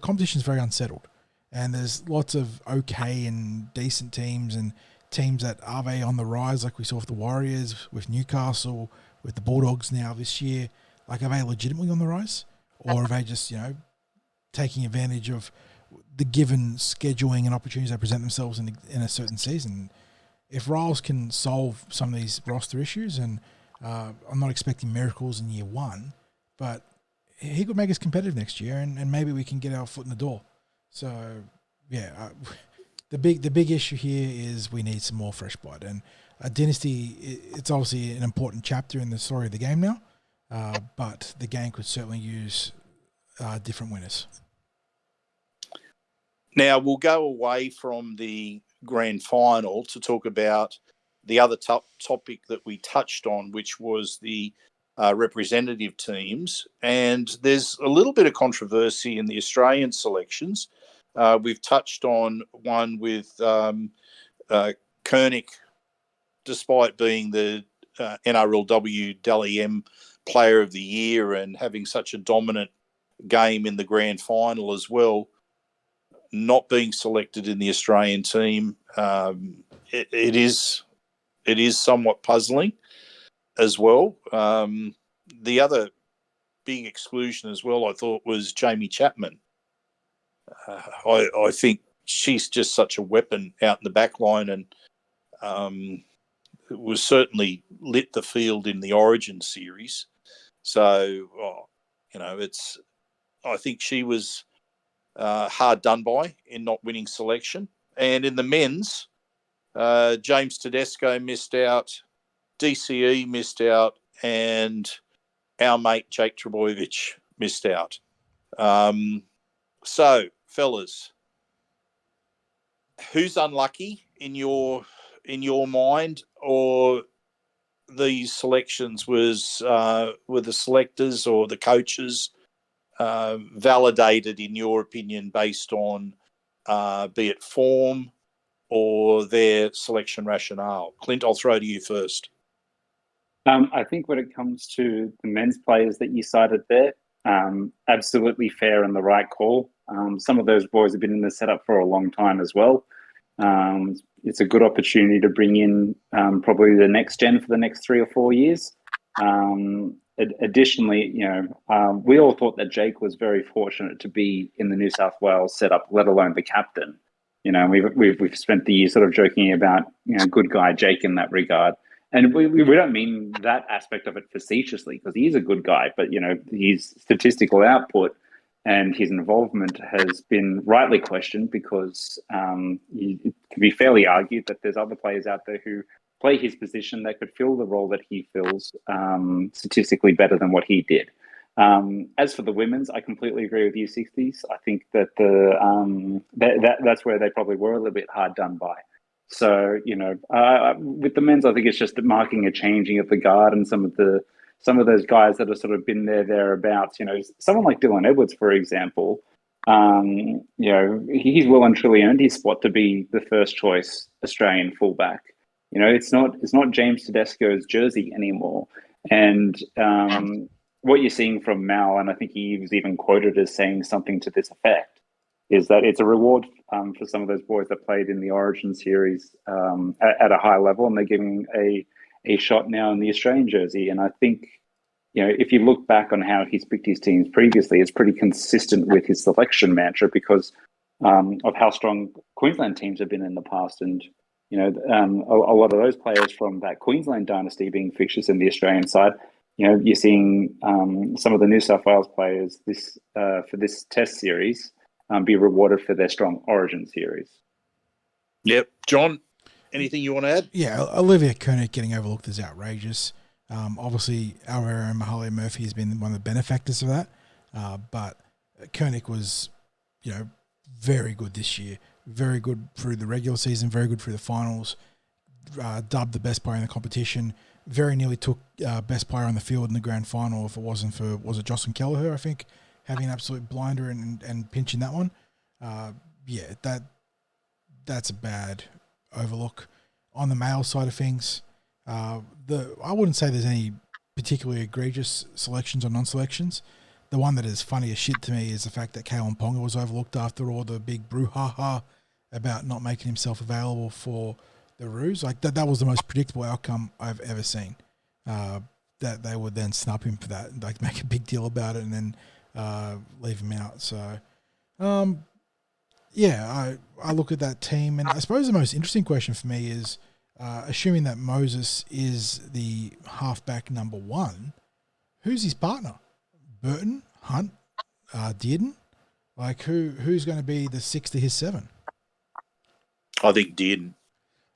Speaker 3: competition is very unsettled, and there's lots of okay and decent teams and teams that are they on the rise, like we saw with the Warriors, with Newcastle, with the Bulldogs now this year. Like, are they legitimately on the rise, or are they just taking advantage of the given scheduling and opportunities that present themselves in a certain season? If Riles can solve some of these roster issues, and I'm not expecting miracles in year one, but he could make us competitive next year, and maybe we can get our foot in the door. So, yeah, the big issue here is we need some more fresh blood. And a dynasty, it's obviously an important chapter in the story of the game now, but the game could certainly use different winners.
Speaker 4: Now, we'll go away from the grand final to talk about the other topic that we touched on, which was the representative teams. And there's a little bit of controversy in the Australian selections. We've touched on one with Koenig, despite being the NRLW Dally M Player of the Year and having such a dominant game in the grand final as well, not being selected in the Australian team. It is somewhat puzzling as well. The other big exclusion as well, I thought, was Jamie Chapman. I think she's just such a weapon out in the back line, and it was certainly lit the field in the Origin series. So, I think she was hard done by in not winning selection. And in the men's, James Tedesco missed out, DCE missed out, and our mate Jake Trebojevic missed out. So, fellas, who's unlucky in your mind, or these selections were the selectors or the coaches validated, in your opinion, based on be it form or their selection rationale? Clint, I'll throw to you first.
Speaker 5: I think when it comes to the men's players that you cited there, absolutely fair and the right call. Some of those boys have been in the setup for a long time as well. It's a good opportunity to bring in probably the next gen for the next 3 or 4 years. Additionally, we all thought that Jake was very fortunate to be in the New South Wales setup, let alone the captain. We've spent the year sort of joking about good guy Jake in that regard, and we don't mean that aspect of it facetiously, because he is a good guy, but his statistical output and his involvement has been rightly questioned, because it can be fairly argued that there's other players out there who play his position that could fill the role that he fills statistically better than what he did. As for the women's, I completely agree with you, 60s. I think that that's where they probably were a little bit hard done by. So, with the men's, I think it's just marking a changing of the guard, and some of those guys that have sort of been thereabouts. Someone like Dylan Edwards, for example, he's well and truly earned his spot to be the first choice Australian fullback. It's not James Tedesco's jersey anymore. And what you're seeing from Mal, and I think he was even quoted as saying something to this effect, is that it's a reward for some of those boys that played in the Origin series at a high level, and they're giving a shot now in the Australian jersey. And I think, if you look back on how he's picked his teams previously, it's pretty consistent with his selection mantra, because of how strong Queensland teams have been in the past. And a lot of those players from that Queensland dynasty being fixtures in the Australian side, you're seeing some of the New South Wales players for this Test series be rewarded for their strong Origin series.
Speaker 4: Yep. John, anything you want to add?
Speaker 3: Yeah, Olivia Koenig getting overlooked is outrageous. Obviously, Alvaro Mahale Murphy has been one of the benefactors of that, but Koenig was, very good this year. Very good through the regular season, very good through the finals, dubbed the best player in the competition, very nearly took best player on the field in the grand final if it wasn't for, was it Jocelyn Kelleher, I think, having an absolute blinder and pinching that one. That's a bad overlook. On the male side of things, I wouldn't say there's any particularly egregious selections or non-selections. The one that is funny as shit to me is the fact that Kalen Ponga was overlooked after all the big brouhaha about not making himself available for the Roos. Like that was the most predictable outcome I've ever seen. That they would then snub him for that, like make a big deal about it and then leave him out. So, yeah, I look at that team, and I suppose the most interesting question for me is, assuming that Moses is the halfback number one, who's his partner? Burton, Hunt, Dearden? Like who's going to be the 6 to his 7?
Speaker 4: I think Dearden.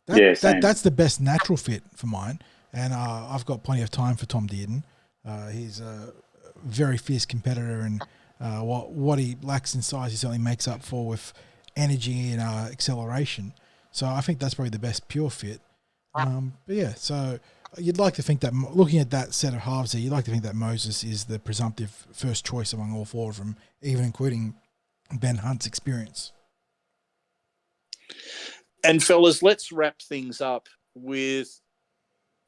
Speaker 3: That's the best natural fit for mine, and I've got plenty of time for Tom Dearden. He's a very fierce competitor, and what he lacks in size, he certainly makes up for with energy and acceleration. So I think that's probably the best pure fit. But yeah, so you'd like to think that looking at that set of halves there, you'd like to think that Moses is the presumptive first choice among all four of them, even including Ben Hunt's experience.
Speaker 4: And fellas, let's wrap things up with,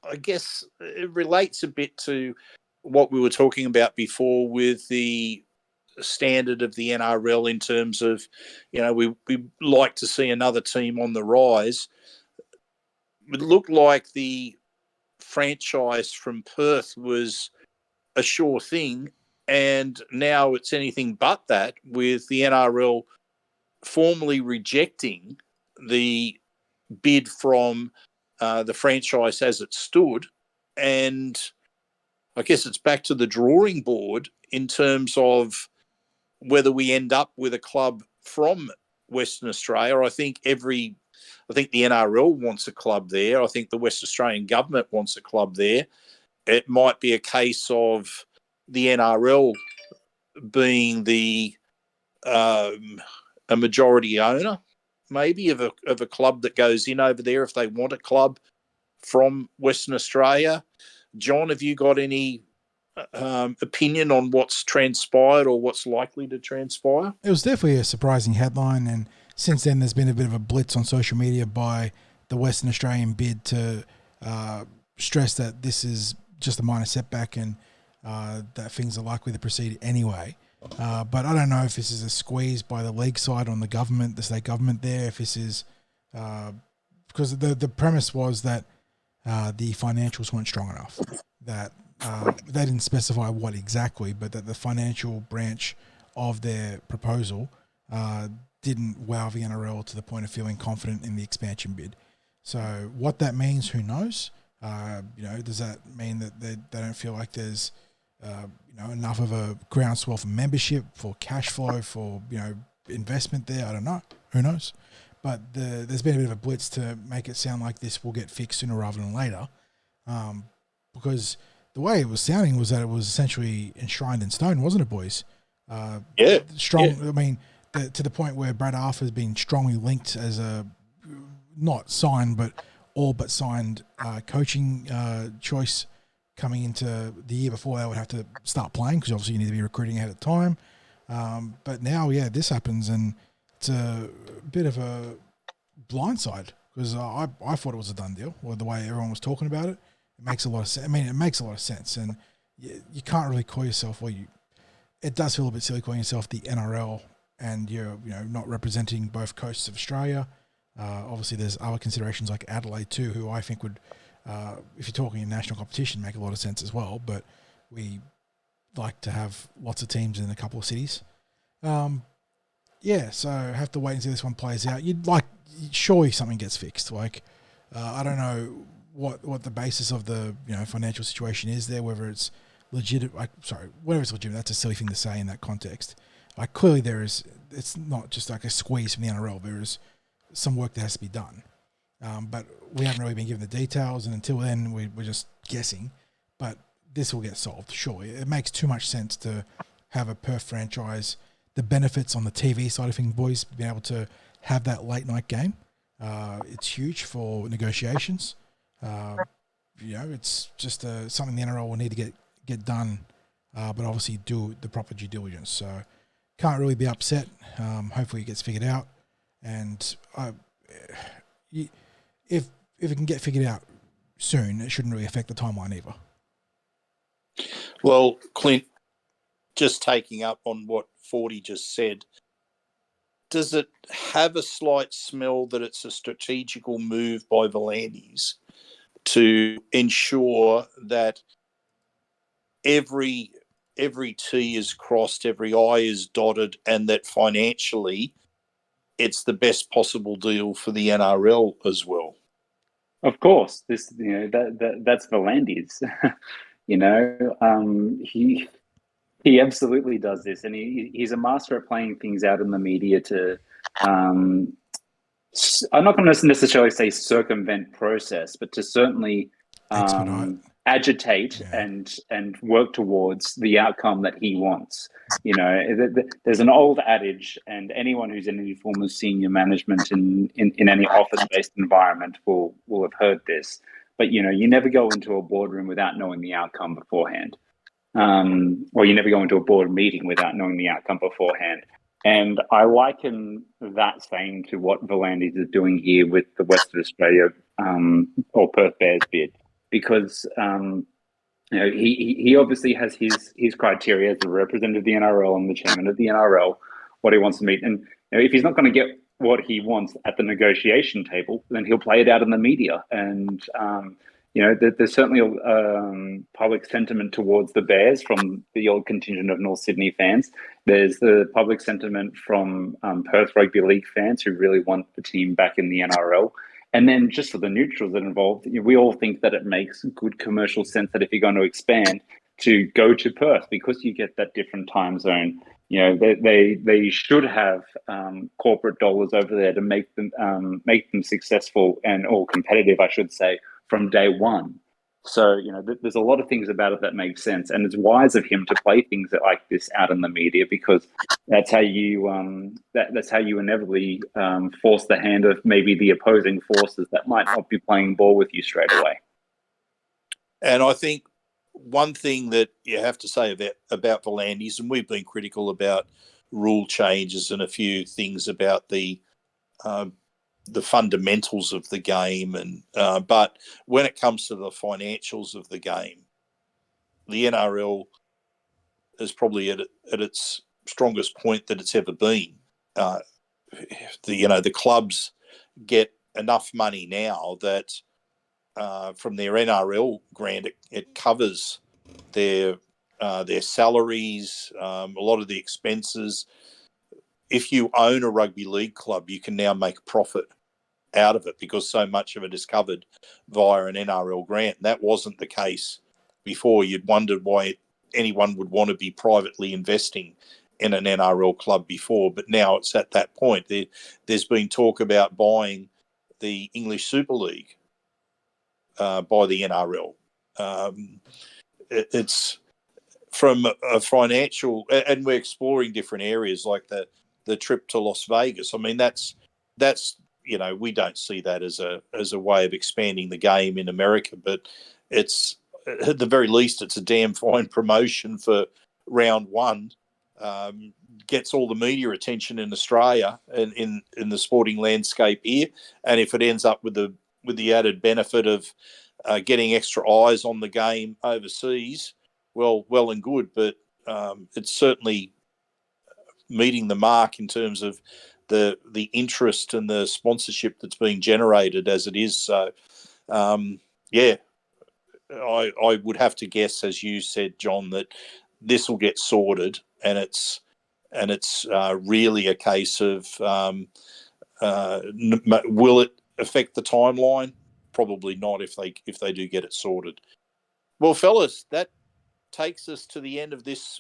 Speaker 4: I guess it relates a bit to what we were talking about before with the standard of the NRL in terms of, we like to see another team on the rise. It looked like the franchise from Perth was a sure thing, and now it's anything but that, with the NRL formally rejecting the bid from the franchise as it stood. And I guess it's back to the drawing board in terms of whether we end up with a club from Western Australia. I think the NRL wants a club there. I think the West Australian government wants a club there. It might be a case of the NRL being a majority owner, maybe of a club that goes in over there if they want a club from Western Australia. John, have you got any opinion on what's transpired or what's likely to transpire?
Speaker 3: It was definitely a surprising headline, and since then there's been a bit of a blitz on social media by the Western Australian bid to stress that this is just a minor setback and that things are likely to proceed anyway. But I don't know if this is a squeeze by the league side on the government, the state government there, if this is because the premise was that the financials weren't strong enough, that they didn't specify what exactly, but that the financial branch of their proposal didn't wow the NRL to the point of feeling confident in the expansion bid. So what that means, who knows? Does that mean that they don't feel like there's enough of a groundswell for membership, for cash flow, for investment there? I don't know. Who knows? But there's been a bit of a blitz to make it sound like this will get fixed sooner rather than later, because the way it was sounding was that it was essentially enshrined in stone, wasn't it, boys? Strong. Yeah. I mean, to the point where Brad Arthur has been strongly linked as a not signed, but all but signed coaching choice coming into the year before they would have to start playing, because obviously you need to be recruiting ahead of time. But now, this happens, and it's a bit of a blindside, because I thought it was a done deal, or the way everyone was talking about it. It makes a lot of sense. I mean, it makes a lot of sense, and you can't really call yourself, it does feel a bit silly calling yourself the NRL and you're not representing both coasts of Australia. Obviously, there's other considerations like Adelaide too, who I think would, if you're talking in national competition, make a lot of sense as well. But we like to have lots of teams in a couple of cities. So have to wait and see this one plays out. Surely something gets fixed. I don't know what the basis of the financial situation is there, whether it's legitimate. Whether it's legitimate, that's a silly thing to say in that context. Clearly it's not just like a squeeze from the NRL. There is some work that has to be done. But we haven't really been given the details, and until then we're just guessing. But this will get solved, surely. It makes too much sense to have a Perth franchise. The benefits on the TV side of things, boys, being able to have that late night game, it's huge for negotiations. It's just something the NRL will need to get done, but obviously do the proper due diligence. So can't really be upset. Hopefully it gets figured out, and if it can get figured out soon, it shouldn't really affect the timeline either.
Speaker 4: Well, Clint, just taking up on what 40 just said, does it have a slight smell that it's a strategical move by Volandis to ensure that every T is crossed, every I is dotted, and that financially it's the best possible deal for the NRL as well?
Speaker 5: Of course, this that's Volandis. He absolutely does this, and he's a master at playing things out in the media to. I'm not going to necessarily say circumvent process, but to certainly
Speaker 3: Expedite.
Speaker 5: agitate and work towards the outcome that he wants. There's an old adage, and anyone who's in any form of senior management in any office-based environment will have heard this. But you never go into a boardroom without knowing the outcome beforehand, or you never go into a board meeting without knowing the outcome beforehand. And I liken that saying to what Volandis is doing here with the Western Australia or Perth Bears bid, because he obviously has his criteria as the representative of the NRL and the chairman of the NRL, what he wants to meet. And if he's not going to get what he wants at the negotiation table, then he'll play it out in the media. And there's certainly public sentiment towards the Bears from the old contingent of North Sydney fans. There's the public sentiment from Perth Rugby League fans who really want the team back in the NRL. And then just for the neutrals that are involved, we all think that it makes good commercial sense that if you're going to expand, to go to Perth because you get that different time zone. They should have corporate dollars over there to make them successful or competitive, I should say, from day one. So there's a lot of things about it that make sense, and it's wise of him to play things like this out in the media, because that's how you that's how you inevitably force the hand of maybe the opposing forces that might not be playing ball with you straight away.
Speaker 4: And I think one thing that you have to say about Volandis, and we've been critical about rule changes and a few things about the fundamentals of the game, and but when it comes to the financials of the game, the NRL is probably at its strongest point that it's ever been. The clubs get enough money now that from their NRL grant, it covers their salaries, a lot of the expenses. If you own a rugby league club, you can now make a profit out of it because so much of it is covered via an NRL grant. And that wasn't the case before. You'd wondered why anyone would want to be privately investing in an NRL club before, but now it's at that point. There's been talk about buying the English Super League by the NRL. It's from a financial, and we're exploring different areas like the trip to Las Vegas. I mean, that's we don't see that as a way of expanding the game in America, but it's at the very least it's a damn fine promotion for round one. Gets all the media attention in Australia and in the sporting landscape here, and if it ends up with the added benefit of getting extra eyes on the game overseas, well and good. But it's certainly meeting the mark in terms of the interest and the sponsorship that's being generated as it is. So, I would have to guess, as you said, John, that this will get sorted, and it's really a case of will it affect the timeline? Probably not if they do get it sorted. Well, fellas, that takes us to the end of this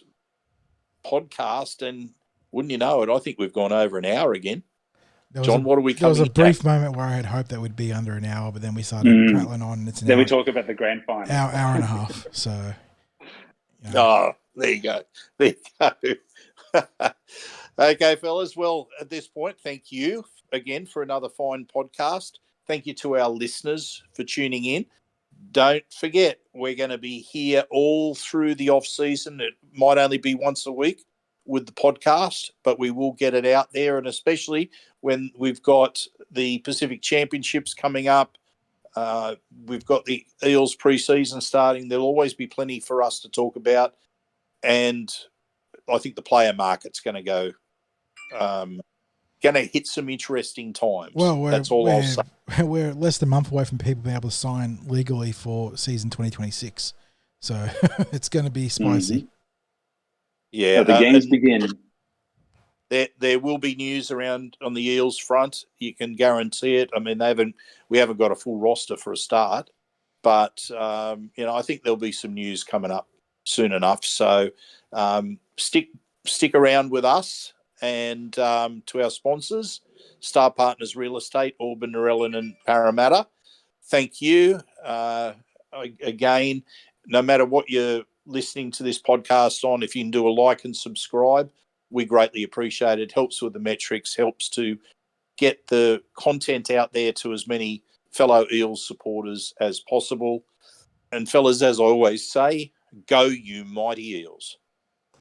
Speaker 4: podcast, and wouldn't you know it, I think we've gone over an hour again. John, what are we coming?
Speaker 3: There was a brief moment where I had hoped that would be under an hour, but then we started prattling on. And it's an
Speaker 5: then
Speaker 3: hour,
Speaker 5: we talk about the grand final.
Speaker 3: Hour and a half. So,
Speaker 4: Oh, there you go. Okay, fellas. Well, at this point, thank you again for another fine podcast. Thank you to our listeners for tuning in. Don't forget, we're going to be here all through the off season. It might only be once a week with the podcast, but we will get it out there, and especially when we've got the Pacific Championships coming up, We've got the Eels pre-season starting. There'll always be plenty for us to talk about. And I think the player market's going to go, going to hit some interesting times.
Speaker 3: Well,
Speaker 4: that's all I'll say.
Speaker 3: We're less than a month away from people being able to sign legally for season 2026. So it's going to be spicy.
Speaker 5: Mm-hmm.
Speaker 4: Yeah.
Speaker 5: So the games begin.
Speaker 4: There will be news around on the Eels front. You can guarantee it. I mean, we haven't got a full roster for a start, but I think there'll be some news coming up soon enough. So stick around with us and to our sponsors, Star Partners Real Estate, Auburn, Narellan and Parramatta. Thank you. Again, no matter what you're listening to this podcast on, if you can do a like and subscribe, we greatly appreciate it. Helps with the metrics, helps to get the content out there to as many fellow Eels supporters as possible. And fellas, as I always say, go you mighty Eels.